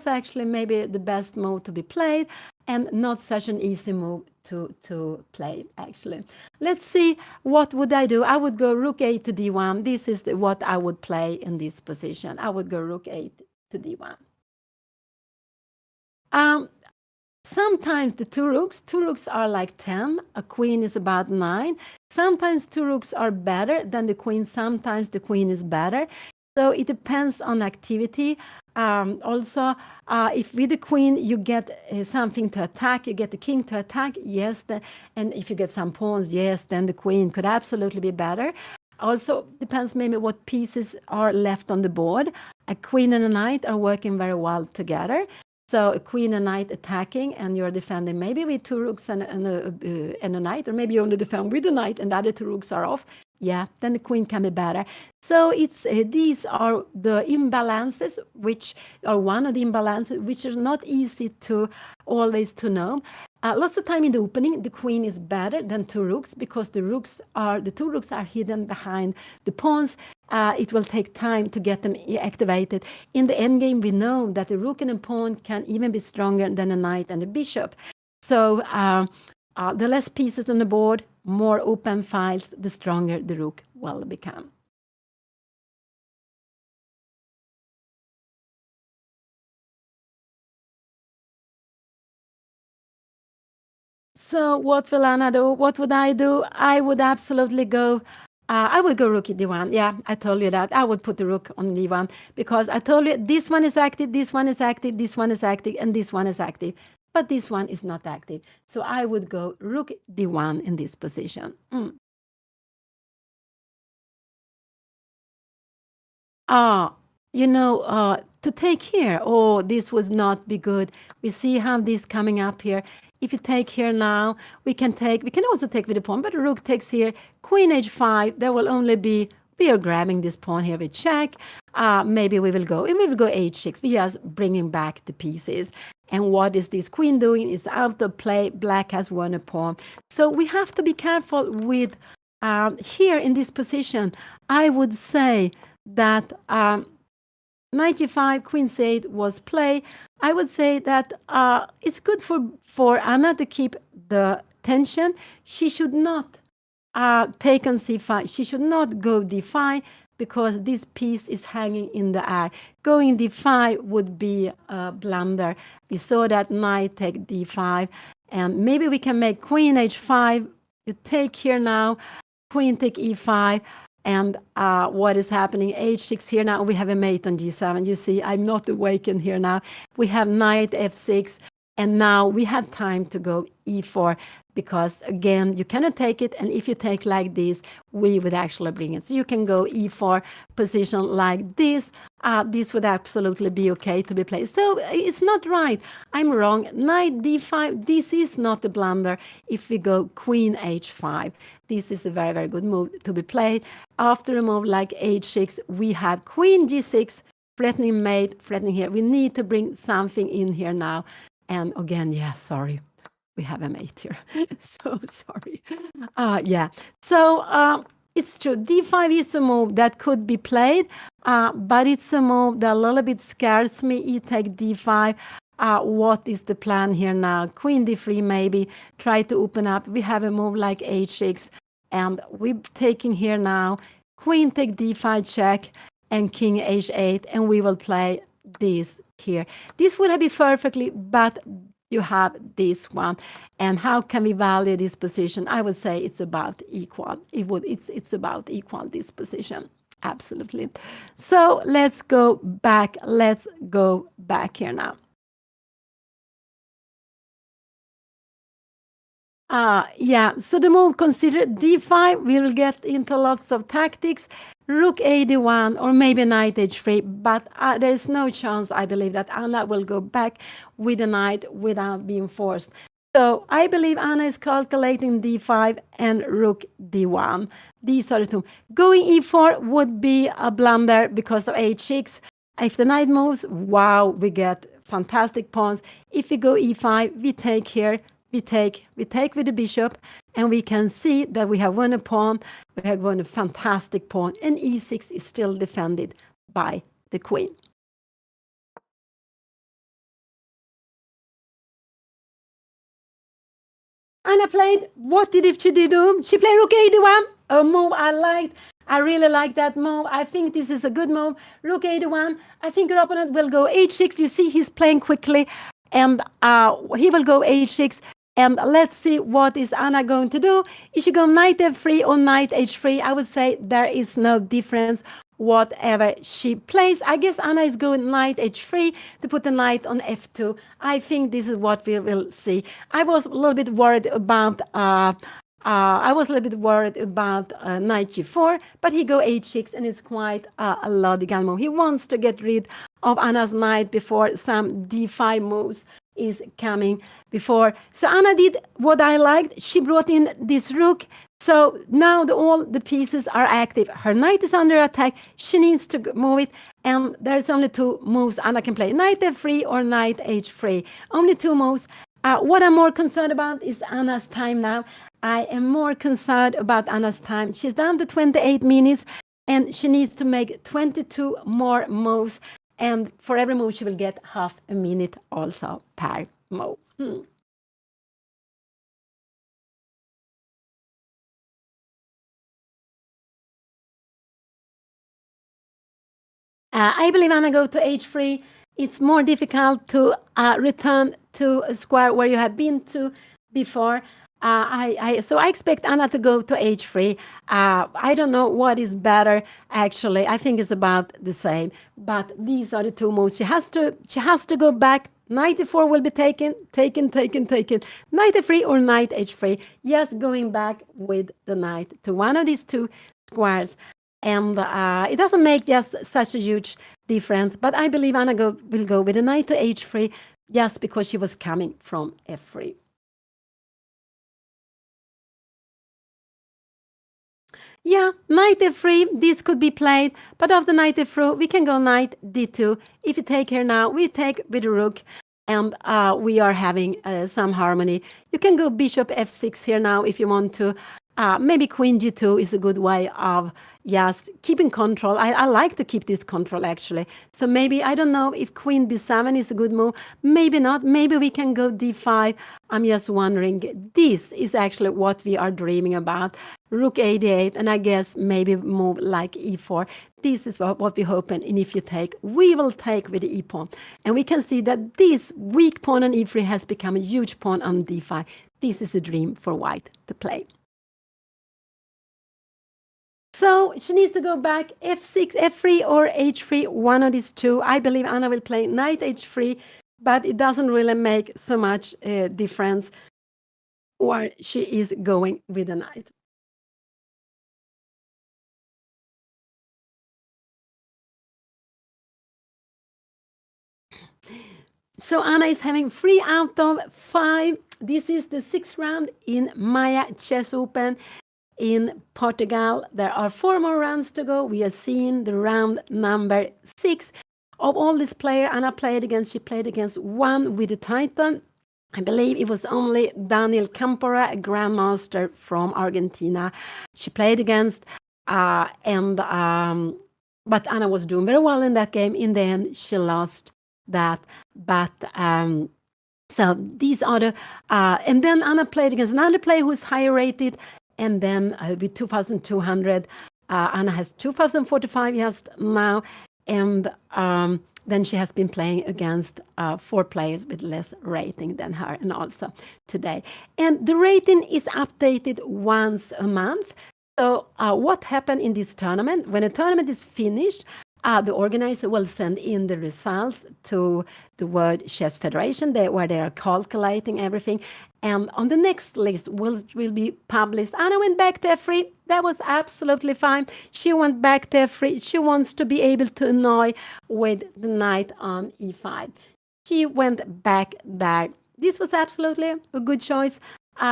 actually maybe the best move to be played, and not such an easy move to play, actually. Let's see, what would I do? I would go rook 8 to d1. This is what I would play in this position. I would go rook 8 to d1. Sometimes the two rooks are like 10. A queen is about 9. Sometimes two rooks are better than the queen. Sometimes the queen is better. So it depends on activity. Also, if with the queen you get something to attack, you get the king to attack, yes. And if you get some pawns, yes, then the queen could absolutely be better. Also depends maybe what pieces are left on the board. A queen and a knight are working very well together. So a queen and knight attacking, and you're defending maybe with two rooks and a knight, or maybe you only defend with a knight and the other two rooks are off. Yeah, then the queen can be better. So it's these are the imbalances, which are one of the imbalances, which is not easy to always to know. Lots of time in the opening, the queen is better than two rooks, because the two rooks are hidden behind the pawns. It will take time to get them activated. In the endgame, we know that the rook and a pawn can even be stronger than a knight and a bishop. So the less pieces on the board, more open files, the stronger the rook will become. So what will Anna do? What would I do? I would absolutely go. I would go rook d1. Yeah, I told you that. I would put the rook on d1, because I told you this one is active, this one is active, this one is active, and this one is active. But this one is not active. So I would go rook d1 in this position. To take here, oh, this would not be good. We see how this coming up here. If you take here now, we can also take with the pawn, but the rook takes here, queen h5, there will only be, we are grabbing this pawn here with check. Maybe we will go h6. We are bringing back the pieces. And what is this queen doing? It's out of play. Black has won a pawn. So we have to be careful with here in this position. I would say that 95 queen c8 was play. I would say that it's good for Anna to keep the tension. She should not take on c5. She should not go d5, because this piece is hanging in the air. Going d5 would be a blunder. We saw that knight take d5, and maybe we can make queen h5. You take here now, queen take e5. And what is happening? h6 here now. We have a mate on g7. You see, I'm not awakened here now. We have knight f6. And now we have time to go e4, because again, you cannot take it. And if you take like this, we would actually bring it. So you can go e4 position like this. This would absolutely be okay to be played. So it's not right. I'm wrong. Knight d5, this is not a blunder. If we go queen h5, this is a very, very good move to be played. After a move like h6, we have queen g6, threatening mate, threatening here. We need to bring something in here now. And again, yeah, sorry, we have a mate here. So sorry. Yeah. So It's true. D5 is a move that could be played, but it's a move that a little bit scares me. You take D5. What is the plan here now? Queen D3 maybe. Try to open up. We have a move like H6, and we're taking here now. Queen take D5 check, and King H8, and we will play this here. This would have been perfectly, but you have this one. And how can we value this position? I would say it's about equal. It's about equal, this position. Absolutely. So let's go back. Let's go back here now. Yeah, so the move considered D5, we will get into lots of tactics. Rook A1 or maybe knight H3, but there is no chance, I believe, that Anna will go back with a knight without being forced. So I believe Anna is calculating D5 and Rook D1. These are the two. Going E4 would be a blunder because of H6. If the knight moves, wow, we get fantastic pawns. If we go E5, we take here. We take with the bishop, and we can see that we have won a pawn. We have won a fantastic pawn, and E6 is still defended by the queen. Anna played, what did she do? She played Rook A1, a move I liked. I really like that move. I think this is a good move. Rook A1. I think your opponent will go H6. You see he's playing quickly, and he will go H6. And let's see what is Anna going to do. Is she going knight F3 or knight H3? I would say there is no difference whatever she plays. I guess Anna is going knight H3 to put the knight on F2. I think this is what we will see. I was a little bit worried about knight G4, but he go H6, and it's quite a logical move. He wants to get rid of Anna's knight before some D5 moves is coming before. So Anna did what I liked. She brought in this rook. So now all the pieces are active. Her knight is under attack. She needs to move it. And there's only two moves Anna can play. Knight F3 or knight H3. Only two moves. What I'm more concerned about is Anna's time now. I am more concerned about Anna's time. She's down to 28 minutes, and she needs to make 22 more moves. And for every move, she will get half a minute also per move. I believe Anna go to H3. It's more difficult to return to a square where you have been to before. So I expect Anna to go to H3. I don't know what is better, actually. I think it's about the same. But these are the two moves. She has to go back. Knight E4 will be taken. Knight F3 or knight H3. Yes, going back with the knight to one of these two squares. And it doesn't make just such a huge difference. But I believe Anna will go with a knight to H3 just because she was coming from F3. Yeah, knight F3, this could be played, but after knight F3, we can go knight D2. If you take here now, we take with the rook, and we are having some harmony. You can go bishop F6 here now if you want to. Maybe queen G2 is a good way of just keeping control. I like to keep this control, actually. So maybe, I don't know if queen B7 is a good move. Maybe not. Maybe we can go D5. I'm just wondering. This is actually what we are dreaming about. Rook A8, and I guess maybe move like E4. This is what we're hoping. And if you take, we will take with the E pawn. And we can see that this weak pawn on E3 has become a huge pawn on D5. This is a dream for white to play. So she needs to go back F6, F3 or H3, one of these two. I believe Anna will play knight H3, but it doesn't really make so much difference where she is going with the knight. So Anna is having 3 out of 5. This is the 6th round in MAIA Chess Open in Portugal. There are 4 more rounds to go. We are seeing the round number 6. Of all these players Anna played against, she played against one with the title. I believe it was only Daniel Campora, a grandmaster from Argentina. She played against and but Anna was doing very well in that game. In the end, she lost that. But so these are the, and then Anna played against another player who's higher rated, and then with 2,200, Anna has 2,045 just now, and then she has been playing against 4 players with less rating than her, and also today. And the rating is updated once a month. So what happened in this tournament? When a tournament is finished, the organizer will send in the results to the World Chess Federation, where they are calculating everything. And on the next list will be published. Anna went back to F3. That was absolutely fine. She went back to F3. She wants to be able to annoy with the knight on E5. She went back there. This was absolutely a good choice.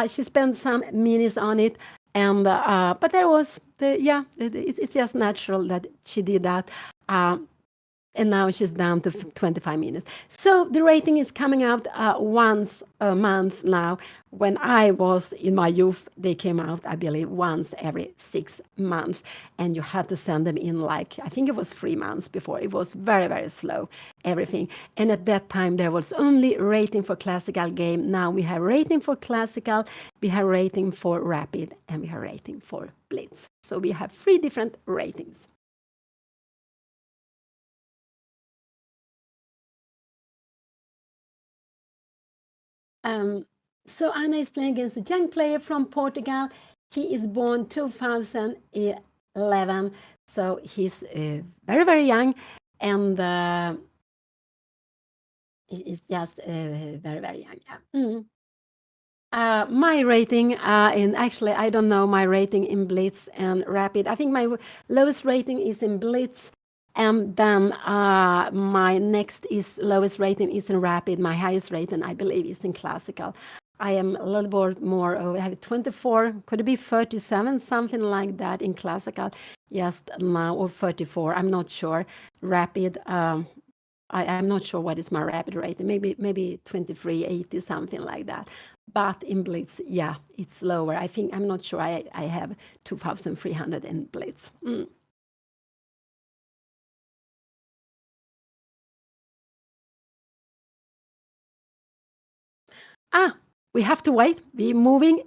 She spent some minutes on it. And but there was it's just natural that she did that. And now she's down to 25 minutes. So the rating is coming out once a month now. When I was in my youth, they came out, I believe, once every 6 months. And you had to send them in like, I think it was 3 months before. It was very, very slow, everything. And at that time, there was only rating for classical game. Now we have rating for classical, we have rating for rapid, and we have rating for blitz. So we have 3 different ratings. So Anna is playing against a young player from Portugal. He is born 2011, so he's very, very young, and he is just very, very young. Yeah. My rating actually, I don't know my rating in Blitz and Rapid. I think my lowest rating is in Blitz, and then my next lowest rating is in Rapid. My highest rating, I believe, is in Classical. I am a little bit more, I have 24, could it be 37, something like that in Classical, just now, or 34, I'm not sure. Rapid, I'm not sure what is my rapid rating, maybe 2380, something like that. But in Blitz, yeah, it's lower. I think, I'm not sure I have 2,300 in Blitz. We have to wait. We're moving.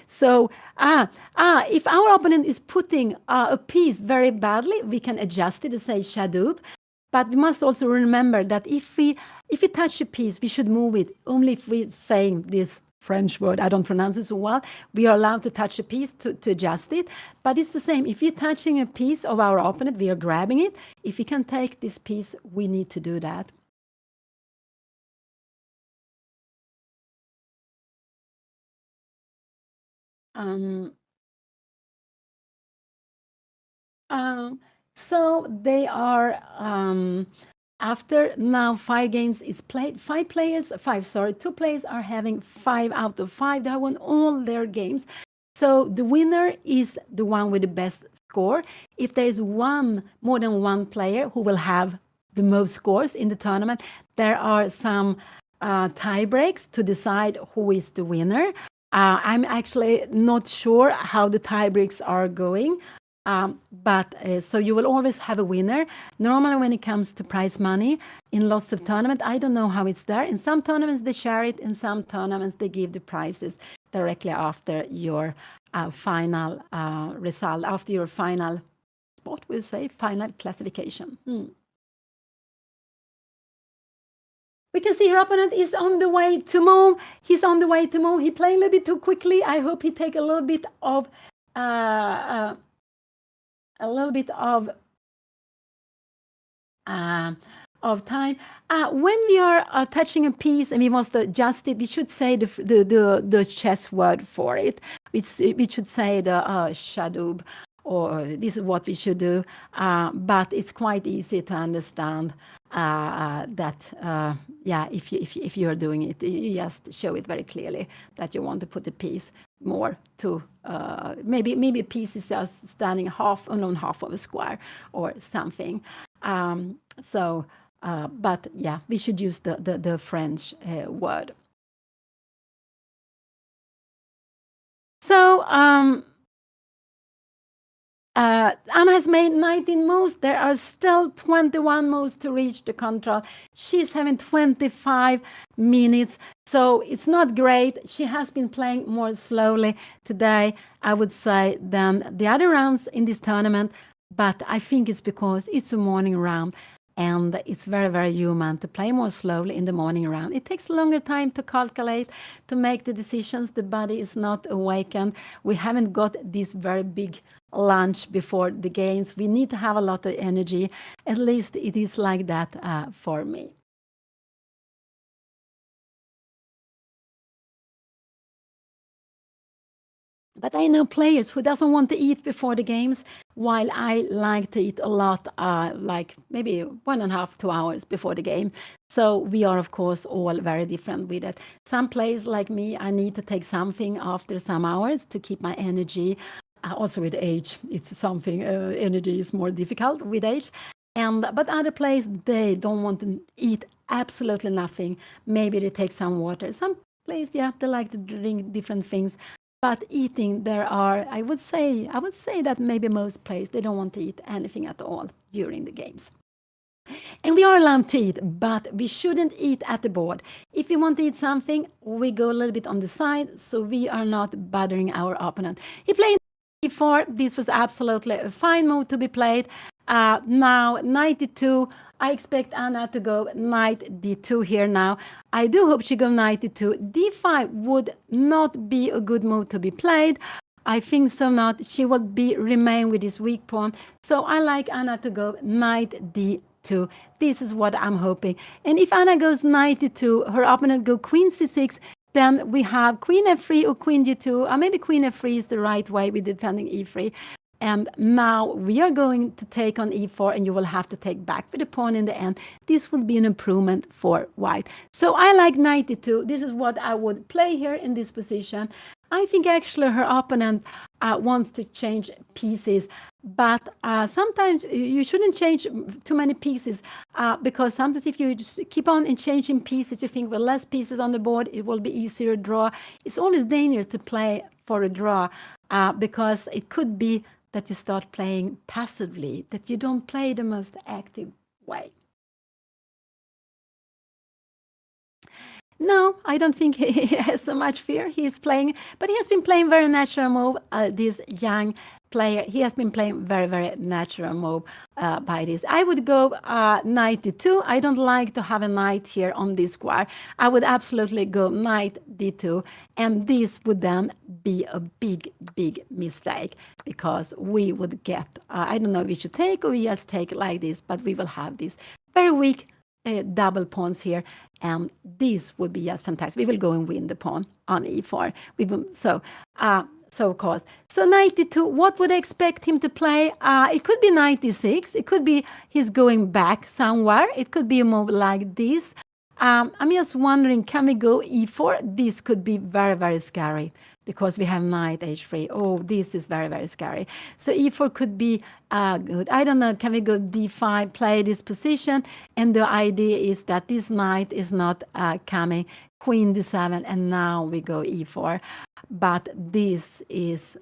So, if our opponent is putting a piece very badly, we can adjust it to say shadow. But we must also remember that if we touch a piece, we should move it. Only if we're saying this French word, I don't pronounce it so well, we are allowed to touch a piece to adjust it. But it's the same. If you're touching a piece of our opponent, we are grabbing it. If we can take this piece, we need to do that. So they are after now 5 games is played. 2 players are having 5 out of 5. They have won all their games. So the winner is the one with the best score. If there is more than one player who will have the most scores in the tournament, there are some tie breaks to decide who is the winner. I'm actually not sure how the tie breaks are going. But so you will always have a winner. Normally, when it comes to prize money in lots of tournaments, I don't know how it's there. In some tournaments, they share it. In some tournaments, they give the prizes directly after your final result, after your final spot, we'll say, final classification. We can see her opponent is on the way to move. He's on the way to move. He played a little bit too quickly. I hope he take a little bit of time. When we are touching a piece and we want to adjust it, we should say the chess word for it. We should say the shadow, or this is what we should do. But it's quite easy to understand that if you're doing it, you just show it very clearly that you want to put the piece more to maybe a piece is just standing half of a square or something. But yeah, we should use the French word. So Anna has made 19 moves. There are still 21 moves to reach the control. She's having 25 minutes, so it's not great. She has been playing more slowly today, I would say, than the other rounds in this tournament. But I think it's because it's a morning round and it's very, very human to play more slowly in the morning round. It takes longer time to calculate, to make the decisions. The body is not awakened. We haven't got this very big lunch before the games. We need to have a lot of energy. At least it is like that for me. But I know players who doesn't want to eat before the games, while I like to eat a lot, like maybe 1.5, 2 hours before the game. So we are, of course, all very different with it. Some players like me, I need to take something after some hours to keep my energy. Also with age, it's something, energy is more difficult with age. But other players, they don't want to eat absolutely nothing. Maybe they take some water. Some players, yeah, they like to drink different things. But eating, there are, I would say that maybe most players, they don't want to eat anything at all during the games. And we are allowed to eat, but we shouldn't eat at the board. If we want to eat something, we go a little bit on the side, so we are not bothering our opponent. He played e4. This was absolutely a fine move to be played. Now, knight d2. I expect Anna to go knight d2 here now. I do hope she goes knight d2. d5 would not be a good move to be played. I think so not. She will remain with this weak pawn. So I like Anna to go knight d2. This is what I'm hoping. And if Anna goes knight d2, her opponent go queen c6, then we have queen f3 or queen g2, or maybe queen f3 is the right way with defending e3. And now we are going to take on e4, and you will have to take back with the pawn in the end. This will be an improvement for white. So I like knight d2. This is what I would play here in this position. I think actually her opponent wants to change pieces, but sometimes you shouldn't change too many pieces because sometimes if you just keep on changing pieces, you think, well, less pieces on the board, it will be easier to draw. It's always dangerous to play for a draw because it could be that you start playing passively, that you don't play the most active way. No, I don't think he has so much fear. He's playing, but he has been playing very natural move. This young player, he has been playing very, very natural move by this. I would go knight d2. I don't like to have a knight here on this square. I would absolutely go knight d2, and this would then be a big, big mistake because we would get, I don't know if we should take or we just take it like this, but we will have this very weak double pawns here, and this would be just fantastic. We will go and win the pawn on e4. So of course, so knight d2. What would I expect him to play? It could be knight d6. It could be he's going back somewhere. It could be a move like this. I'm just wondering, can we go e4? This could be very, very scary because we have knight h3. Oh, this is very, very scary. So e4 could be good. I don't know, can we go d5, play this position? And the idea is that this knight is not coming. Queen d7, and now we go e4. But this is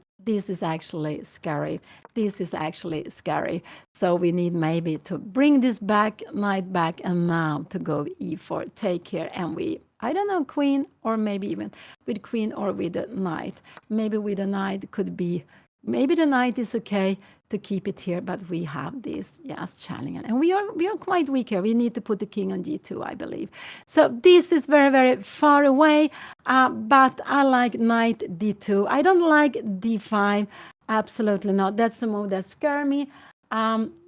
actually scary. This is actually scary. So we need maybe to bring this back, knight back, and now to go e4. Take here, and I don't know, queen, or maybe even with queen or with a knight. Maybe with a knight could be, maybe the knight is okay to keep it here, but we have this, yes, challenging. And we are quite weak here. We need to put the king on g2, I believe. So this is very, very far away, but I like knight d2. I don't like d5, absolutely not. That's the move that scares me.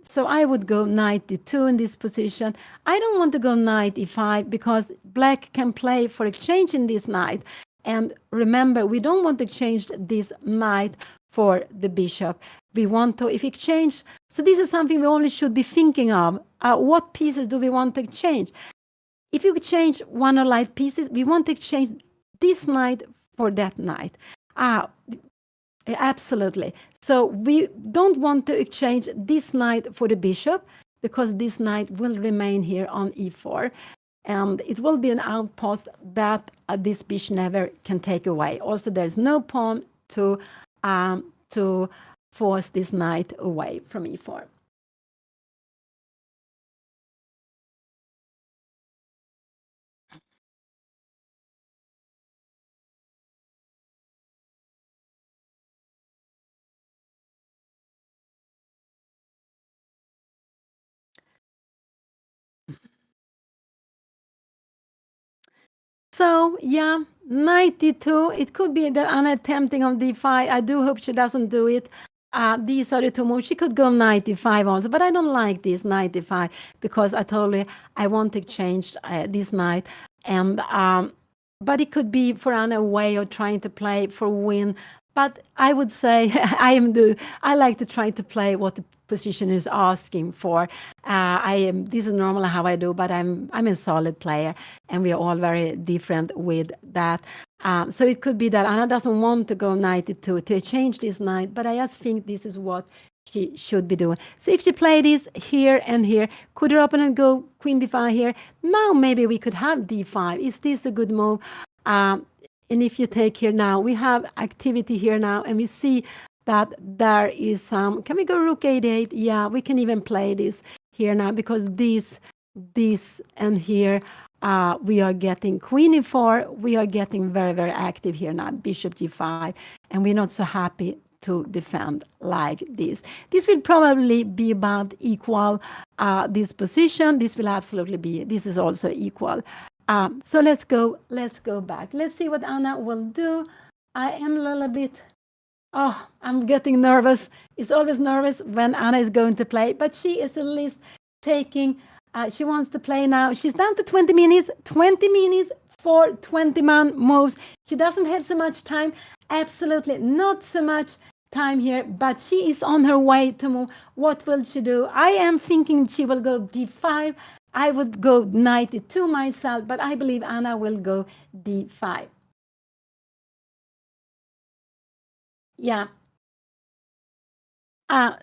So I would go knight d2 in this position. I don't want to go knight e5 because black can play for exchanging this knight. And remember, we don't want to exchange this knight for the bishop. We want to, if exchange, so this is something we only should be thinking of. What pieces do we want to exchange? If you exchange one or light pieces, we want to exchange this knight for that knight. Absolutely. So we don't want to exchange this knight for the bishop because this knight will remain here on e4. And it will be an outpost that this bishop never can take away. Also, there's no pawn to force this knight away from e4. So, yeah, knight d2. It could be that Anna attempting on d5. I do hope she doesn't do it. These are the two moves. She could go knight d5 also, but I don't like this knight d5 because I told her I want to change this knight. And but it could be for Anna a way of trying to play for win. But I would say I like to try to play what the position is asking for. This is normally how I do, but I'm a solid player, and we are all very different with that. So it could be that Anna doesn't want to go knight to change this knight, but I just think this is what she should be doing. So if she play this here and here, could her opponent go queen d5 here? Now maybe we could have d5. Is this a good move? And if you take here now, we have activity here now, and we see that there is some. Can we go rook a8? Yeah, we can even play this here now because this, and here we are getting queen e4. We are getting very, very active here now, bishop g5, and we're not so happy to defend like this. This will probably be about equal, this position. This will absolutely be, this is also equal. So let's go back. Let's see what Anna will do. I am a little bit, I'm getting nervous. It's always nervous when Anna is going to play, but she is at least taking, she wants to play now. She's down to 20 minutes for 20-man moves. She doesn't have so much time, absolutely not so much time here, but she is on her way to move. What will she do? I am thinking she will go d5. I would go knight e2 myself, but I believe Anna will go d5. Yeah.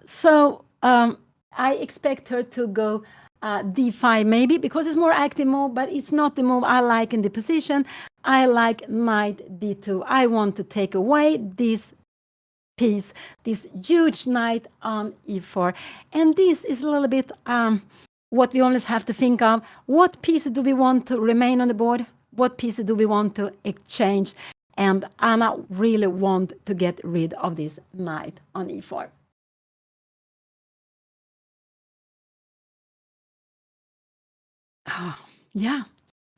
So I expect her to go d5 maybe because it's more active move, but it's not the move I like in the position. I like knight d2. I want to take away this piece, this huge knight on e4. And this is a little bit what we always have to think of. What pieces do we want to remain on the board? What pieces do we want to exchange? And Anna really want to get rid of this knight on e4. Yeah.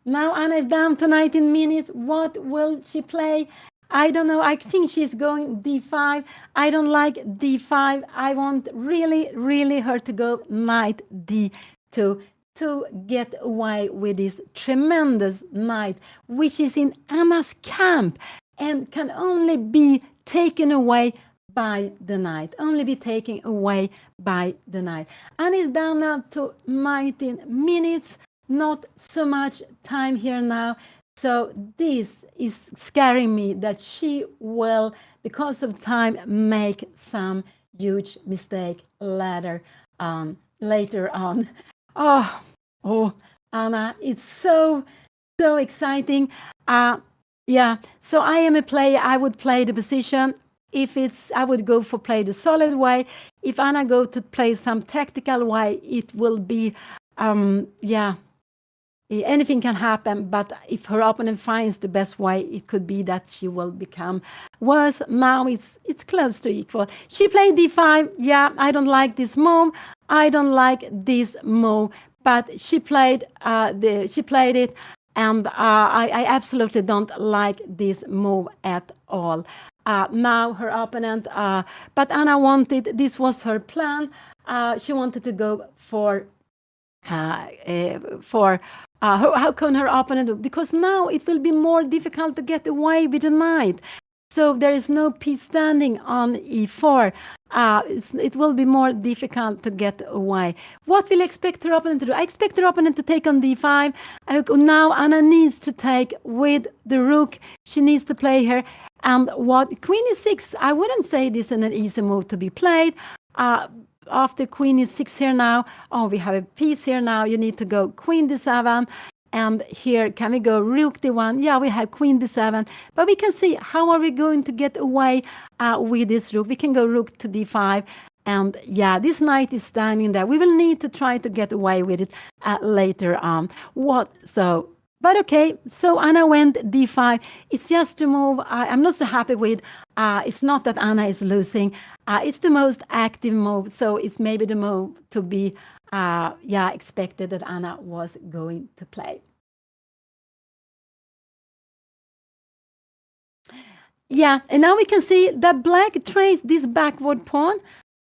Now Anna is down to 19 minutes. What will she play? I don't know. I think she's going d5. I don't like d5. I want really her to go knight d2 to get away with this tremendous knight, which is in Anna's camp and can only be taken away by the knight. Only be taken away by the knight. Anna is down now to 19 minutes. Not so much time here now. So this is scaring me that she will, because of time, make some huge mistake later on. Oh, Anna, it's so exciting. Yeah, so I am a player. I would play the position. I would go for play the solid way. If Anna go to play some tactical way, it will be, anything can happen, but if her opponent finds the best way, it could be that she will become worse. Now it's close to equal. She played d5. Yeah, I don't like this move. I don't like this move, but she played it, and I absolutely don't like this move at all. Now her opponent, but Anna wanted. This was her plan. She wanted to go for. How can her opponent do? Because now it will be more difficult to get away with the knight. So there is no piece standing on e4. It will be more difficult to get away. What will I expect her opponent to do? I expect her opponent to take on d5. Now Anna needs to take with the rook. She needs to play her. And what queen e6, I wouldn't say this is an easy move to be played. After queen e6 here now, we have a piece here now. You need to go queen d7, And here, can we go rook d1? Yeah, we have queen d7. But we can see, how are we going to get away with this rook? We can go rook to d5. And yeah, this knight is standing there. We will need to try to get away with it later on. But okay, so Anna went d5. It's just a move I'm not so happy with. It's not that Anna is losing. It's the most active move, so it's maybe the move to be expected that Anna was going to play. Yeah, and now we can see that black trades this backward pawn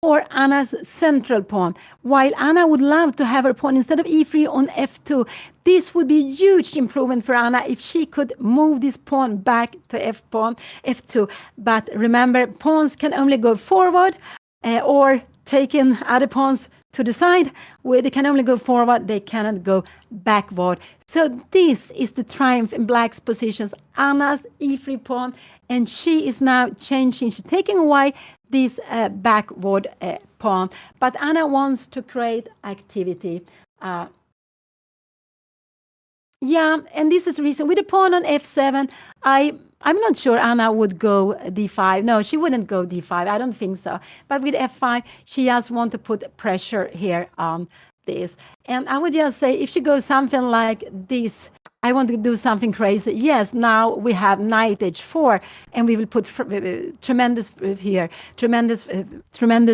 or Anna's central pawn, while Anna would love to have her pawn instead of e3 on f2. This would be a huge improvement for Anna if she could move this pawn back to f2. But remember, pawns can only go forward or taking other pawns to the side, where they can only go forward, they cannot go backward. So this is the triumph in black's positions. Anna's e3 pawn, and she is now changing. She's taking away this backward pawn. But Anna wants to create activity. Yeah, and this is the reason. With the pawn on f7, I'm not sure Anna would go d5. No, she wouldn't go d5. I don't think so. But with f5, she just wants to put pressure here on this. And I would just say, if she goes something like this, I want to do something crazy. Yes, now we have knight h4, and we will put tremendous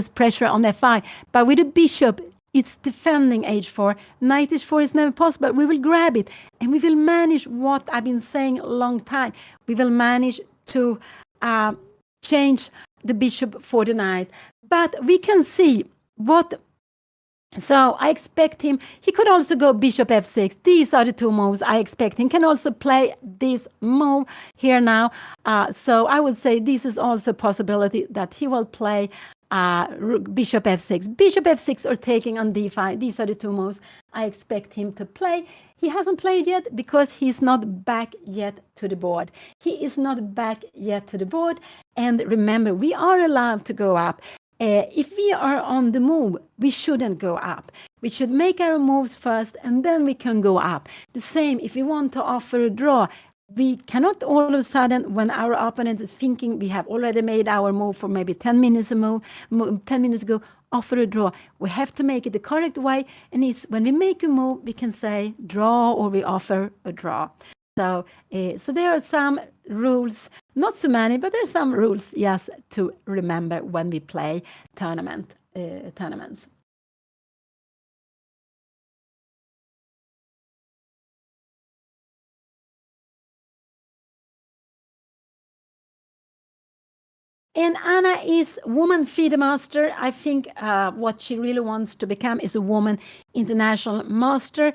pressure on f5. But with the bishop, it's defending h4. Knight h4 is never possible. We will grab it, and we will manage what I've been saying a long time. We will manage to change the bishop for the knight. But we can see what... So I expect him, he could also go bishop f6. These are the two moves I expect him. Can also play this move here now. So I would say this is also a possibility that he will play bishop f6. Bishop f6 or taking on d5. These are the two moves I expect him to play. He hasn't played yet because he's not back yet to the board. He is not back yet to the board. And remember, we are allowed to go up. If we are on the move, we shouldn't go up. We should make our moves first, and then we can go up. The same if we want to offer a draw. We cannot all of a sudden, when our opponent is thinking we have already made our move for maybe 10 minutes ago, offer a draw. We have to make it the correct way, and it's when we make a move, we can say draw or we offer a draw. So there are some rules, not so many, but there are some rules, yes, to remember when we play tournaments. And Anna is woman FIDE master. I think what she really wants to become is a woman international master.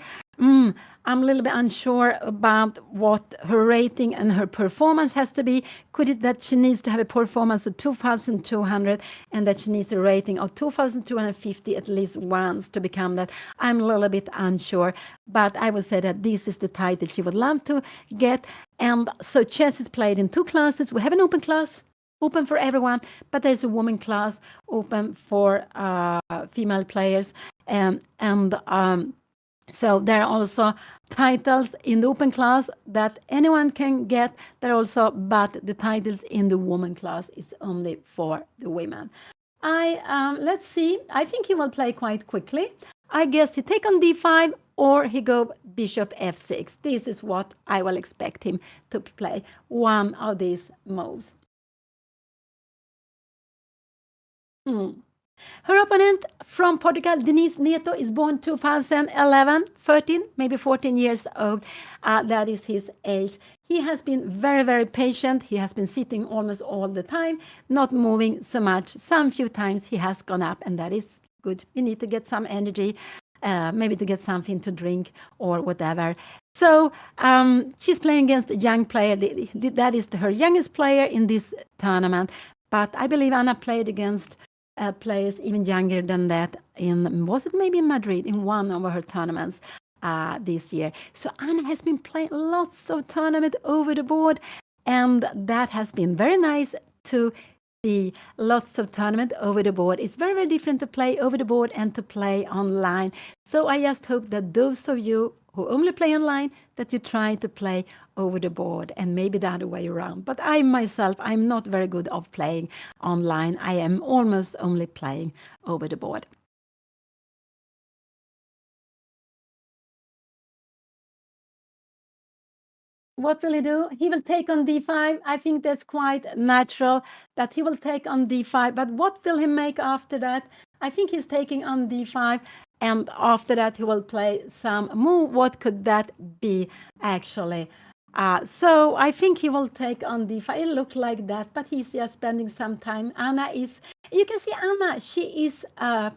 I'm a little bit unsure about what her rating and her performance has to be. Could it that she needs to have a performance of 2,200 and that she needs a rating of 2,250 at least once to become that? I'm a little bit unsure, but I would say that this is the title she would love to get. And so chess is played in two classes. We have an open class, open for everyone, but there's a woman class open for female players. So there are also titles in the open class that anyone can get. There are also, but the titles in the woman class is only for the women. Let's see. I think he will play quite quickly. I guess he take on d5 or he go bishop f6. This is what I will expect him to play, one of these moves. Her opponent from Portugal, Denise Neto, is born 2011, 13, maybe 14 years old. That is his age. He has been very, very patient. He has been sitting almost all the time, not moving so much. Some few times he has gone up, and that is good. We need to get some energy, maybe to get something to drink or whatever. So she's playing against a young player. That is her youngest player in this tournament. But I believe Anna played against players even younger than that was it maybe in Madrid, in one of her tournaments this year. So Anna has been playing lots of tournaments over the board, and that has been very nice to see lots of tournament over the board. It's very, very different to play over the board and to play online. So I just hope that those of you who only play online, that you try to play over the board and maybe the other way around. But I myself, I'm not very good of playing online. I am almost only playing over the board. What will he do? He will take on d5. I think that's quite natural that he will take on d5. But what will he make after that? I think he's taking on d5. And after that, he will play some move. What could that be, actually? So I think he will take on d5. It looks like that, but he's just spending some time. Anna is, you can see Anna, she is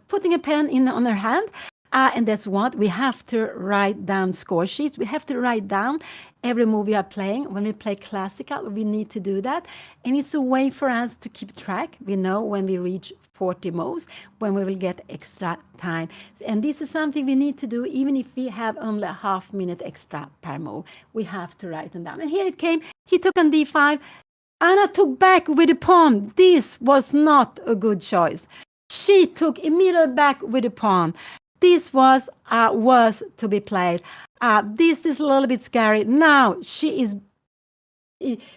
putting a pen on her hand. And that's what we have to write down score sheets. We have to write down every move we are playing. When we play classical, we need to do that. And it's a way for us to keep track. We know when we reach 40 moves, when we will get extra time. And this is something we need to do even if we have only a half minute extra per move. We have to write them down. And here it came. He took on d5. Anna took back with a pawn. This was not a good choice. She took immediately back with a pawn. This was to be played. This is a little bit scary. Now she is,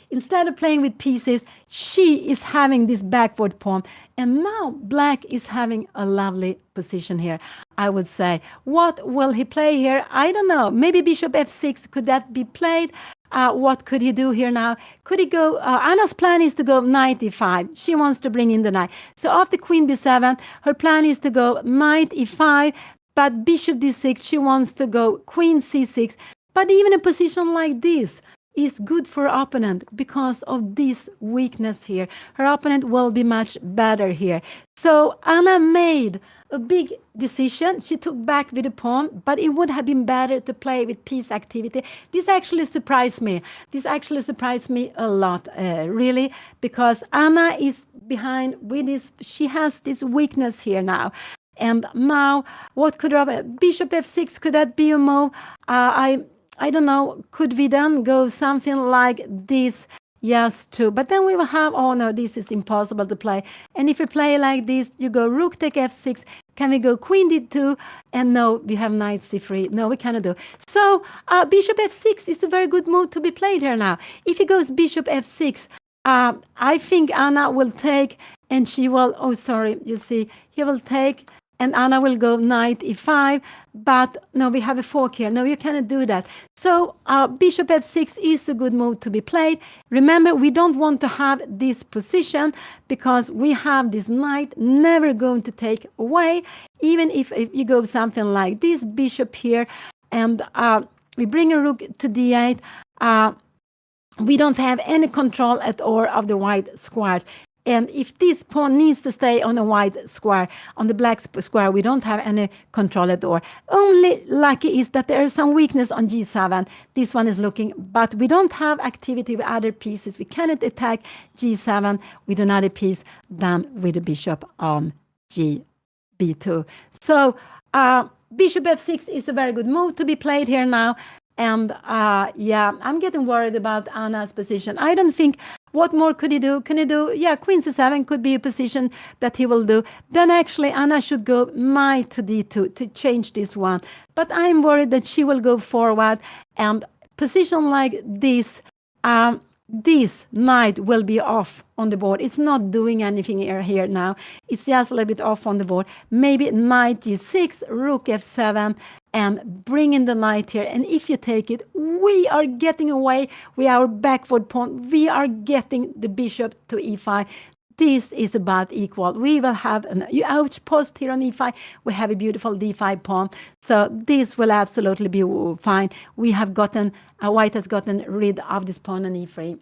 instead of playing with pieces, she is having this backward pawn. And now black is having a lovely position here, I would say. What will he play here? I don't know. Maybe bishop f6. Could that be played? What could he do here now? Could he go? Anna's plan is to go knight e5. She wants to bring in the knight. So after queen b7, her plan is to go knight e5, but bishop d6. She wants to go queen c6. But even a position like this is good for her opponent because of this weakness here. Her opponent will be much better here. So Anna made a big decision. She took back with a pawn, but it would have been better to play with piece activity. This actually surprised me. This actually surprised me a lot, really, because Anna is behind with this. She has this weakness here now. And now, what could bishop f6? Could that be a move? I don't know. Could we then go something like this? Yes, too. But then we will have, oh no, this is impossible to play. And if you play like this, you go rook take f6. Can we go queen d2? And no, we have knight c3. No, we cannot do. So bishop f6 is a very good move to be played here now. If he goes bishop f6, I think Anna will take, and she will, oh sorry, you see, he will take, and Anna will go knight e5, but no, we have a fork here. No, you cannot do that. So bishop f6 is a good move to be played. Remember, we don't want to have this position because we have this knight never going to take away. Even if you go something like this, bishop here, and we bring a rook to d8, we don't have any control at all of the white squares. And if this pawn needs to stay on a white square, on the black square, we don't have any control at all. Only lucky is that there is some weakness on g7. This one is looking, but we don't have activity with other pieces. We cannot attack g7 with another piece than with the bishop on b2. So bishop f6 is a very good move to be played here now. And yeah, I'm getting worried about Anna's position. I don't think, what more could he do? Can he do, yeah, queen c7 could be a position that he will do. Then actually Anna should go knight to d2 to change this one. But I'm worried that she will go forward, and position like this, this knight will be off on the board. It's not doing anything here now. It's just a little bit off on the board. Maybe knight g6, rook f7, and bring in the knight here. And if you take it, we are getting away with our backward pawn. We are getting the bishop to e5. This is about equal. We will have an outpost here on e5. We have a beautiful d5 pawn. So this will absolutely be fine. We have gotten, white has gotten rid of this pawn on e3.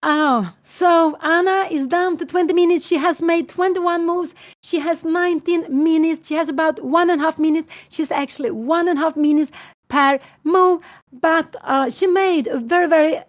Oh, so Anna is down to 20 minutes. She has made 21 moves. She has 19 minutes. She has about 1.5 minutes. She's actually 1.5 minutes per move. But she made a very, very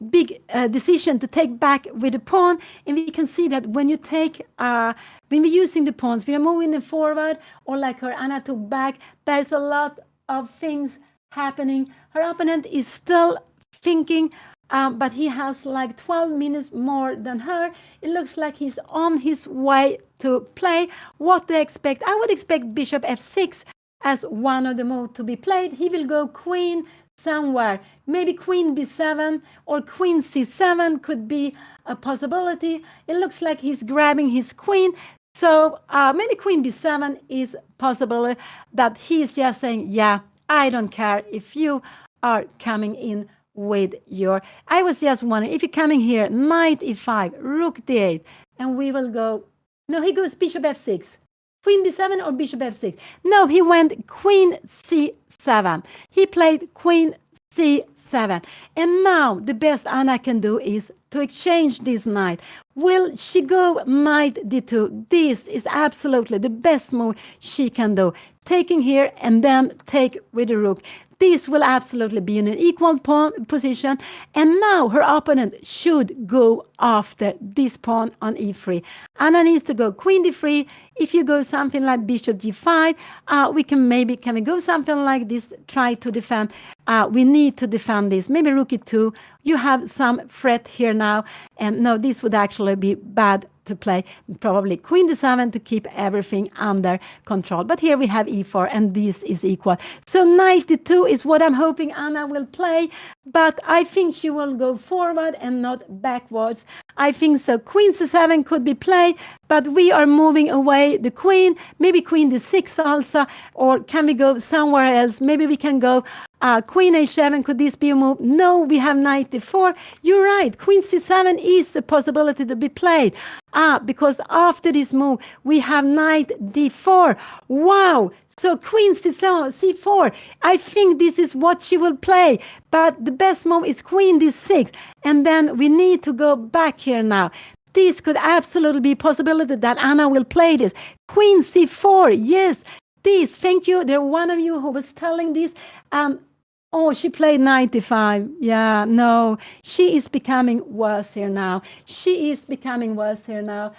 big decision to take back with the pawn. And we can see that when you take, when we're using the pawns, we are moving them forward, or like her Anna took back, there's a lot of things happening. Her opponent is still thinking, but he has like 12 minutes more than her. It looks like he's on his way to play. What do I expect? I would expect bishop f6 as one of the moves to be played. He will go queen somewhere. Maybe queen b7 or queen c7 could be a possibility. It looks like he's grabbing his queen. So maybe queen b7 is possible that he's just saying, yeah, I don't care if you are coming in with your... I was just wondering, if you're coming here, knight e5, rook d8, and we will go... No, he goes bishop f6. Queen b7 or bishop f6? No, he went queen c7. He played queen c7. And now the best Anna can do is to exchange this knight. Will she go knight d2? This is absolutely the best move she can do. Taking here and then take with the rook. This will absolutely be in an equal position. And now her opponent should go after this pawn on e3. Anna needs to go queen d3. If you go something like bishop g5, can we go something like this, try to defend. We need to defend this. Maybe rook e2. You have some threat here now. And no, this would actually be bad to play. Probably queen d7 to keep everything under control. But here we have e4 and this is equal. So knight d2 is what I'm hoping Anna will play. But I think she will go forward and not backwards. I think so. Queen c7 could be played, but we are moving away the queen. Maybe queen d6 also. Or can we go somewhere else? Maybe we can go queen a7. Could this be a move? No, we have knight d4. You're right. Queen c7 is a possibility to be played. Because after this move, we have knight d4. Wow. So queen c4. I think this is what she will play. But the best move is queen d6. And then we need to go back here now. This could absolutely be a possibility that Anna will play this. Queen c4. Yes. This. Thank you. There one of you who was telling this. Oh, she played 95. Yeah, no, she is becoming worse here now. She is becoming worse here now.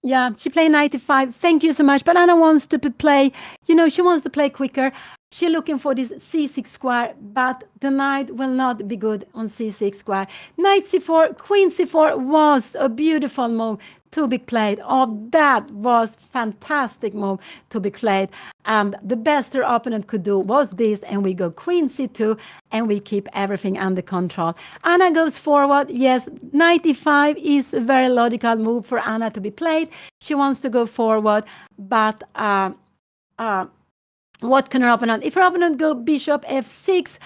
Yeah, she played 95. Thank you so much. But Anna wants to play, she wants to play quicker. She's looking for this c6 square, but the knight will not be good on c6 square. Knight c4, queen c4 was a beautiful move to be played. Oh, that was fantastic move to be played. And the best her opponent could do was this, and we go queen c2, and we keep everything under control. Anna goes forward. Yes, knight e5 is a very logical move for Anna to be played. She wants to go forward, but what can her opponent? If her opponent go bishop f6,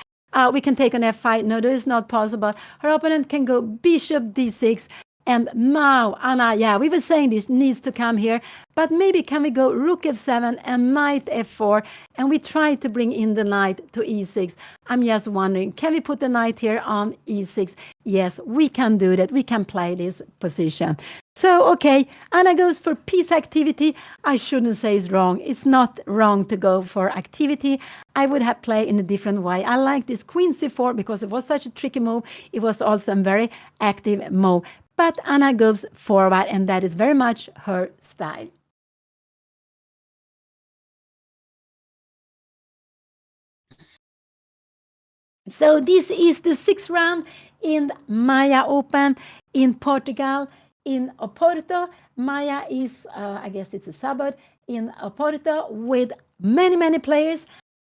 we can take on f5. No, that is not possible. Her opponent can go bishop d6. And now, Anna, yeah, we were saying this needs to come here. But maybe can we go rook f7 and knight f4, and we try to bring in the knight to e6. I'm just wondering, can we put the knight here on e6? Yes, we can do that. We can play this position. So, okay, Anna goes for piece activity. I shouldn't say it's wrong. It's not wrong to go for activity. I would have played in a different way. I like this queen c4 because it was such a tricky move. It was also a very active move. But Anna goes forward, and that is very much her style. So this is the 6th round in MAIA Open in Portugal, in Oporto. MAIA is, I guess it's a suburb in Oporto with many, many players.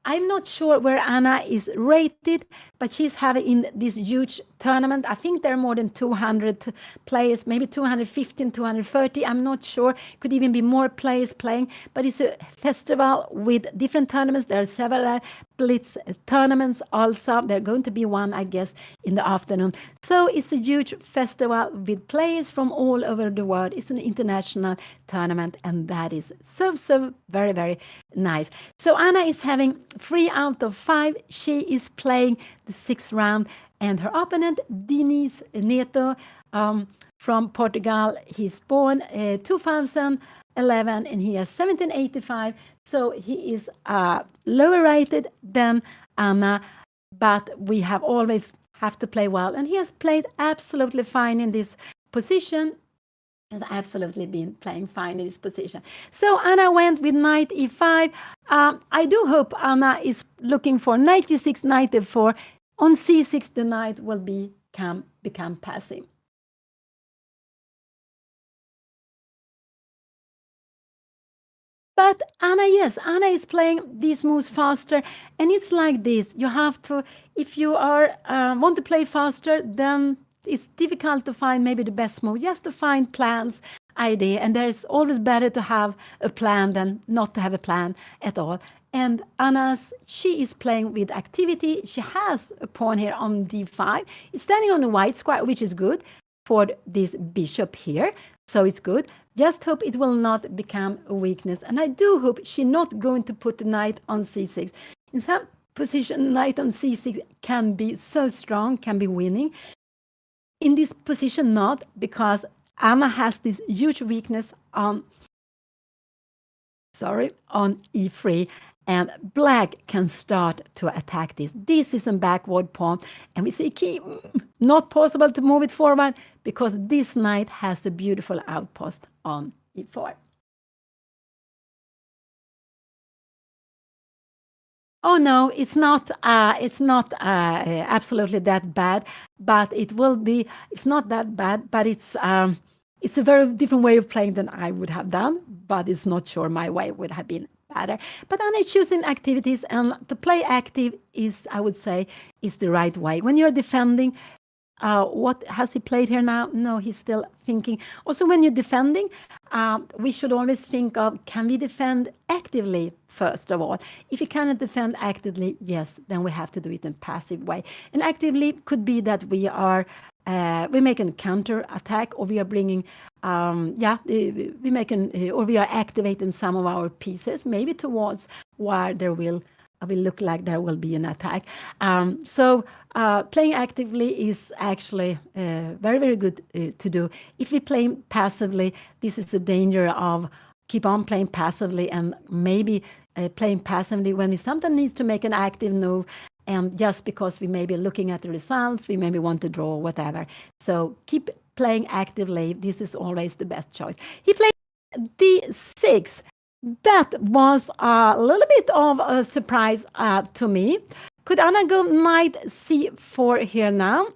I'm not sure where Anna is rated, but she's having in this huge tournament. I think there are more than 200 players, maybe 215, 230. I'm not sure. Could even be more players playing. But it's a festival with different tournaments. There are several blitz tournaments also. There's going to be one, I guess, in the afternoon. So it's a huge festival with players from all over the world. It's an international tournament, and that is so, so very, very nice. So Anna is having 3 out of 5. She is playing the 6th round, and her opponent, Diniz Neto, from Portugal. He's born 2011, and he has 1785. So he is lower rated than Anna, but we have always have to play well, and he has played absolutely fine in this position. Has absolutely been playing fine in this position. So Anna went with knight e5. I do hope Anna is looking for knight g6, knight f4. On c6, the knight will become passive. But Anna, yes, Anna is playing these moves faster, and it's like this. You have to, if you are want to play faster, then it's difficult to find maybe the best move. Just to find plans, idea, and there's always better to have a plan than not to have a plan at all. And Anna's, she is playing with activity. She has a pawn here on d5. It's standing on a white square, which is good for this bishop here. So it's good. Just hope it will not become a weakness. And I do hope she's not going to put the knight on c6. In some position, knight on c6 can be so strong, can be winning. In this position, not, because Anna has this huge weakness on e3. And black can start to attack this. This is a backward pawn. And we see not possible to move it forward because this knight has a beautiful outpost on e4. Oh no, it's not absolutely that bad, but it will be. It's not that bad, but it's a very different way of playing than I would have done. But it's not sure my way would have been better. But Anna is choosing activities, and to play active is, I would say, is the right way. When you're defending, what has he played here now? No, he's still thinking. Also, when you're defending, we should always think of, can we defend actively first of all? If you cannot defend actively, yes, then we have to do it in a passive way. And actively could be that we make a counter attack, or we are bringing, or we are activating some of our pieces, maybe towards where there will look like there will be an attack. So playing actively is actually very, very good to do. If we play passively, this is a danger of keep on playing passively, and maybe playing passively when we sometimes needs to make an active move. And just because we may be looking at the results, we maybe want to draw, whatever. So keep playing actively. This is always the best choice. He played d6. That was a little bit of a surprise to me. Could Anna go knight c4 here now?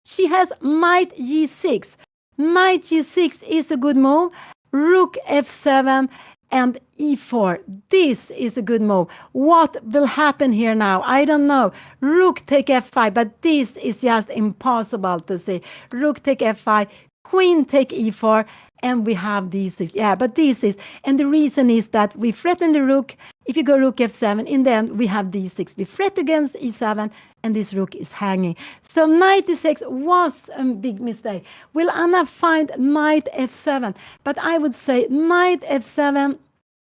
She has knight g6. Knight g6 is a good move. Rook f7 and e4. This is a good move. What will happen here now? I don't know. Rook take f5, but this is just impossible to see. Rook take f5, queen take e4, and we have d6. Yeah, but this is, and the reason is that we threaten the rook. If you go rook f7, in the end, we have d6. We threat against e7, and this rook is hanging. So knight d6 was a big mistake. Will Anna find knight f7? But I would say knight f7,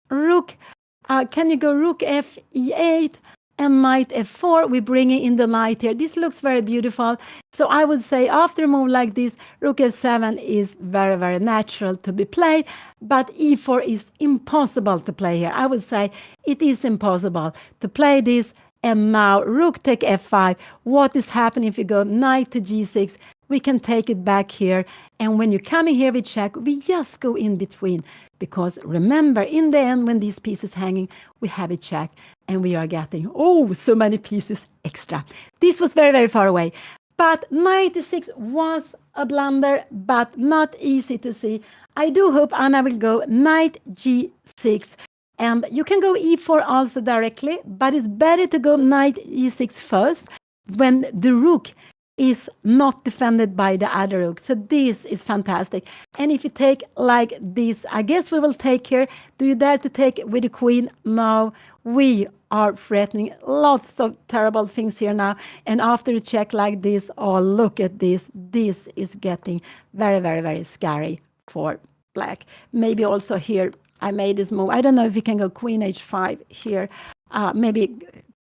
rook, can you go rook f e8, and knight f4, we're bringing in the knight here. This looks very beautiful. So I would say after a move like this, rook f7 is very, very natural to be played, but e4 is impossible to play here. I would say it is impossible to play this. And now rook take f5. What is happening if you go knight to g6? We can take it back here. And when you're coming here with check, we just go in between. Because remember, in the end, when these pieces hanging, we have a check. And we are getting, so many pieces extra. This was very, very far away. But knight d6 was a blunder, but not easy to see. I do hope Anna will go knight g6. And you can go e4 also directly, but it's better to go knight e6 first when the rook is not defended by the other rook. So this is fantastic. And if you take like this, I guess we will take here. Do you dare to take with the queen? No, we are threatening lots of terrible things here now. And after a check like this, look at this. This is getting very, very, very scary for black. Maybe also here, I made this move. I don't know if we can go queen h5 here. Maybe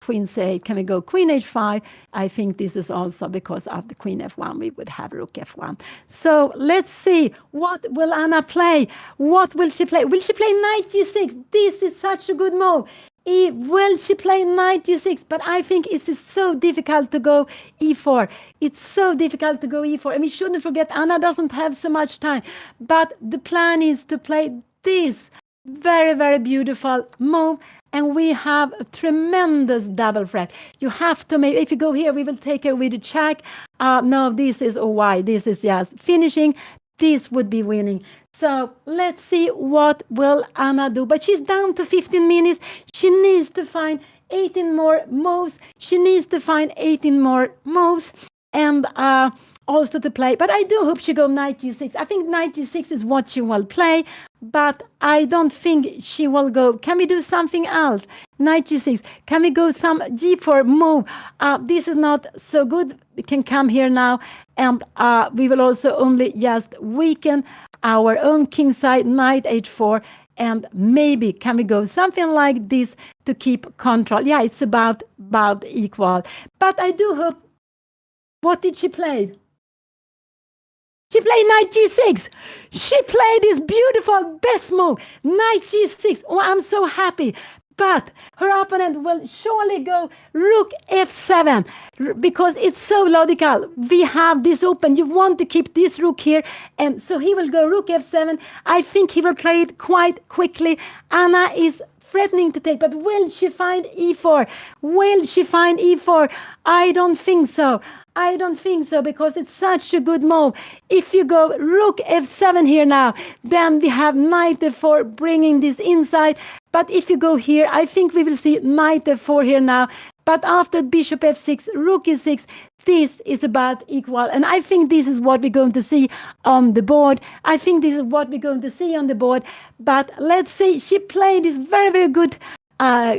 queen c8. Can we go queen h5? I think this is also because of the queen f1. We would have rook f1. So let's see. What will Anna play? What will she play? Will she play knight g6? This is such a good move. Will she play knight g6? But I think it is so difficult to go e4. It's so difficult to go e4. And we shouldn't forget, Anna doesn't have so much time. But the plan is to play this very, very beautiful move. and we have a tremendous double threat. You have to make, if you go here, we will take her with a check. No, this is a white. This is just finishing. This would be winning. So let's see what will Anna do. But she's down to 15 minutes. She needs to find 18 more moves. She needs to find 18 more moves. And also to play. But I do hope she go knight g6. I think knight g6 is what she will play, but I don't think she will go. Can we do something else? Knight g6. Can we go some g4 move? This is not so good. We can come here now, and we will also only just weaken our own king side, knight h4. And maybe can we go something like this to keep control? Yeah, it's about equal. But I do hope. What did she play? She played knight g6. She played this beautiful best move, knight g6. Oh, I'm so happy. But her opponent will surely go rook f7 because it's so logical. We have this open. You want to keep this rook here. And so he will go rook f7. I think he will play it quite quickly. Anna is threatening to take, but will she find e4? Will she find e4? I don't think so. I don't think so because it's such a good move. If you go rook f7 here now, then we have knight f4 bringing this inside. But if you go here, I think we will see knight f4 here now. But after bishop f6, rook e6, this is about equal. And I think this is what we're going to see on the board. I think this is what we're going to see on the board. But let's see, she played this very, very good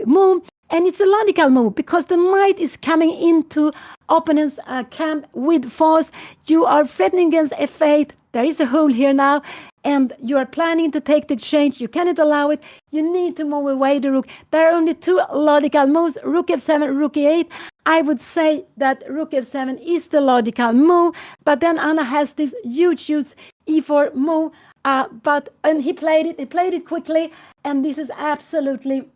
move. And it's a logical move because the knight is coming into opponent's camp with force. You are threatening against f8. There is a hole here now. And you are planning to take the exchange. You cannot allow it. You need to move away the rook. There are only two logical moves, rook f7, rook e8. I would say that rook f7 is the logical move. But then Anna has this huge e4 move. And he played it. He played it quickly. And this is absolutely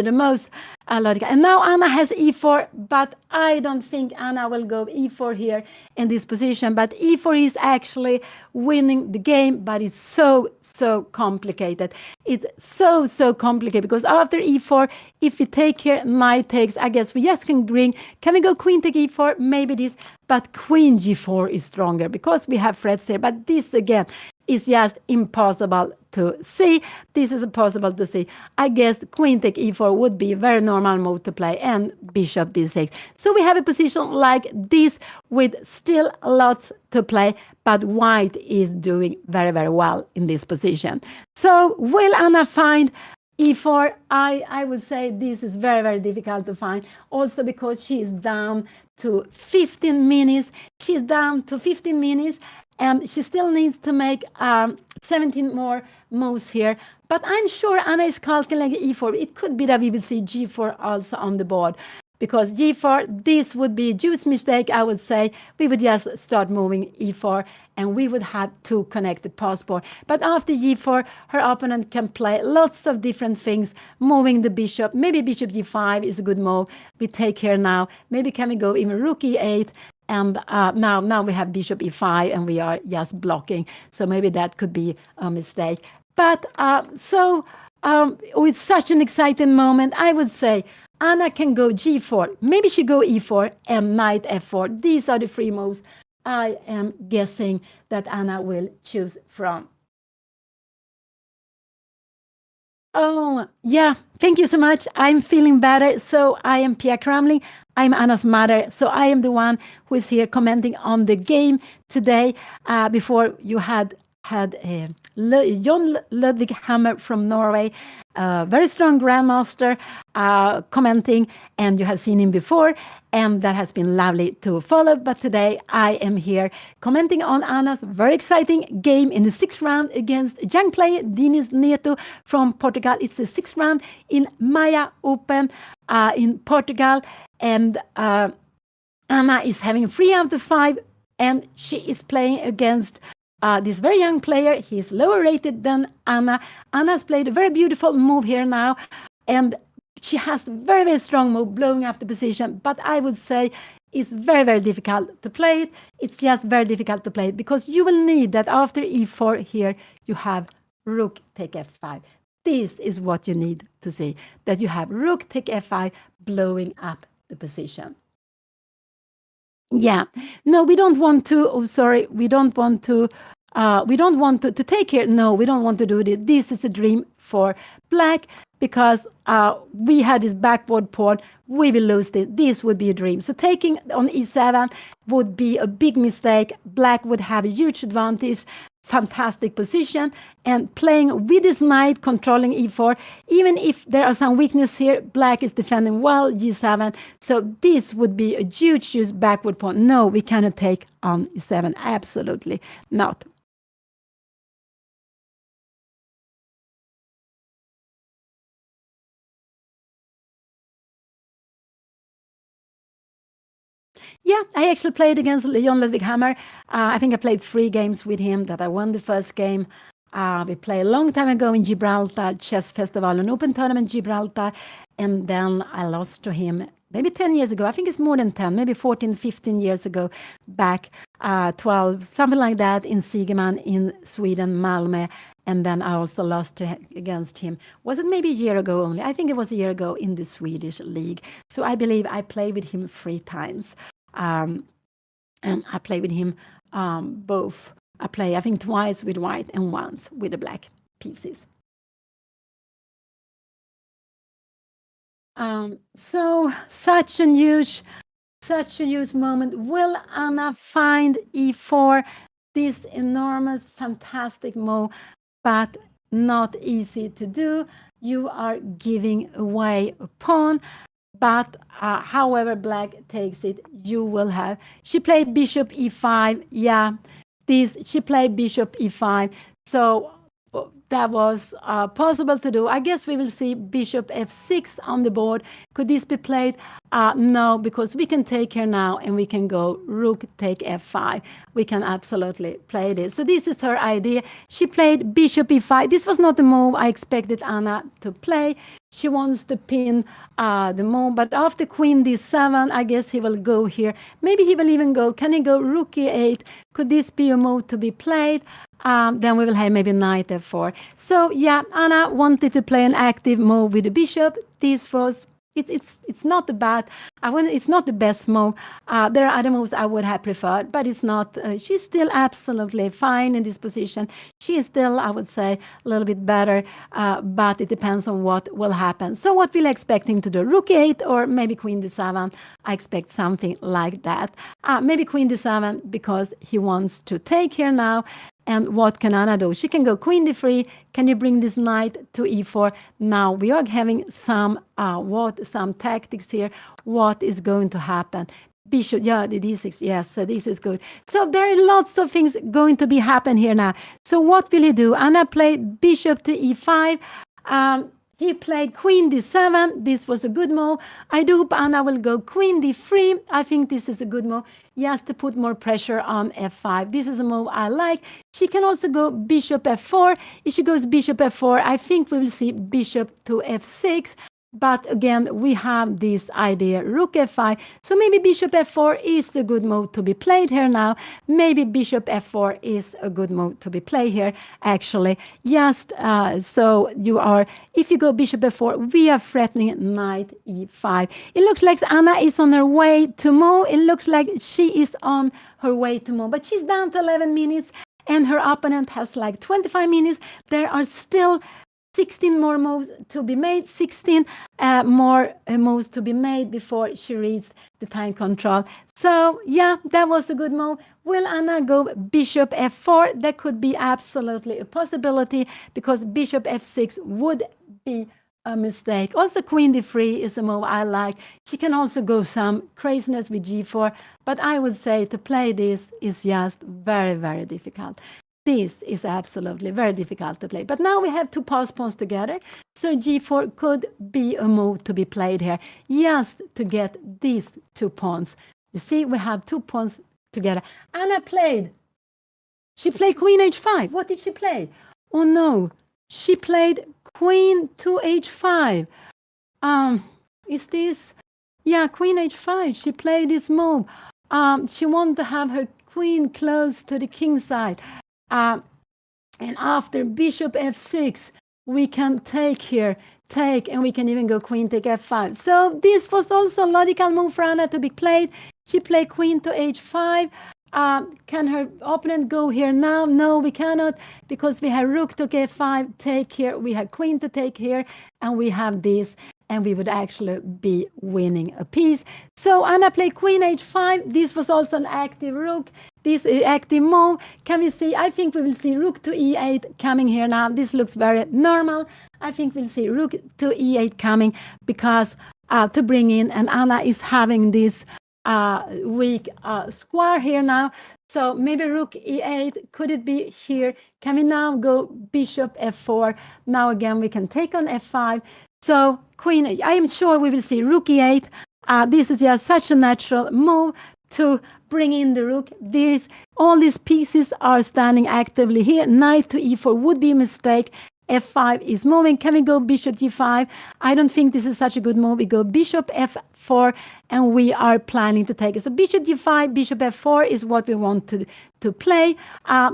the most logical. And now Anna has e4, but I don't think Anna will go e4 here in this position. But e4 is actually winning the game, but it's so complicated. It's so complicated because after e4, if we take here, knight takes, I guess we just can bring, can we go queen take e4? Maybe this, but queen g4 is stronger because we have threats here. But this again is just impossible to see. This is impossible to see. I guess queen take e4 would be a very normal move to play and bishop d6. So we have a position like this with still lots to play, but white is doing very, very well in this position. So will Anna find e4? I would say this is very, very difficult to find. Also because she is down to 15 minutes. She's down to 15 minutes. And she still needs to make 17 more moves here. But I'm sure Anna is calculating e4. It could be that we will see g4 also on the board. Because g4, this would be a huge mistake, I would say. We would just start moving e4, and we would have two connected passport. But after g4, her opponent can play lots of different things, moving the bishop. Maybe bishop g5 is a good move. We take here now. Maybe can we go even rook e8? And now we have bishop e5 and we are just blocking. So maybe that could be a mistake. But with such an exciting moment, I would say Anna can go g4. Maybe she go e4 and knight f4. These are the three moves I am guessing that Anna will choose from. Oh, yeah. Thank you so much. I'm feeling better. So I am Pia Cramling. I'm Anna's mother. So I am the one who is here commenting on the game today. Before you had John Ludvig Hammer from Norway, very strong grandmaster, commenting, and you have seen him before, and that has been lovely to follow. But today I am here commenting on Anna's very exciting game in the 6th round against a young player, Diniz Neto from Portugal. It's the 6th round in MAIA Open in Portugal, and Anna is having 3 out of 5, and she is playing against this very young player. He's lower rated than Anna. Anna's played a very beautiful move here now, and she has a very, very strong move, blowing up the position. But I would say it's very, very difficult to play it. It's just very difficult to play it because you will need that after e4 here, you have rook take f5. This is what you need to see, that you have rook take f5 blowing up the position. Yeah, no, we don't want to. Oh, sorry, we don't want to. We don't want to take here. No, we don't want to do it. This is a dream for black because we had this backward pawn. We will lose this. This would be a dream. So taking on e7 would be a big mistake. Black would have a huge advantage. Fantastic position, and playing with this knight controlling e4, even if there are some weakness here, black is defending well, g7, so this would be a huge backward pawn. No, we cannot take on e7, absolutely not. Yeah, I actually played against John Ludwig Hammer. I think I played 3 games with him that I won the first game. We played a long time ago in Gibraltar, Chess Festival, an open tournament Gibraltar, and then I lost to him maybe 10 years ago. I think it's more than 10, maybe 14, 15 years ago, back 12, something like that, in Siegemann in Sweden, Malmö. And then I also lost against him. Was it maybe a year ago only? I think it was a year ago in the Swedish league. So I believe I played with him 3 times. And I play with him both. I play, I think, twice with white and once with the black pieces. So such a huge moment. Will Anna find e4? This enormous, fantastic move, but not easy to do. You are giving away a pawn. But however black takes it, you will have. She played bishop e5. Yeah, she played bishop e5. So that was possible to do. I guess we will see bishop f6 on the board. Could this be played? No, because we can take here now and we can go rook take f5. We can absolutely play this. So this is her idea. She played bishop e5. This was not the move I expected Anna to play. She wants to pin the move, but after queen d7, I guess he will go here. Maybe he will even go, can he go rook e8? Could this be a move to be played? Then we will have maybe knight f4. So yeah, Anna wanted to play an active move with the bishop. This was, it's not the bad, it's not the best move. There are other moves I would have preferred, but it's not, she's still absolutely fine in this position. She is still, I would say, a little bit better, but it depends on what will happen. So what will I expect him to do? Rook e8 or maybe queen d7? I expect something like that. Maybe queen d7 because he wants to take here now. And what can Anna do? She can go queen d3. Can you bring this knight to e4? Now we are having some tactics here. What is going to happen? Bishop, yeah, the d6, yes, so this is good. So there are lots of things going to be happen here now. So what will he do? Anna played bishop to e5. He played queen d7. This was a good move. I do hope Anna will go queen d3. I think this is a good move. Yes, to put more pressure on f5. This is a move I like. She can also go bishop f4. If she goes bishop f4, I think we will see bishop to f6. But again, we have this idea, rook f5. So maybe bishop f4 is a good move to be played here now. Maybe bishop f4 is a good move to be played here, actually. Just so you are, if you go bishop f4, we are threatening knight e5. It looks like Anna is on her way to move. It looks like she is on her way to move. But she's down to 11 minutes, and her opponent has like 25 minutes. There are still 16 more moves to be made, 16 more moves to be made before she reaches the time control. So yeah, that was a good move. Will Anna go bishop f4? That could be absolutely a possibility because bishop f6 would be a mistake. Also, queen d3 is a move I like. She can also go some craziness with g4, but I would say to play this is just very, very difficult. This is absolutely very difficult to play. But now we have 2 pass pawns together. So g4 could be a move to be played here, just to get these 2 pawns. You see, we have 2 pawns together. Anna played. She played queen h5. What did she play? Oh no, she played queen to h5. Is this? Yeah, queen h5. She played this move. She wanted to have her queen close to the king side. And after bishop f6, we can take here, take, and we can even go queen take f5. So this was also a logical move for Anna to be played. She played queen to h5. Can her opponent go here now? No, we cannot, because we have rook to f5, take here, we have queen to take here, and we have this, and we would actually be winning a piece. So Anna played queen h5. This was also an active rook. This active move. Can we see? I think we will see rook to e8 coming here now. This looks very normal. I think we'll see rook to e8 coming because to bring in, and Anna is having this weak square here now. So maybe rook e8. Could it be here? Can we now go bishop f4? Now again, we can take on f5. So queen, I am sure we will see rook e8. This is just such a natural move to bring in the rook. All these pieces are standing actively here. Knight to e4 would be a mistake. f5 is moving. Can we go bishop g5? I don't think this is such a good move. We go bishop f4, and we are planning to take it. So bishop g5, bishop f4 is what we want to play.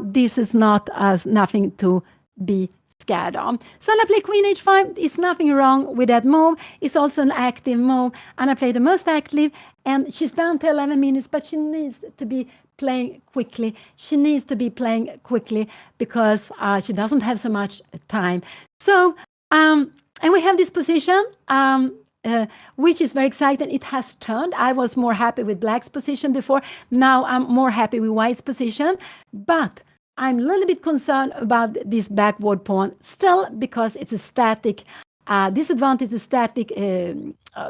This is not nothing to be scared on. So I play queen h5. It's nothing wrong with that move. It's also an active move, and I play the most active, and she's down to 11 minutes, but she needs to be playing quickly. She needs to be playing quickly because she doesn't have so much time. So, and we have this position, which is very exciting. It has turned. I was more happy with black's position before. Now I'm more happy with white's position, but I'm a little bit concerned about this backward pawn still because it's a static disadvantage, the static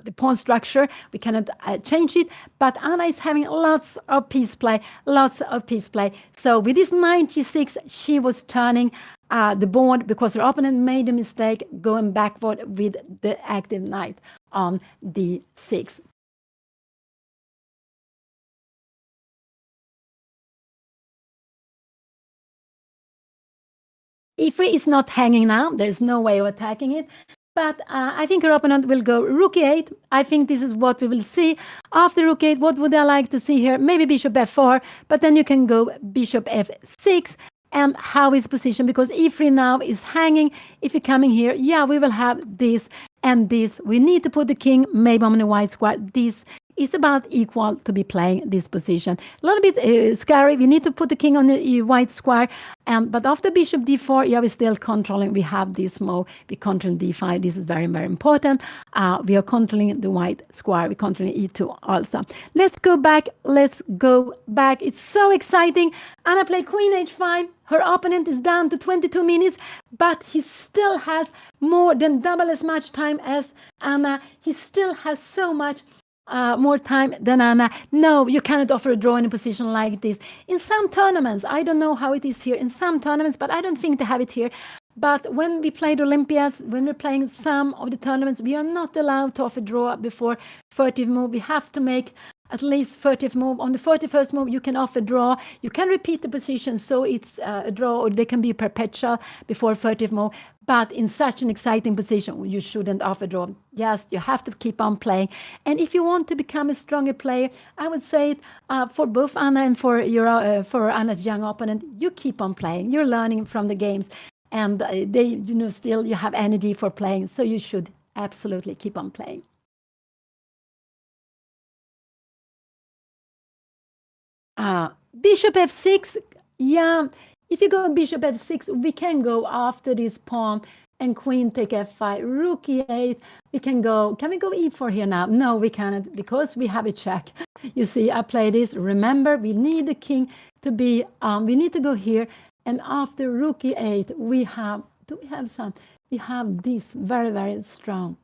the pawn structure. We cannot change it, but Anna is having lots of piece play. So with this knight g6, she was turning the board because her opponent made a mistake going backward with the active knight on d6. e3 is not hanging now. There's no way of attacking it. But I think her opponent will go rook e8. I think this is what we will see. After rook 8, what would I like to see here? Maybe bishop f4, but then you can go bishop f6. And how is position? Because e3 now is hanging. If you're coming here, yeah, we will have this and this. We need to put the king maybe on the white square. This is about equal to be playing this position. A little bit scary. We need to put the king on the white square. But after bishop d4, yeah, we're still controlling. We have this move. We control d5. This is very, very important. We are controlling the white square. We're controlling e2 also. Let's go back. It's so exciting. Anna played queen h5. Her opponent is down to 22 minutes, but he still has more than double as much time as Anna. He still has so much more time than Anna. No, you cannot offer a draw in a position like this. In some tournaments, I don't know how it is here, in some tournaments, but I don't think they have it here. But when we played Olympiads, when we're playing some of the tournaments, we are not allowed to offer draw before 30th move. We have to make at least 30th move. On the 41st move, you can offer draw. You can repeat the position, so it's a draw, or they can be perpetual before 30th move. But in such an exciting position, you shouldn't offer draw. Yes, you have to keep on playing. And if you want to become a stronger player, I would say it for both Anna and for Anna's young opponent, you keep on playing. You're learning from the games, and still you have energy for playing. So you should absolutely keep on playing. Bishop f6, yeah, if you go bishop f6, we can go after this pawn and queen take f5, rook e8, can we go e4 here now? No, we cannot, because we have a check. You see, I play this. Remember, we need the king to be, we need to go here, and after rook e8, we have this very, very strong.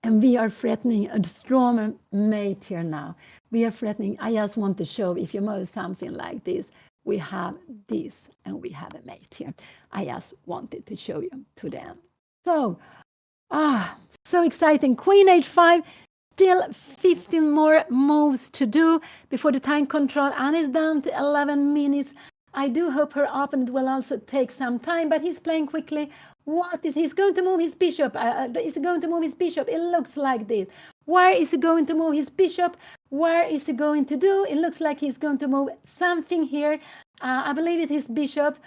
And we are threatening a stronger mate here now. We are threatening. I just want to show, if you move something like this, we have this, and we have a mate here. I just wanted to show you to the end. So, so exciting. Queen h5, still 15 more moves to do before the time control. Anna is down to 11 minutes. I do hope her opponent will also take some time, but he's playing quickly. He's going to move his bishop? Is he going to move his bishop? It looks like this. Where is he going to move his bishop? Where is he going to do? It looks like he's going to move something here. I believe it is bishop.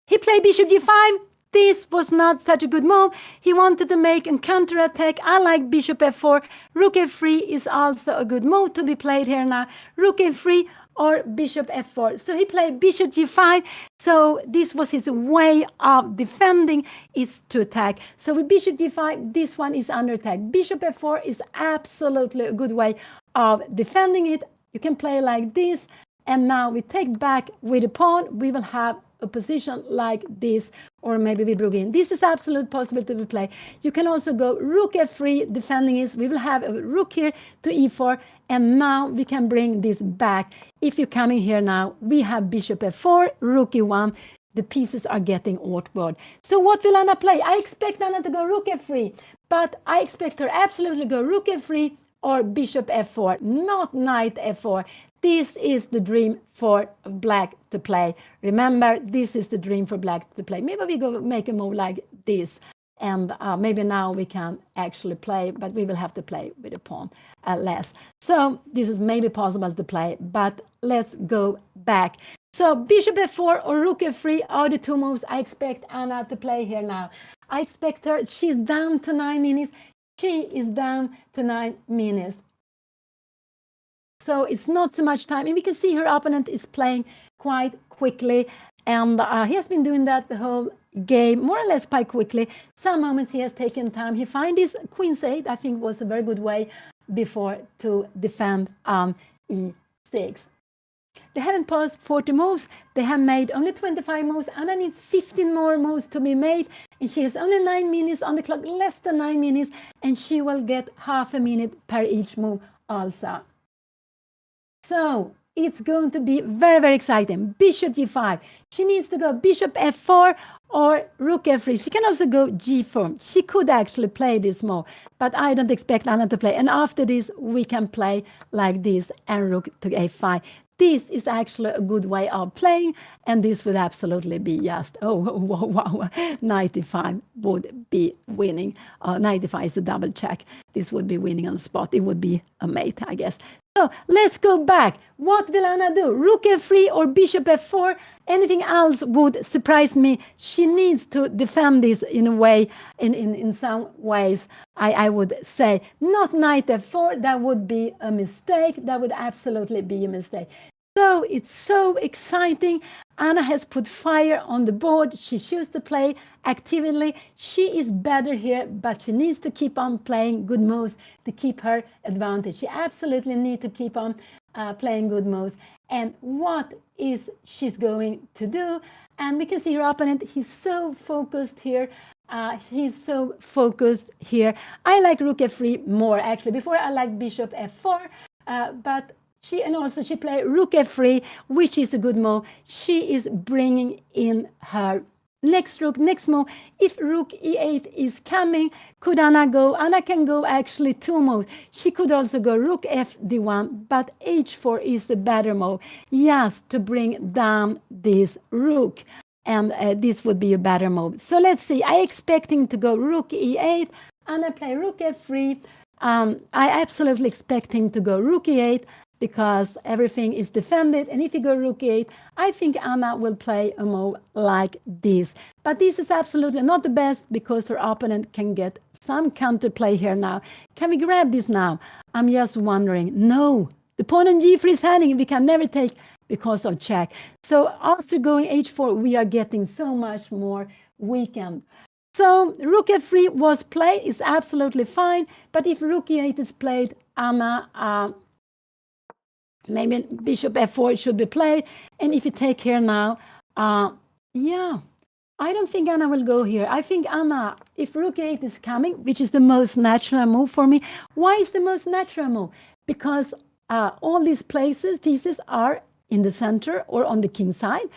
He played bishop g5. this was not such a good move. He wanted to make a counter-attack. I like bishop f4. Rook f3 is also a good move to be played here now. Rook f3 or bishop f4. So he played bishop g5. So this was his way of defending, is to attack. So with bishop g5, this one is under attack. Bishop f4 is absolutely a good way of defending it. You can play like this. And now we take back with a pawn. We will have a position like this, or maybe with rook in. This is absolute possible to be played. You can also go rook f3, defending is. We will have a rook here to e4, and now we can bring this back. If you're coming here now, we have bishop f4, rook e1. The pieces are getting awkward. So what will Anna play? I expect Anna to go rook f3, but I expect her absolutely go rook f3 or bishop f4, not knight f4. This is the dream for black to play. Remember, this is the dream for black to play. Maybe we go make a move like this, and maybe now we can actually play, but we will have to play with a pawn less. So this is maybe possible to play, but let's go back. So bishop f4 or rook f3 are the two moves I expect Anna to play here now. I expect her, she's down to 9 minutes. She is down to 9 minutes. So it's not so much time. And we can see her opponent is playing quite quickly. And he has been doing that the whole game, more or less quite quickly. Some moments he has taken time. He finds this queen's 8, I think was a very good way before to defend on e6. They haven't passed 40 moves. They have made only 25 moves. Anna needs 15 more moves to be made. And she has only 9 minutes on the clock, less than 9 minutes. And she will get half a minute per each move also. So it's going to be very, very exciting. Bishop g5. She needs to go bishop f4 or rook f3. She can also go g4. She could actually play this move, but I don't expect Anna to play. And after this, we can play like this and rook to a5. This is actually a good way of playing, and this would absolutely be just, oh, wow, 95 would be winning. 95 is a double check. This would be winning on the spot. It would be a mate, I guess. So let's go back. What will Anna do? Rook f3 or bishop f4? Anything else would surprise me. She needs to defend this in a way, in some ways, I would say. Not knight f4, that would be a mistake. That would absolutely be a mistake. So it's so exciting. Anna has put fire on the board. She chooses to play actively. She is better here, but she needs to keep on playing good moves to keep her advantage. She absolutely needs to keep on playing good moves. And what is she's going to do? And we can see her opponent. He's so focused here. He's so focused here. I like rook f3 more, actually. Before I like bishop f4, but she played rook f3, which is a good move. She is bringing in her next rook, next move. If rook e8 is coming, could Anna go? Anna can go actually 2 moves. She could also go rook f d1, but h4 is a better move. Yes, to bring down this rook. And this would be a better move. So let's see. I expecting to go rook e8. Anna play rook f3. I absolutely expecting to go rook e8 because everything is defended. And if you go rook e8, I think Anna will play a move like this. But this is absolutely not the best because her opponent can get some counterplay here now. Can we grab this now? I'm just wondering. No, the pawn on g3 is hanging. We can never take because of check. So after going h4, we are getting so much more weakened. So rook f3 was played, is absolutely fine. But if rook e8 is played, Anna, maybe bishop f4 should be played. And if you take here now, yeah, I don't think Anna will go here. I think Anna, if rook e8 is coming, which is the most natural move for me. Why is the most natural move? Because all these pieces are in the center or on the king side,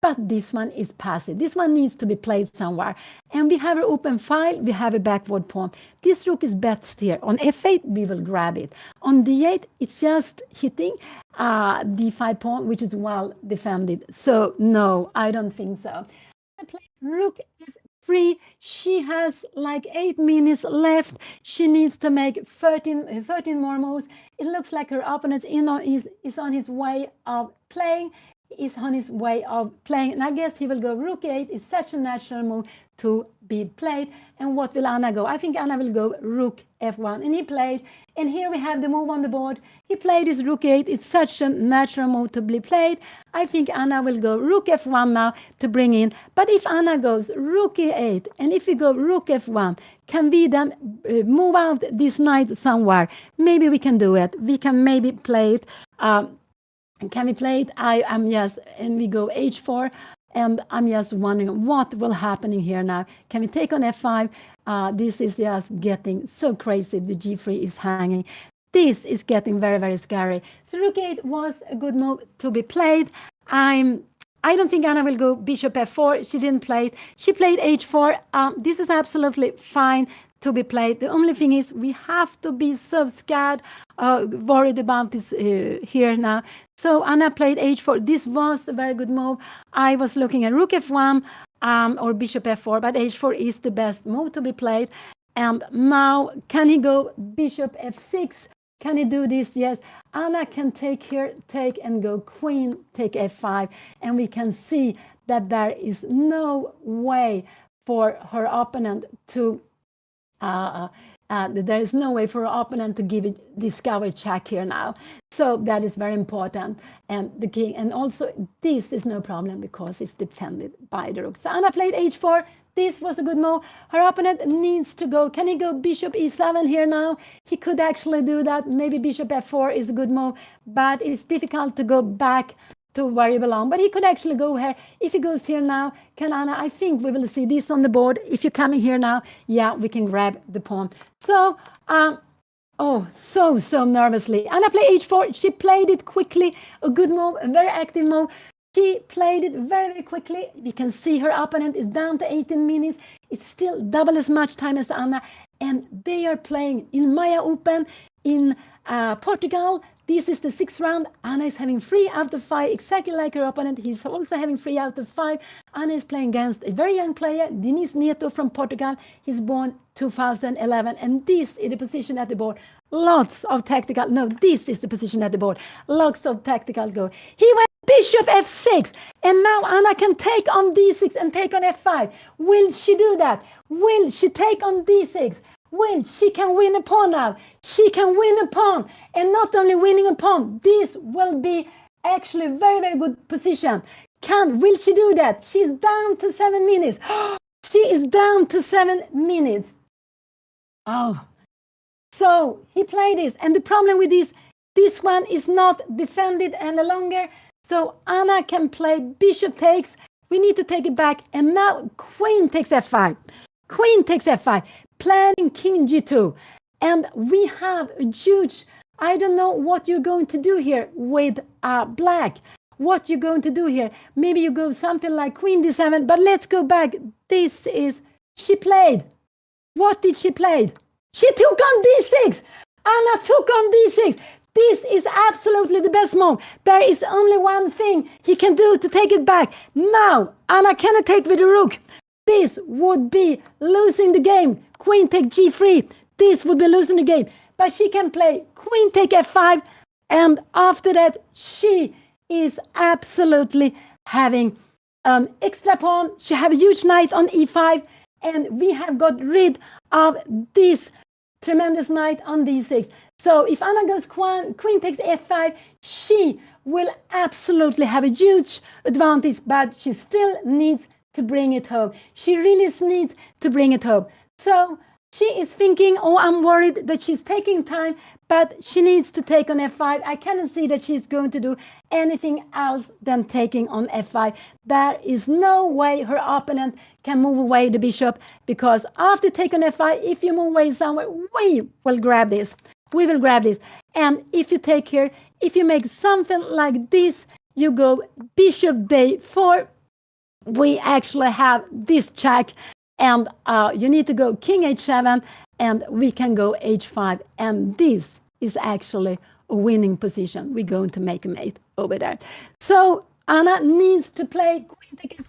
but this one is passive. This one needs to be played somewhere. And we have an open file, we have a backward pawn. This rook is best here. On f8, we will grab it. On d8, it's just hitting d5 pawn, which is well defended. So no, I don't think so. I play rook f3. She has like 8 minutes left. She needs to make 13 more moves. It looks like her opponent is on his way of playing. is on his way of playing. And I guess he will go rook 8. It's such a natural move to be played. And what will Anna go? I think Anna will go rook f1. And he played. And here we have the move on the board. He played his rook 8. It's such a natural move to be played. I think Anna will go rook f1 now to bring in. But if Anna goes rook e8, and if we go rook f1, can we then move out this knight somewhere? Maybe we can do it. We can maybe play it. Can we play it? I am just, and we go h4, and I'm just wondering what will happen here now. Can we take on f5? This is just getting so crazy. The g3 is hanging. This is getting very, very scary. So rook 8 was a good move to be played. I don't think Anna will go bishop f4. She didn't play it. She played h4. This is absolutely fine to be played. The only thing is we have to be so scared, worried about this here now. So Anna played h4. This was a very good move. I was looking at rook f1 or bishop f4, but h4 is the best move to be played. And now, can he go bishop f6? Can he do this? Yes. Anna can take here, take and go queen, take f5. And we can see that there is no way for her opponent to there is no way for her opponent to give it discover check here now. So that is very important. And the king, and also this is no problem because it's defended by the rook. So Anna played h4. This was a good move. Her opponent needs to go. Can he go bishop e7 here now? He could actually do that. Maybe bishop f4 is a good move, but it's difficult to go back to where you belong. But he could actually go here. If he goes here now, can Anna, I think we will see this on the board. If you're coming here now, yeah, we can grab the pawn. So, so nervously. Anna played h4. She played it quickly. A good move, a very active move. She played it very, very quickly. We can see her opponent is down to 18 minutes. It's still double as much time as Anna. And they are playing in MAIA Open in Portugal. This is the 6th round. Anna is having 3 out of 5, exactly like her opponent. He's also having 3 out of 5. Anna is playing against a very young player, Diniz Nieto from Portugal. He's born 2011. And this is the position at the board. Lots of tactical. No, this is the position at the board. Lots of tactical go. He went bishop f6. And now Anna can take on d6 and take on f5. Will she do that? Will she take on d6? Will she can win a pawn now? She can win a pawn. And not only winning a pawn, this will be actually very, very good position. Will she do that? She's down to 7 minutes. She is down to 7 minutes. Oh. So he played this. And the problem with this one is not defended any longer. So Anna can play bishop takes. We need to take it back. And now queen takes f5. Queen takes f5. Planning king g2. And we have a huge, I don't know what you're going to do here with black. What you're going to do here. Maybe you go something like queen d7. But let's go back. This is, she played. What did she play? She took on d6. Anna took on d6. This is absolutely the best move. There is only one thing he can do to take it back. Now, Anna cannot take with the rook. This would be losing the game. Queen take g3. This would be losing the game. But she can play queen take f5. And after that, she is absolutely having extra pawn. She have a huge knight on e5. And we have got rid of this tremendous knight on d6. So if Anna goes queen takes f5, she will absolutely have a huge advantage, but she still needs to bring it home. She really needs to bring it home. So she is thinking, oh, I'm worried that she's taking time, but she needs to take on f5. I cannot see that she's going to do anything else than taking on f5. There is no way her opponent can move away the bishop, because after taking on f5, if you move away somewhere, we will grab this. We will grab this. And if you take here, if you make something like this, you go bishop d4. We actually have this check. And you need to go king h7, and we can go h5. And this is actually a winning position. We're going to make a mate over there. So Anna needs to play queen take f5.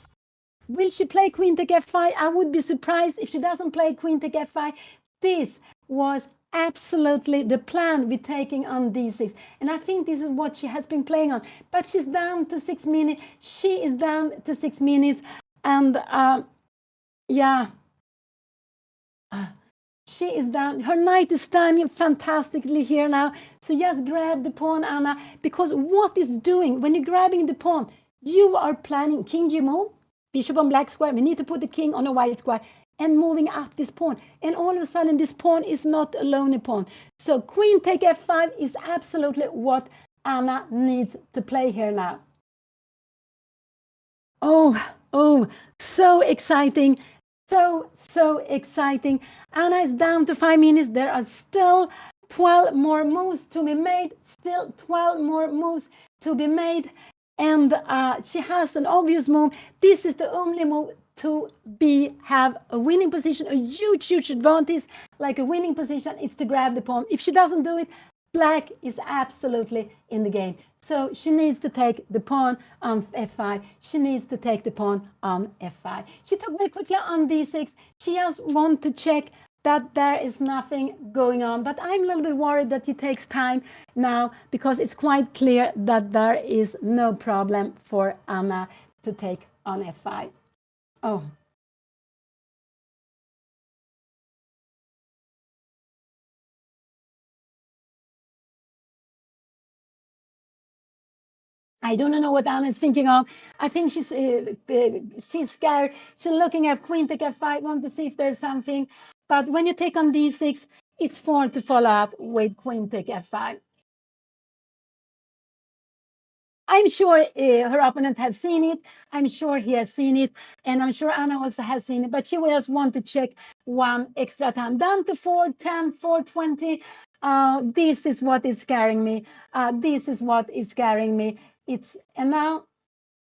Will she play queen take f5? I would be surprised if she doesn't play queen take f5. This was absolutely the plan with taking on d6. And I think this is what she has been playing on. But she's down to 6 minutes. She is down to 6 minutes. And yeah, she is down. Her knight is standing fantastically here now. So just grab the pawn, Anna, because what is doing when you're grabbing the pawn, you are planning king G move, bishop on black square. We need to put the king on a white square and moving up this pawn. And all of a sudden, this pawn is not a lonely pawn. So queen take f5 is absolutely what Anna needs to play here now. Oh, so exciting. So exciting. Anna is down to 5 minutes. There are still 12 more moves to be made. Still 12 more moves to be made. And she has an obvious move. This is the only move to have a winning position, a huge advantage, like a winning position. It's to grab the pawn. If she doesn't do it, black is absolutely in the game. So she needs to take the pawn on f5. She needs to take the pawn on f5. She took very quickly on d6. She just wants to check that there is nothing going on. But I'm a little bit worried that it takes time now because it's quite clear that there is no problem for Anna to take on f5. Oh. I don't know what Anna is thinking of. I think she's scared. She's looking at queen take f5, want to see if there's something. But when you take on d6, it's for to follow up with queen take f5. I'm sure her opponent has seen it. I'm sure he has seen it. And I'm sure Anna also has seen it. But she will just want to check one extra time. Down to 4:10, 4:20. This is what is scaring me. This is what is scaring me. And now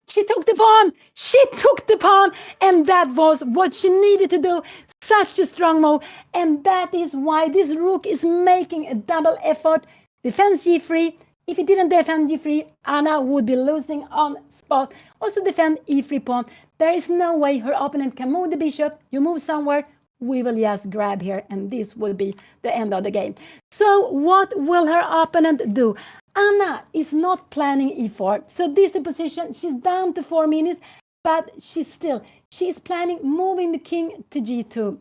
she took the pawn. She took the pawn. And that was what she needed to do. Such a strong move. And that is why this rook is making a double effort. Defense g3. If he didn't defend g3, Anna would be losing on spot. Also defend e3 pawn. There is no way her opponent can move the bishop. You move somewhere, we will just grab here, and this will be the end of the game. So what will her opponent do? Anna is not planning e4. So this is the position. She's down to 4 minutes, but she's planning moving the king to g2.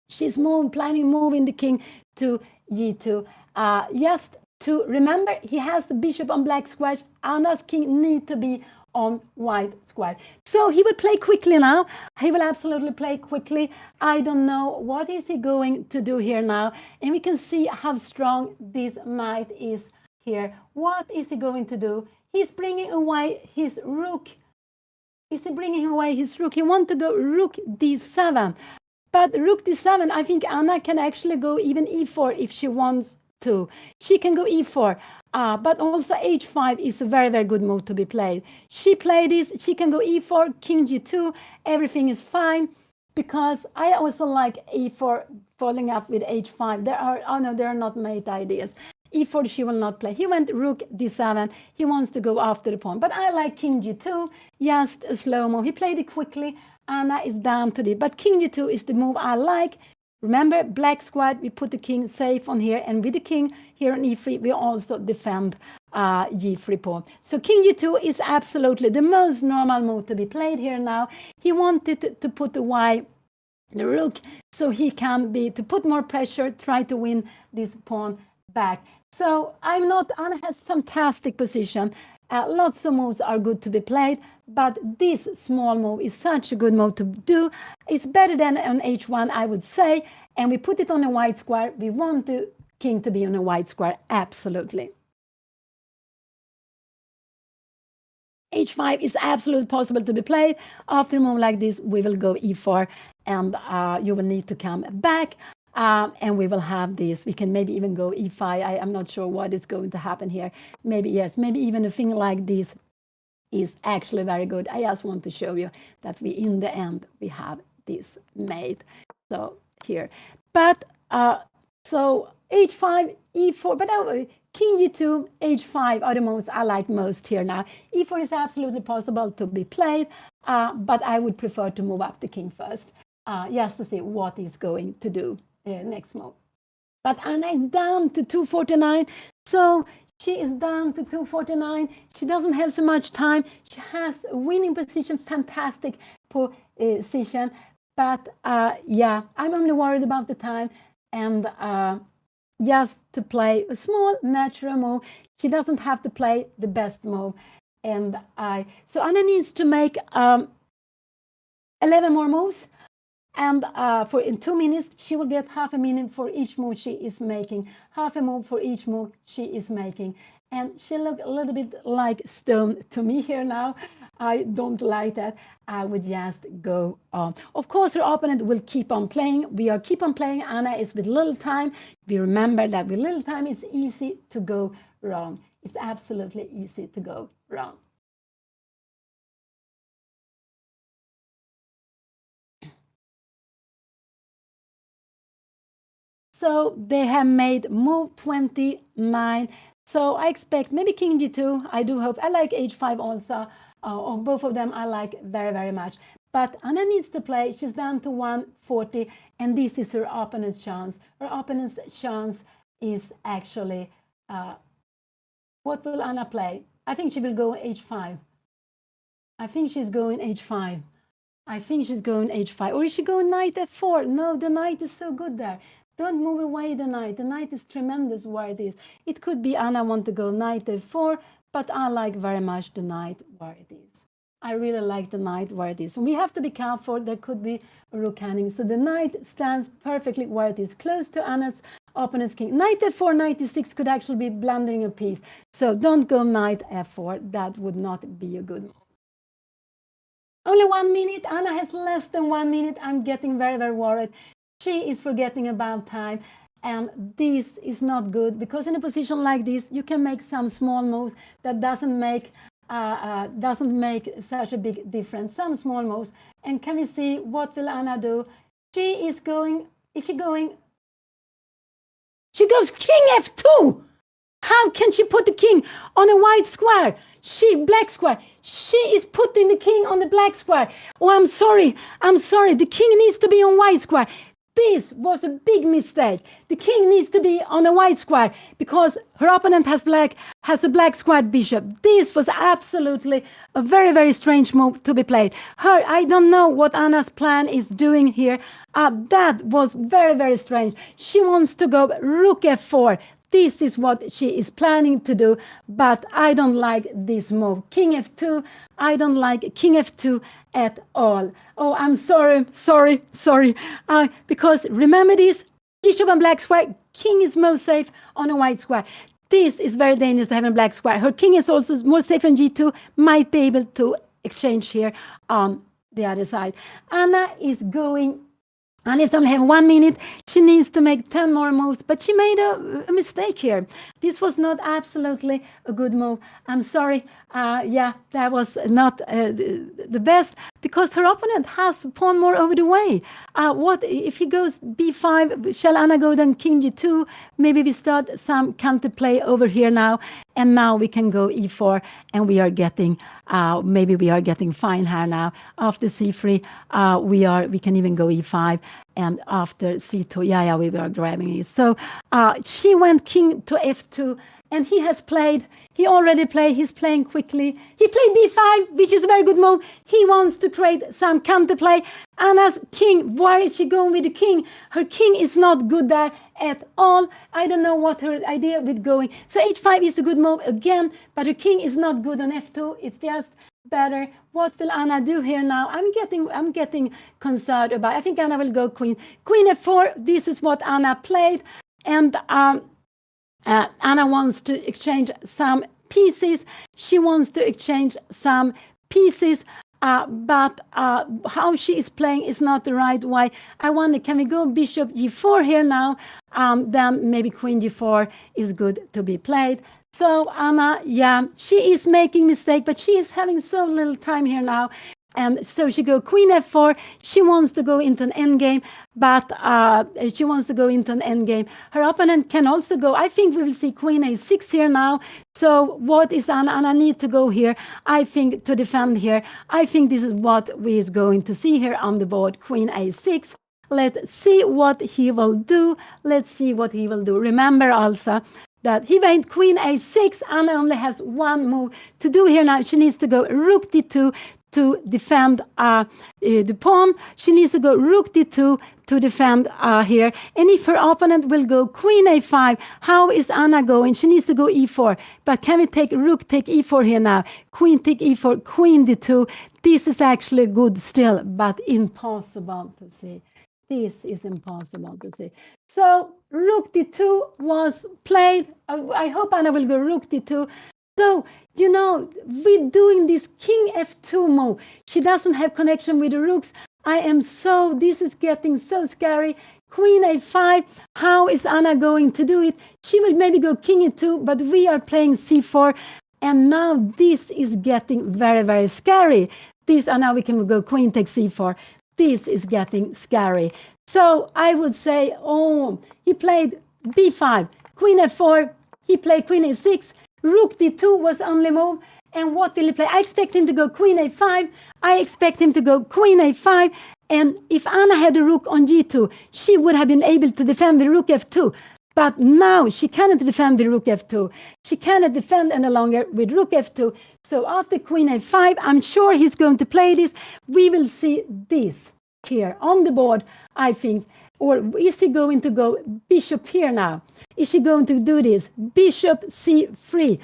She's planning moving the king to g2. Just to remember, he has the bishop on black square. Anna's king need to be on white square. So he will play quickly now. He will absolutely play quickly. I don't know what is he going to do here now. And we can see how strong this knight is here. What is he going to do? He's bringing away his rook. Is he bringing away his rook? He wants to go rook d7. But rook d7, I think Anna can actually go even e4 if she wants to. She can go e4, but also h5 is a very good move to be played. She played this. She can go e4, king g2. Everything is fine because I also like e4 following up with h5. There are not made ideas. e4 she will not play. He went rook d7. He wants to go after the pawn. But I like king g2, just a slow move. He played it quickly. Anna is down to it. But king g2 is the move I like. Remember, black square, we put the king safe on here. And with the king here on e3, we also defend g3 pawn. So king g2 is absolutely the most normal move to be played here now. He wanted to put the rook, so he can to put more pressure, try to win this pawn back. So Anna has fantastic position. Lots of moves are good to be played, but this small move is such a good move to do. It's better than on h1, I would say. And we put it on a white square. We want the king to be on a white square, absolutely. h5 is absolutely possible to be played. After a move like this, we will go e4, and you will need to come back. And we will have this. We can maybe even go e5. I'm not sure what is going to happen here. Maybe even a thing like this is actually very good. I just want to show you that in the end, we have this made. So here. But so h5, e4, but king g2, h5 are the moves I like most here now. e4 is absolutely possible to be played, but I would prefer to move up the king first, just to see what he's going to do. Next move. But Anna is down to 249. So she is down to 249. She doesn't have so much time. She has a winning position, fantastic position. But yeah, I'm only worried about the time. And just to play a small natural move. She doesn't have to play the best move. And so Anna needs to make 11 more moves. And for in 2 minutes, she will get half a minute for each move she is making, half a move for each move she is making. And she looked a little bit like stone to me here now. I don't like that. I would just go on. Of course, her opponent will keep on playing. We are keep on playing. Anna is with little time. We remember that with little time, it's easy to go wrong. It's absolutely easy to go wrong. So they have made move 29. So I expect maybe king g2. I do hope. I like h5 also. On both of them, I like very, very much. But Anna needs to play. She's down to 140, and this is her opponent's chance. Her opponent's chance is actually, what will Anna play? I think she will go h5. I think she's going h5. I think she's going h5. Or is she going knight f4? No, the knight is so good there. Don't move away the knight. The knight is tremendous where it is. It could be Anna want to go knight f4, but I like very much the knight where it is. I really like the knight where it is. And we have to be careful. There could be a rook hanging. So the knight stands perfectly where it is, close to Anna's opponent's king. Knight f4, knight e6 could actually be blundering a piece. So don't go knight f4. That would not be a good move. Only 1 minute. Anna has less than 1 minute. I'm getting very, very worried. She is forgetting about time, and this is not good because in a position like this, you can make some small moves that doesn't make such a big difference. Some small moves, and can we see what will Anna do? She is going. Is she going? She goes king f2. How can she put the king on a white square? Black square. She is putting the king on the black square. Oh, I'm sorry. The king needs to be on white square. This was a big mistake. The king needs to be on a white square because her opponent has a black squared bishop. This was absolutely a very, very strange move to be played. I don't know what Anna's plan is doing here. That was very, very strange. She wants to go rook f4. This is what she is planning to do, but I don't like this move. King f2, I don't like king f2 at all. Oh, I'm sorry. Because remember this, bishop and black square, king is most safe on a white square. This is very dangerous to have a black square. Her king is also more safe on g2, might be able to exchange here on the other side. Anna is going. Anna's only have 1 minute. She needs to make 10 more moves, but she made a mistake here. This was not absolutely a good move. I'm sorry. Yeah, that was not the best because her opponent has pawn more over the way. What if he goes b5? Shall Anna go then king g2? Maybe we start some counterplay over here now, and now we can go e4, and we are getting maybe we are getting fine here now. After c3, we can even go e5. And after c2, yeah, we were grabbing it. So she went king to f2, and he already played, he's playing quickly. He played b5, which is a very good move. He wants to create some counterplay. Anna's king, where is she going with the king? Her king is not good there at all. I don't know what her idea with going. So h5 is a good move again, but her king is not good on f2. It's just better. What will Anna do here now? I'm getting concerned about. I think Anna will go queen f4. This is what Anna played, and Anna wants to exchange some pieces. She wants to exchange some pieces, but how she is playing is not the right way. I wonder, can we go bishop g4 here now? Then maybe queen g4 is good to be played. So Anna, yeah, she is making mistake, but she is having so little time here now. And so she go queen f4. She wants to go into an endgame, but she wants to go into an endgame. Her opponent can also go. I think we will see queen a6 here now. So what is Anna? Anna need to go here, I think, to defend here. I think this is what we is going to see here on the board, queen a6. Let's see what he will do. Let's see what he will do. Remember also that he went queen a6. Anna only has one move to do here now. She needs to go rook d2 to defend the pawn. She needs to go rook d2 to defend here. And if her opponent will go queen a5, how is Anna going? She needs to go e4. But can we take rook, take e4 here now? Queen take e4, queen d2. This is actually good still, but impossible to see. This is impossible to see. So rook d2 was played. I hope Anna will go rook d2. So, we're doing this king f2 move. She doesn't have connection with the rooks. This is getting so scary. Queen a5, how is Anna going to do it? She will maybe go king e2, but we are playing c4. And now this is getting very, very scary. And now we can go queen takes c4. This is getting scary. So I would say, he played b5, queen f4. He played queen a6. Rook d2 was only move. And what will he play? I expect him to go queen a5. I expect him to go queen a5. And if Anna had a rook on g2, she would have been able to defend with rook f2. But now she cannot defend with rook f2. She cannot defend any longer with rook f2. So after queen a5, I'm sure he's going to play this. We will see this here on the board, I think. Or is he going to go bishop here now? Is she going to do this? Bishop c3.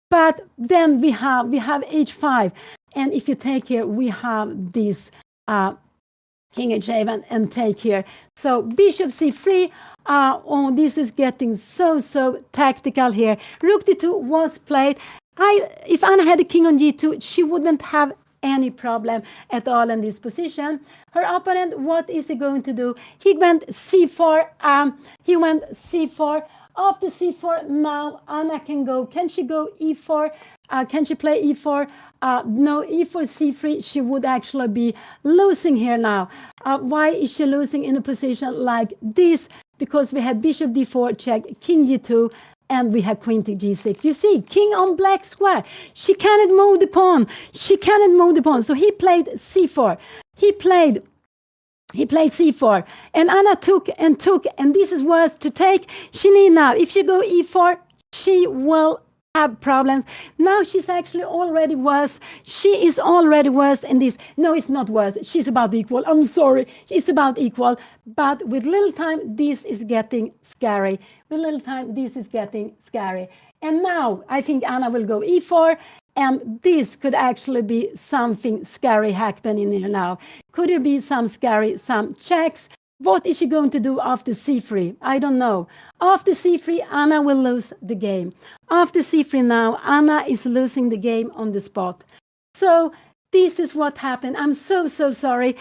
But then we have h5. And if you take here, we have this king h7 and take here. So bishop c3. This is getting so tactical here. Rook d2 was played. If Anna had a king on g2, she wouldn't have any problem at all in this position. Her opponent, what is he going to do? He went c4. After c4, now Anna can go. Can she go e4? Can she play e4? No, e4, c3. She would actually be losing here now. Why is she losing in a position like this? Because we have bishop d4 check, king g2, and we have queen to g6. You see, king on black square. She cannot move the pawn. So he played c4. He played c4. And Anna took, and this is worse to take. She need now, if she go e4, she will have problems. Now she's actually already worse. She is already worse in this. No, it's not worse. She's about equal. I'm sorry. It's about equal. But with little time, this is getting scary. And now I think Anna will go e4. And this could actually be something scary happening here now. Could it be some checks? What is she going to do after c3? I don't know. After c3, Anna will lose the game. After c3 now, Anna is losing the game on the spot. So this is what happened. I'm so sorry.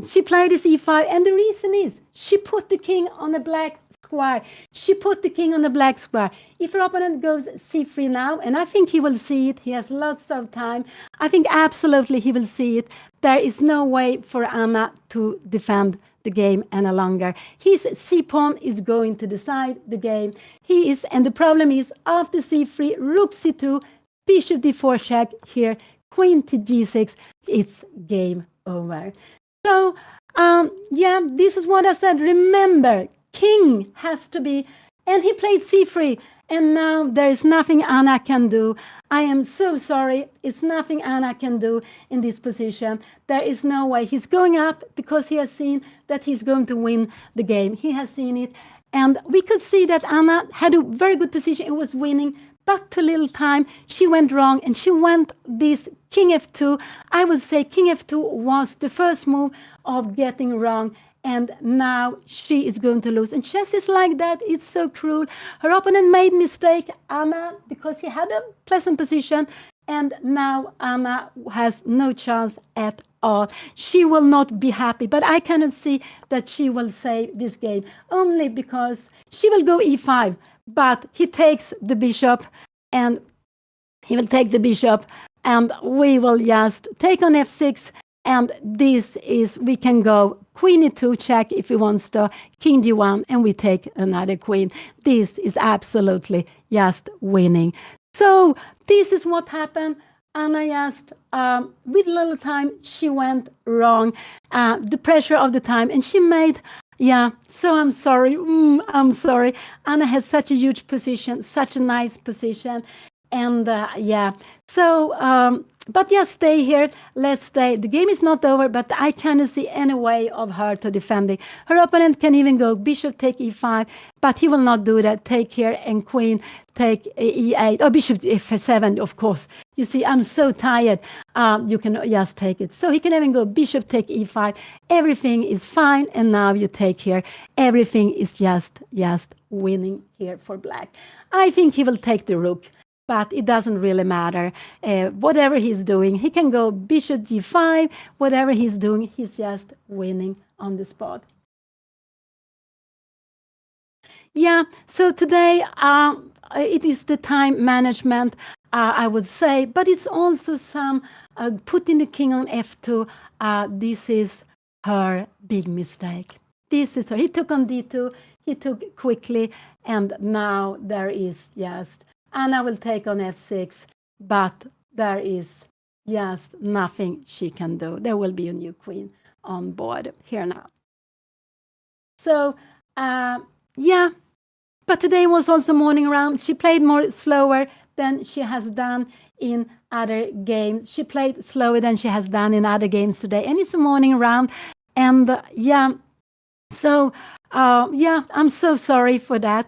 She played this e5, and the reason is she put the king on a black square. If her opponent goes c3 now, and I think he will see it, he has lots of time. I think absolutely he will see it. There is no way for Anna to defend the game any longer. His c-pawn is going to decide the game. And the problem is after c3, rook c2, bishop d4 check here, queen to g6, it's game over. So, this is what I said. Remember, king has to be, and he played c3, and now there is nothing Anna can do. I am so sorry. It's nothing Anna can do in this position. There is no way. He's going up because he has seen that he's going to win the game. He has seen it. And we could see that Anna had a very good position. It was winning, but too little time. She went wrong, and she went this king f2. I would say king f2 was the first move of getting wrong. And now she is going to lose. And chess is like that. It's so cruel. Her opponent made mistake, Anna, because he had a pleasant position. And now Anna has no chance at all. She will not be happy. But I cannot see that she will save this game. Only because she will go e5. But he takes the bishop. And he will take the bishop. And we will just take on f6. And this is, we can go queen e2 check if he wants to, king d1, and we take another queen. This is absolutely just winning. So this is what happened. Anna just, with little time, she went wrong. The pressure of the time, and she made, yeah, so I'm sorry. I'm sorry. Anna has such a huge position, such a nice position. And yeah, so, but just stay here. Let's stay. The game is not over, but I cannot see any way of her to defend it. Her opponent can even go bishop take e5, but he will not do that. Take here and queen take e8, or bishop f7, of course. You see, I'm so tired. You can just take it. So he can even go bishop take e5. Everything is fine, and now you take here. Everything is just winning here for black. I think he will take the rook, but it doesn't really matter. Whatever he's doing, he can go bishop g5. Whatever he's doing, he's just winning on the spot. Yeah, so today it is the time management, I would say, but it's also some putting the king on f2. This is her big mistake. This is her. He took on d2, he took quickly, and now there is just, Anna will take on f6, but there is just nothing she can do. There will be a new queen on board here now. So, yeah. But today was also morning round. She played more slower than she has done in other games. She played slower than she has done in other games today. And it's a morning round. And yeah, so yeah, I'm so sorry for that.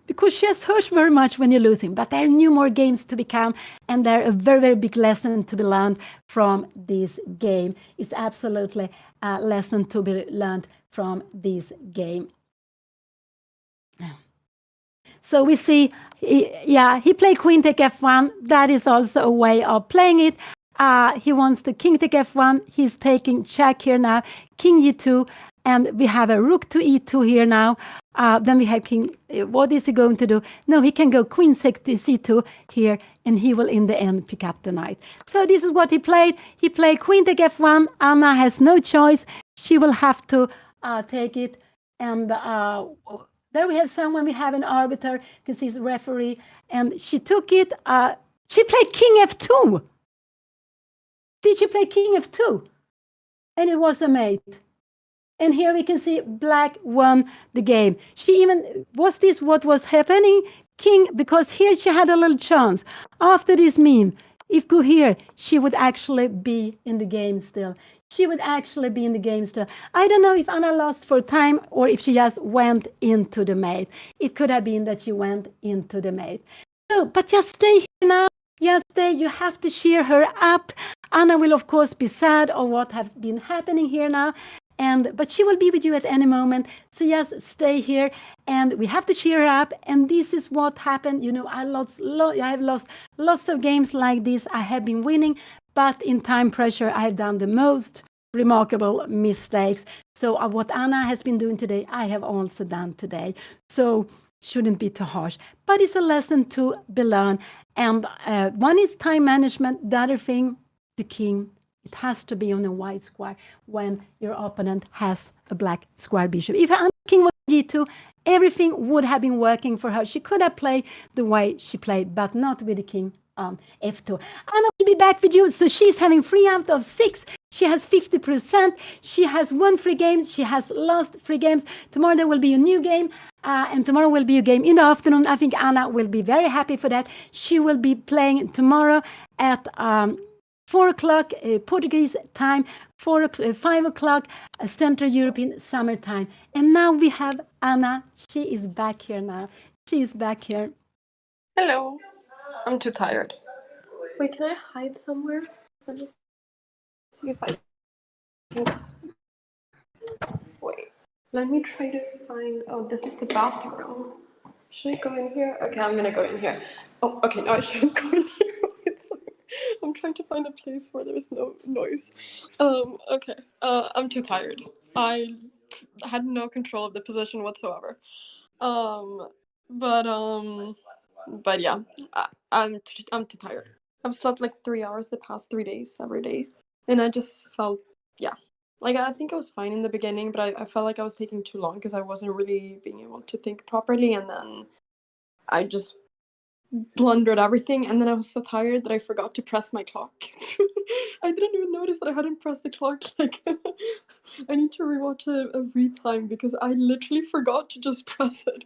Because she has hurt very much when you're losing. But there are new more games to become. And there are a very, very big lesson to be learned from this game. It's absolutely a lesson to be learned from this game. So we see, he played queen take f1. That is also a way of playing it. He wants the king take f1. He's taking check here now, king e2, and we have a rook to e2 here now. Then we have king. What is he going to do? No, he can go queen c2 here, and he will in the end pick up the knight. So this is what he played. He played queen take f1. Anna has no choice. She will have to take it, and there we have someone, we have an arbiter, because he's a referee, and she took it. She played king f2. Did she play king f2? And it was a mate. And here we can see black won the game. She even, was this what was happening? King, because here she had a little chance. After this meme, if go here, she would actually be in the game still. She would actually be in the game still. I don't know if Anna lost for time or if she just went into the mate. It could have been that she went into the mate. So, but just stay here now. Just stay. You have to cheer her up. Anna will, of course, be sad of what has been happening here now. But she will be with you at any moment. So just stay here, and we have to cheer her up. And this is what happened. You know, I have lost lots of games like this. I have been winning, but in time pressure, I have done the most remarkable mistakes. So what Anna has been doing today, I have also done today. So shouldn't be too harsh. But it's a lesson to be learned. And one is time management. The other thing, the king. It has to be on a white square when your opponent has a black square bishop. If Anna's king was g2, everything would have been working for her. She could have played the way she played, but not with the king on f2. Anna will be back with you. So she's having 3 out of 6. She has 50%. She has won 3 games. She has lost 3 games. Tomorrow there will be a new game. And tomorrow will be a game in the afternoon. I think Anna will be very happy for that. She will be playing tomorrow at 4 o'clock Portuguese time, 5 o'clock Central European summer time. And now we have Anna. She is back here now. She is back here. Hello. I'm too tired. Wait, can I hide somewhere? Let me see if I can just... Wait. Let me try to find... Oh, this is the bathroom. Should I go in here? Okay, I'm gonna go in here. Oh, okay, no, I shouldn't go in here. Wait, sorry. I'm trying to find a place where there's no noise. Okay. I'm too tired. I had no control of the position whatsoever. But yeah, I'm too tired. I've slept like 3 hours the past 3 days every day, and I just felt, yeah, like I think I was fine in the beginning, but I felt like I was taking too long because I wasn't really being able to think properly, and then I just blundered everything, and then I was so tired that I forgot to press my clock. I didn't even notice that I hadn't pressed the clock. Like, I need to rewatch a retime because I literally forgot to just press it.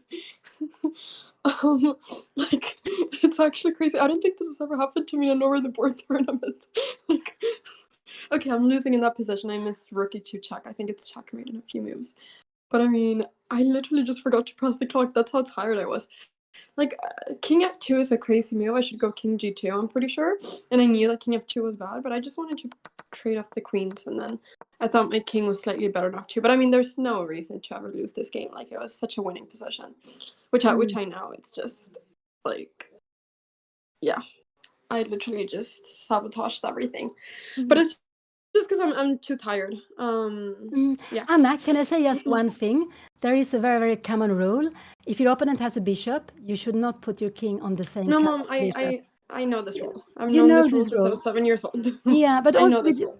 Like, it's actually crazy. I don't think this has ever happened to me in an over the board tournament. Like, okay, I'm losing in that position. I missed rook e2 check. I think it's checkmate in a few moves. But I mean, I literally just forgot to press the clock. That's how tired I was. Like, king f2 is a crazy move. I should go king g2, I'm pretty sure. And I knew that king f2 was bad, but I just wanted to trade off the queens, and then I thought my king was slightly better enough too. But I mean, there's no reason to ever lose this game. Like, it was such a winning position, which I know. It's just like, yeah, I literally just sabotaged everything. But it's just because I'm too tired. Yeah. Anna, can I say just one thing? There is a very, very common rule. If your opponent has a bishop, you should not put your king on the same No, color Mom, bishop. I know this rule. I've You known know this rule this since I rule. was 7 years old. Yeah, but I also know this rule.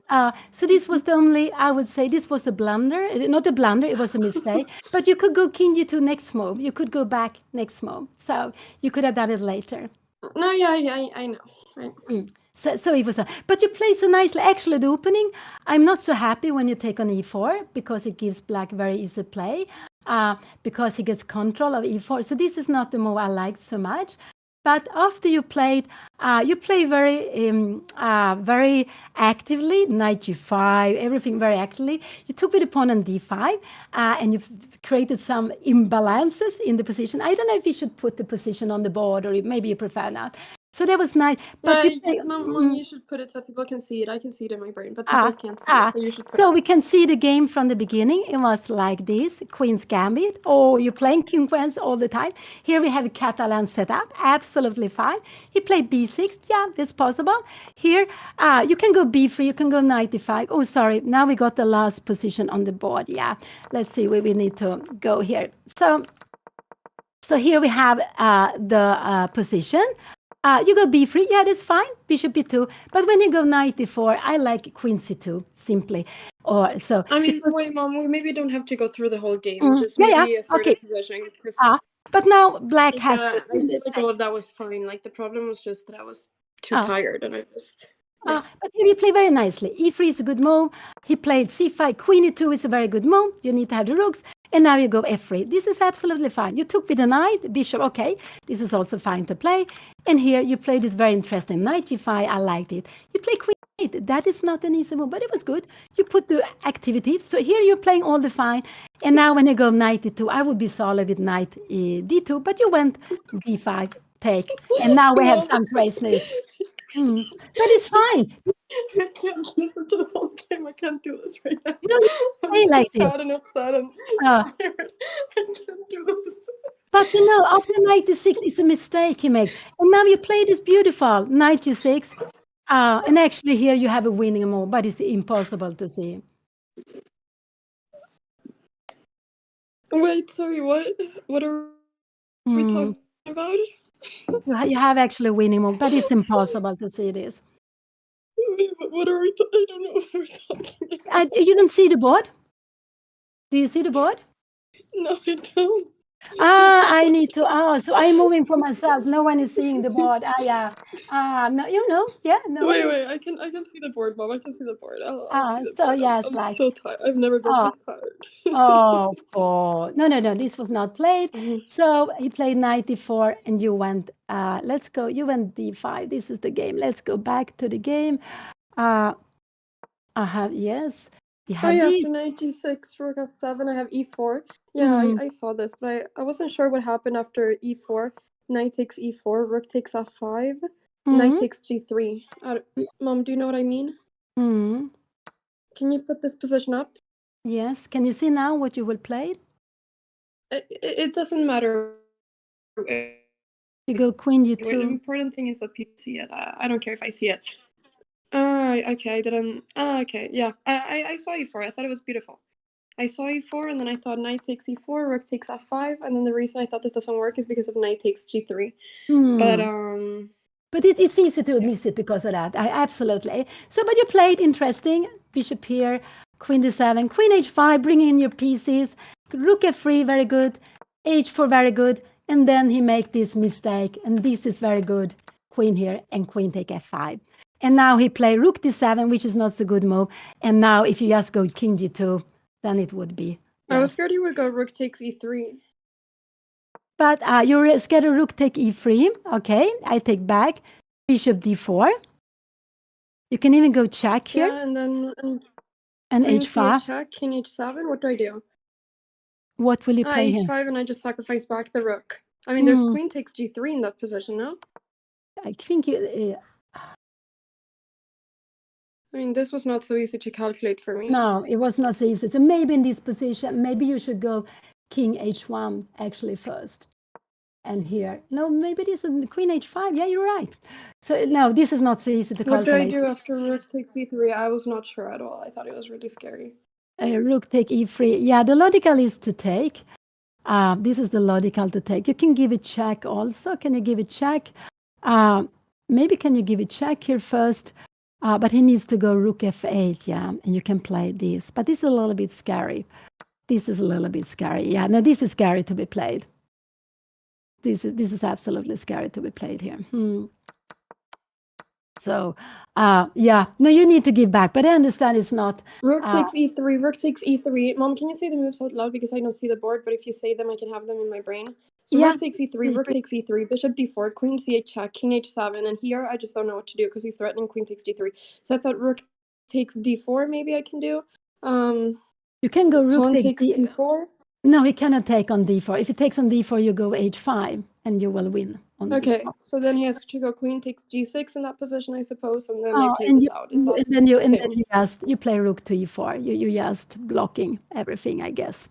so this was the only, I would say this was a blunder. Not a blunder, it was a mistake. But you could go king g2 next move. You could go back next move. So you could have done it later. No, yeah, I know. So it was but you played so nicely. Actually, the opening, I'm not so happy when you take on e4 because it gives black very easy play because he gets control of e4. So this is not the move I liked so much. But after you play very actively, knight g5, everything very actively. You took with the pawn on d5, and you created some imbalances in the position. I don't know if you should put the position on the board, or maybe you prefer not. So that was nice. But Mom, you should put it so people can see it. I can see it in my brain, but people can't see it, so you should put so it. we can see the game from the beginning. It was like this, Queen's Gambit. Oh, you're playing King Queens all the time. Here we have a Catalan setup, absolutely fine. He played b6, yeah, that's possible. Here, you can go b3, you can go knight d5. Oh, sorry, now we got the last position on the board, yeah. Let's see where we need to go here. So here we have the position. You go b3, yeah, that's fine. Bishop b2. But when you go knight d4, I like queen c2 simply. Or so. I mean, wait, Mom, we maybe don't have to go through the whole game. Just Yeah, maybe yeah, a certain okay. position. But now black has. I feel like all of that was fine. Like, the problem was just that I was too tired, and I just. Yeah. But here you play very nicely. e3 is a good move. He played c5. Queen e2 is a very good move. You need to have the rooks. And now you go f3. This is absolutely fine. You took with the knight, bishop, okay. This is also fine to play. And here you play this very interesting knight g5. I liked it. You play queen e8. That is not an easy move, but it was good. You put the activity. So here you're playing all the fine. And now when you go knight d2, I would be solid with knight d2, but you went d5, take. And now we have some craziness. But it's fine. I can't listen to the whole game. I can't do this right now. You don't I'm play so like this. sad and upset and tired. I can't do this. But you know, after 96, it's a mistake he makes. And now you play this beautiful 96. And actually here you have a winning move, but it's impossible to see. Wait, sorry, what? What are we talking about? You have actually a winning move, but it's impossible to see this. What are we I don't know what we're talking about. You don't see the board? Do you see the board? No, I don't. I need to. So I'm moving for myself. No one is seeing the board. Yeah. No, you know. Yeah. No. Wait. I can see the board, Mom. I can see the board. I'll see the so board. yes, I'm like. so tired. I've never been this tired. Oh, God. No. This was not played. So he played 94 and you went, let's go. You went d5. This is the game. Let's go back to the game. I have, yes. After knight g6, rook f7, I have e4. Yeah, I saw this, but I wasn't sure what happened after e4. Knight takes e4, rook takes f5, knight takes g3. Mom, do you know what I mean? Can you put this position up? Yes. Can you see now what you will play? It doesn't matter. You go queen The g2. important thing is that people see it. I don't care if I see it. Okay, I didn't. Okay, yeah. I saw e4. I thought it was beautiful. I saw e4, and then I thought knight takes e4, rook takes f5, and then the reason I thought this doesn't work is because of knight takes g3. But it's easy to miss it because of that. Absolutely. So, but you played interesting. Bishop here, queen d7, queen h5, bring in your pieces. Rook f3, very good. h4, very good. and then he make this mistake, and this is very good. Queen here and queen take f5. And now he play rook d7, which is not so good move. And now if you just go king g2, then it would be I was just. scared you would go rook takes e3. But you're scared of rook take e3. Okay, I take back. Bishop d4. You can even go check here. Yeah, and then And queen h5. c8 check, king h7. What do I do? What will you play here? h5, and I just sacrifice back the rook. I mean, there's Hmm. queen takes g3 in that position, no? I think you. I mean, this was not so easy to calculate for me. No, it was not so easy. So maybe in this position, maybe you should go king h1 actually first. And here, no, maybe this is queen h5. Yeah, you're right. So no, this is not so easy to What do I calculate. do after rook takes e3? I was not sure at all. I thought it was really scary. Rook take e3. Yeah, the logical is to take. This is the logical to take. You can give a check also. Can you give a check? Maybe can you give a check here first? But he needs to go rook f8, yeah, and you can play this. But this is a little bit scary. This is a little bit scary. Yeah, no, this is scary to be played. This is absolutely scary to be played here. So, yeah, no, you need to give back. But I understand it's not. Rook takes e3. Rook takes e3. Mom, can you say the moves out loud because I don't see the board? But if you say them, I can have them in my brain. So Yeah. rook takes e3. Rook takes e3. Bishop d4. Queen c8 check. King h7. And here I just don't know what to do because he's threatening queen takes d3. So I thought rook takes d4. Maybe I can do. You can go rook Pawn takes takes d4. No, he cannot take on d4. If he takes on d4, you go h5, and you will win on this. Okay, so then he has to go queen takes g6 in that position, I suppose, and then I Oh, play and this you, out. Is that and then you the thing? just you play rook to e4. You just blocking everything, I guess.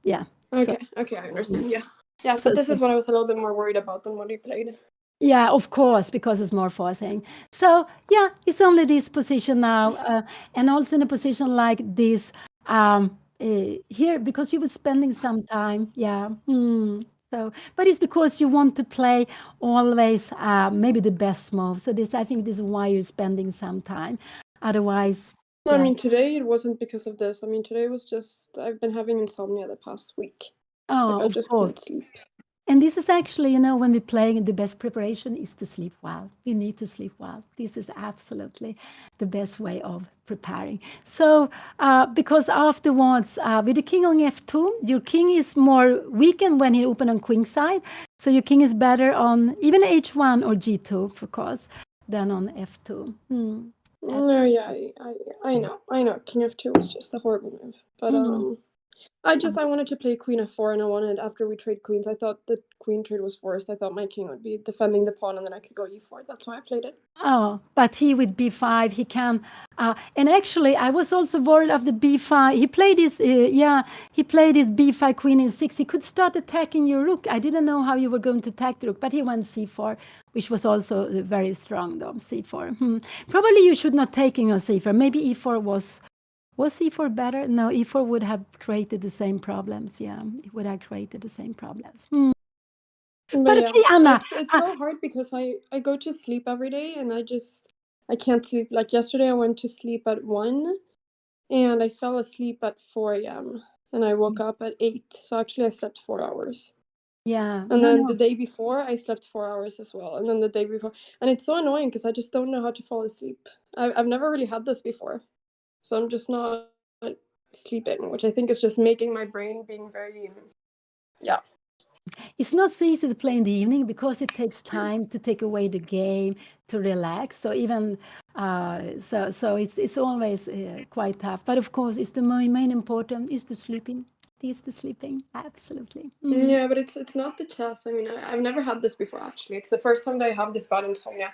Yeah. Okay, okay, I understand. Yeah, yes, So- but this so- is what I was a little bit more worried about than what he played. Yeah, of course, because it's more forcing. So yeah, it's only this position now, and also in a position like this here, because you were spending some time. Yeah. So, but it's because you want to play always maybe the best move. So I think this is why you're spending some time. Otherwise, No, yeah. I mean, today it wasn't because of this. I mean, today was just, I've been having insomnia the past week. Oh, I of just course. couldn't sleep. And this is actually, when we play, the best preparation is to sleep well. You need to sleep well. This is absolutely the best way of preparing. So, because afterwards, with the king on f2, your king is more weakened when he open on queen side. So your king is better on even h1 or g2, of course, than on f2. No, yeah, I know. King f2 was just a horrible move. But, I wanted to play queen f4, and I wanted, after we trade queens, I thought the queen trade was forced. I thought my king would be defending the pawn, and then I could go e4. That's why I played it. Oh, but he with b5, he can. And actually, I was also worried of the b5. He played his, he played his b5 queen in 6. He could start attacking your rook. I didn't know how you were going to attack the rook, but he went c4, which was also very strong, though, c4. Probably you should not taking on c4. Maybe e4 was e4 better? No, e4 would have created the same problems. Yeah, it would have created the same problems. But yeah, okay, Anna. it's so hard because I go to sleep every day and I can't sleep. Like yesterday, I went to sleep at 1, and I fell asleep at 4 a.m. and I woke up at 8. So actually, I slept 4 hours. Yeah. And No, then no. the day before, I slept 4 hours as well. And then the day before, and it's so annoying because I just don't know how to fall asleep. I've never really had this before, so I'm just not sleeping, which I think is just making my brain being very, yeah. It's not so easy to play in the evening because it takes time to take away the game, to relax. So even so it's always quite tough. But of course, it's the main important is the sleeping. Is the sleeping absolutely. Yeah, but it's not the chess. I mean, I've never had this before, actually. It's the first time that I have this bad insomnia.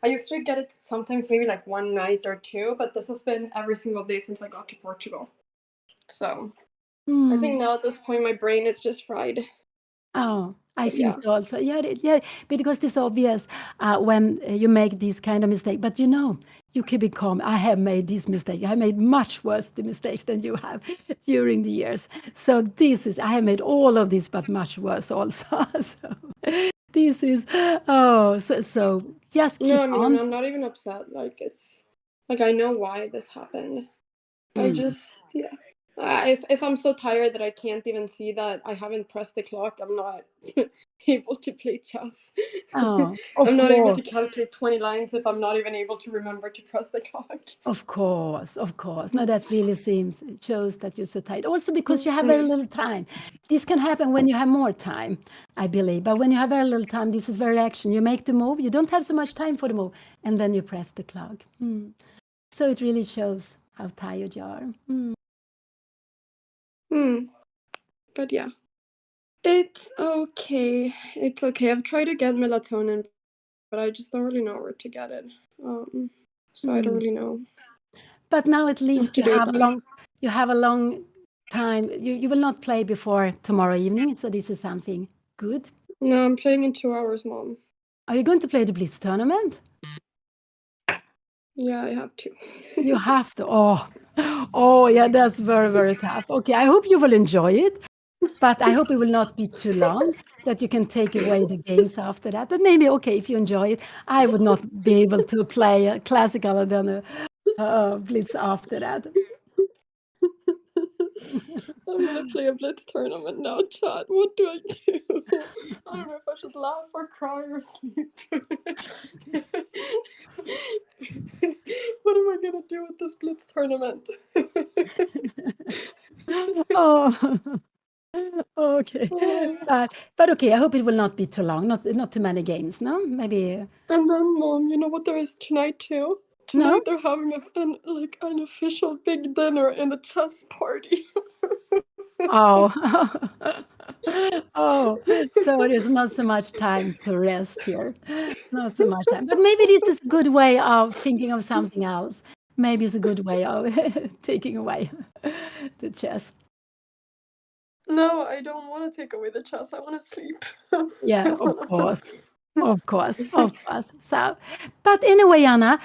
I used to get it sometimes, maybe like one night or two, but this has been every single day since I got to Portugal. So I think now at this point, my brain is just fried. Oh, I But think yeah. so also. Yeah, because it's obvious when you make this kind of mistake. But you can be calm. I have made this mistake. I made much worse the mistakes than you have during the years. So I have made all of this, but much worse also. So this is, so just keep No, I mean, on. I'm not even upset. Like, it's like I know why this happened. I just, yeah. If I'm so tired that I can't even see that I haven't pressed the clock, I'm not able to play chess. Oh, of I'm not able course. to calculate 20 lines if I'm not even able to remember to press the clock. Of course, of course. No, that really it shows that you're so tight. Also because you have very little time. This can happen when you have more time, I believe. But when you have very little time, this is very action. You make the move, you don't have so much time for the move, and then you press the clock. So it really shows how tired you are. But yeah, it's okay. It's okay. I've tried to get melatonin, but I just don't really know where to get it. So I don't really know But now at what least to do with that. you have a long time. You will not play before tomorrow evening, so this is something good. No, I'm playing in 2 hours, Mom. Are you going to play the Blitz tournament? Yeah, I have to. You have to. Oh, yeah, that's very, very tough. Okay, I hope you will enjoy it, but I hope it will not be too long, that you can take away the games after that. But maybe, okay, if you enjoy it, I would not be able to play a classical and then a Blitz after that. I'm gonna play a Blitz tournament now, chat. What do I do? I don't know if I should laugh or cry or sleep. What am I gonna do with this Blitz tournament? Oh, okay. But okay, I hope it will not be too long, not too many games, no? Maybe And then, Mom, you know what there is tonight too? no? Tonight they're having an official big dinner and a chess party. Oh. Oh, so there's not so much time to rest here. Not so much time. But maybe this is a good way of thinking of something else. Maybe it's a good way of taking away the chess. No, I don't want to take away the chess. I want to sleep. Yeah, of course. Of course, of course. So, but anyway, Anna,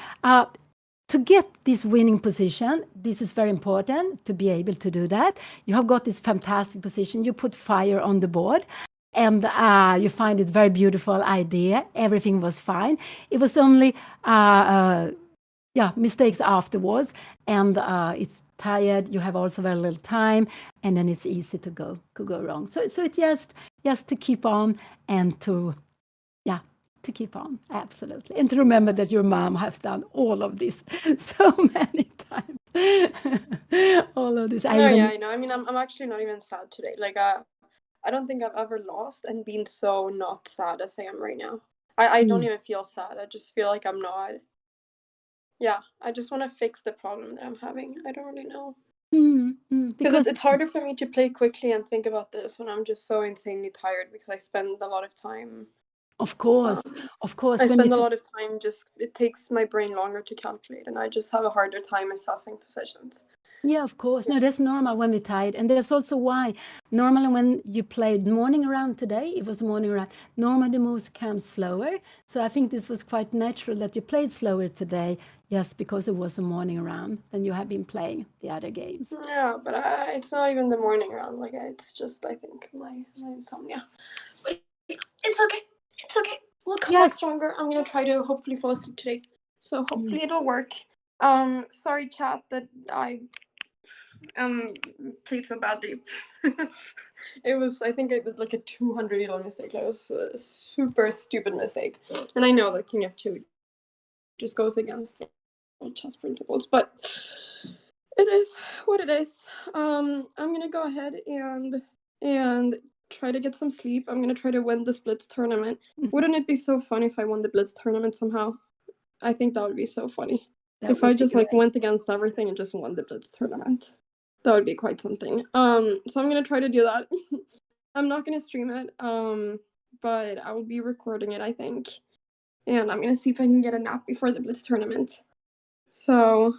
to get this winning position, this is very important to be able to do that. You have got this fantastic position. You put fire on the board, and you find it very beautiful idea. Everything was fine. It was only mistakes afterwards, and it's tired. You have also very little time, and then it's easy to go wrong. So it's just to keep on and to keep on, absolutely, and to remember that your mom has done all of this so many times. All of this. No, yeah, I know. I mean, I'm actually not even sad today. Like, I don't think I've ever lost and been so not sad as I am right now. I don't even feel sad. I just feel like I'm not. Yeah, I just want to fix the problem that I'm having. I don't really know. Because it's harder for me to play quickly and think about this when I'm just so insanely tired because I spend a lot of time. Of course, I spend a lot of time it takes my brain longer to calculate, and I just have a harder time assessing positions. Yeah, of course. No, that's normal when we're tired. And that's also why normally when you played morning round today, it was morning round. Normally the moves come slower. So I think this was quite natural that you played slower today, just because it was a morning round than you have been playing the other games. Yeah, but it's not even the morning round. Like, it's just, I think, my insomnia. But it's okay. It's okay. We'll come back stronger. I'm gonna try to hopefully fall asleep today. So hopefully it'll work. Sorry, chat, that I played so badly. I think I did like a 200 elo mistake. That was a super stupid mistake. And I know that King F2 just goes against the chess principles, but it is what it is. I'm gonna go ahead and try to get some sleep. I'm gonna try to win this Blitz tournament. Wouldn't it be so fun if I won the Blitz tournament somehow? I think that would be so funny. If I just went against everything and just won the Blitz tournament. That would be quite something. So I'm gonna try to do that. I'm not gonna stream it, but I will be recording it, I think. And I'm gonna see if I can get a nap before the Blitz tournament. So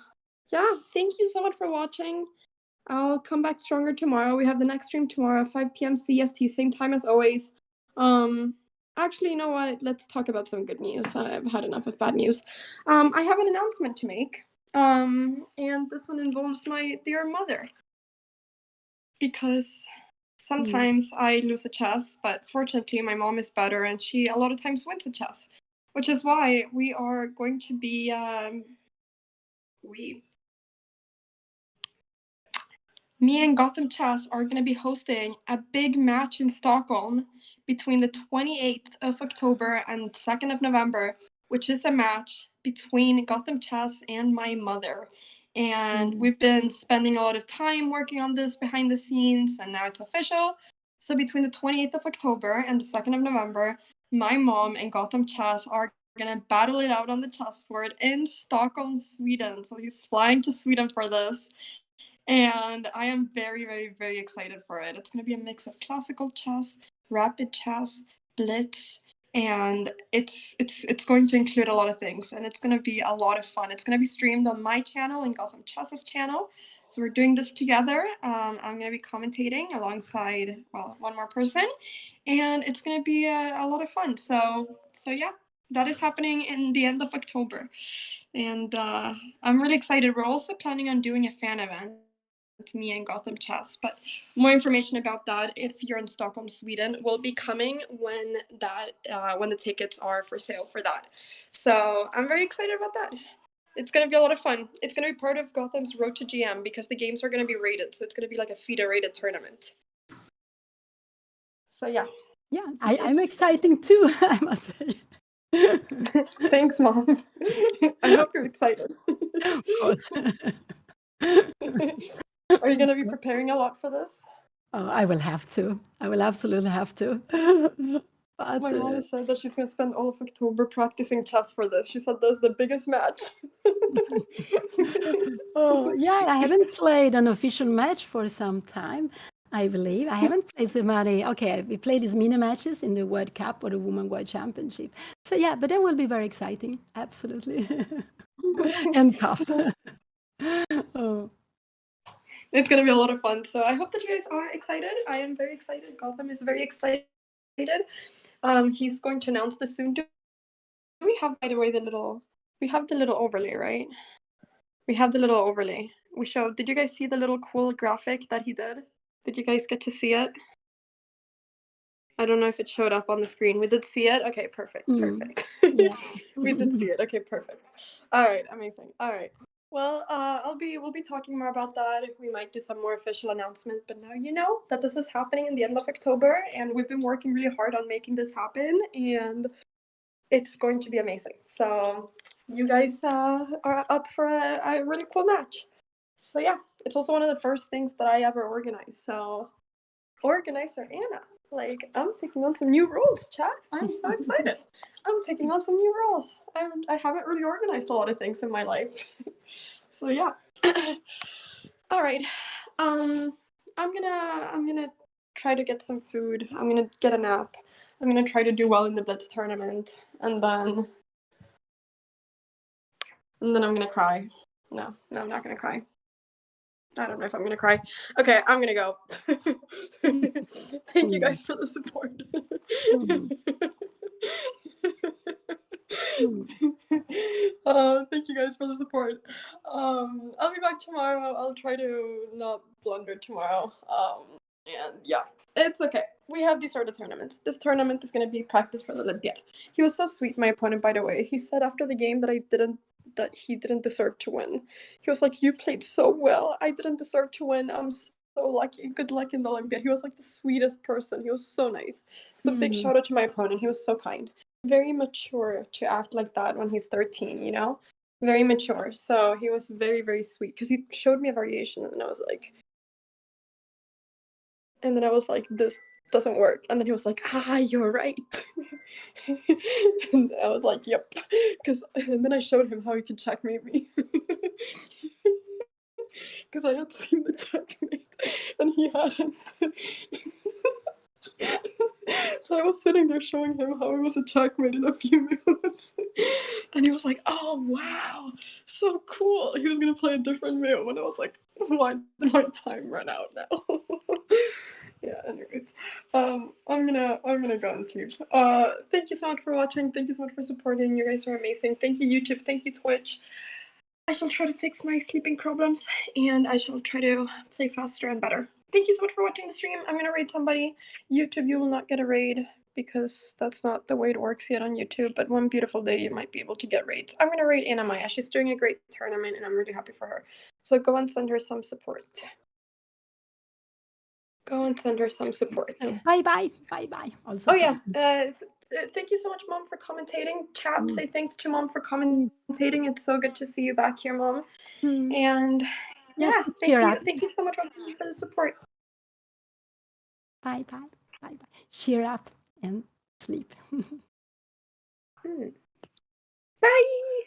yeah, thank you so much for watching. I'll come back stronger tomorrow. We have the next stream tomorrow, 5 p.m. CST, same time as always. Actually, you know what? Let's talk about some good news. I've had enough of bad news. I have an announcement to make. And this one involves my dear mother. Because sometimes I lose a chess, but fortunately my mom is better and she a lot of times wins a chess. Which is why we are going to be me and Gotham Chess are going to be hosting a big match in Stockholm between the 28th of October and 2nd of November, which is a match between Gotham Chess and my mother. And we've been spending a lot of time working on this behind the scenes, and now it's official. So between the 28th of October and the 2nd of November, my mom and Gotham Chess are going to battle it out on the chessboard in Stockholm, Sweden. So he's flying to Sweden for this. And I am very, very, very excited for it. It's going to be a mix of classical chess, rapid chess, blitz, and it's going to include a lot of things, and it's going to be a lot of fun. It's going to be streamed on my channel and Gotham Chess's channel. So we're doing this together. I'm going to be commentating alongside, well, one more person, and it's going to be a lot of fun. So yeah, that is happening in the end of October, and I'm really excited. We're also planning on doing a fan event, me and Gotham Chess, but more information about that, if you're in Stockholm, Sweden, will be coming when the tickets are for sale for that. So I'm very excited about that. It's going to be a lot of fun. It's going to be part of Gotham's Road to GM because the games are going to be rated, so it's going to be like a FIDE rated tournament. So yeah. Yeah, I'm excited too, I must say. Thanks, Mom. I hope you're excited. Of course. Are you going to be preparing a lot for this? Oh, I will have to. I will absolutely have to. But My mom said that she's going to spend all of October practicing chess for this. She said this is the biggest match. oh, yeah, I haven't played an official match for some time, I believe. I haven't played so many. Okay, we played these mini matches in the World Cup or the Women World Championship. So, yeah, but that will be very exciting. Absolutely. And tough. Oh. It's going to be a lot of fun. So I hope that you guys are excited. I am very excited. Gotham is very excited. He's going to announce this soon. Do we have, by the way, we have the little overlay, right? We have the little overlay. Did you guys see the little cool graphic that he did? Did you guys get to see it? I don't know if it showed up on the screen. We did see it? Okay, perfect. Yeah. We did see it. Okay, perfect. All right, amazing. All right. Well, we'll be talking more about that. We might do some more official announcement, but now you know that this is happening in the end of October, and we've been working really hard on making this happen, and it's going to be amazing. So you guys are up for a really cool match. So yeah, it's also one of the first things that I ever organized. So organizer Anna, like I'm taking on some new roles, chat. I'm so excited. I'm taking on some new roles. I haven't really organized a lot of things in my life. So yeah. All right. I'm gonna try to get some food. I'm gonna get a nap. I'm gonna try to do well in the Blitz tournament, and then I'm gonna cry. No, I'm not gonna cry. I don't know if I'm gonna cry. Okay, I'm gonna go. Thank you guys for the support. Thank you guys for the support. I'll be back tomorrow. I'll try to not blunder tomorrow. And yeah, it's okay. We have these sort of tournaments. This tournament is gonna be practice for the Olympiad. He was so sweet, my opponent, by the way. He said after the game that he didn't deserve to win. He was like, "You played so well. I didn't deserve to win. I'm so lucky. Good luck in the Olympiad." He was like the sweetest person. He was so nice. So big shout out to my opponent. He was so kind. Very mature to act like that when he's 13, you know? Very mature. So he was very, very sweet because he showed me a variation, and I was like, this doesn't work. And then he was like, you're right. And I was like, yep. And then I showed him how he could checkmate me. Because I had seen the checkmate and he hadn't. So I was sitting there showing him how it was a checkmate in a few moves. And he was like, oh, wow, so cool. He was going to play a different move. And I was like, why did my time run out now? Yeah, anyways, I'm gonna go and sleep. Thank you so much for watching. Thank you so much for supporting. You guys are amazing. Thank you, YouTube. Thank you, Twitch. I shall try to fix my sleeping problems, and I shall try to play faster and better. Thank you so much for watching the stream. I'm gonna raid somebody. YouTube, you will not get a raid because that's not the way it works yet on YouTube, but one beautiful day you might be able to get raids. I'm gonna raid MAIA. She's doing a great tournament, and I'm really happy for her. So go and send her some support. Go and send her some support. So bye. Also, Oh yeah. Thank you so much, Mom, for commentating. Chat, say thanks to Mom for commentating. It's so good to see you back here, Mom. And yeah, thank you so much for the support. Bye. Cheer up and sleep. Bye.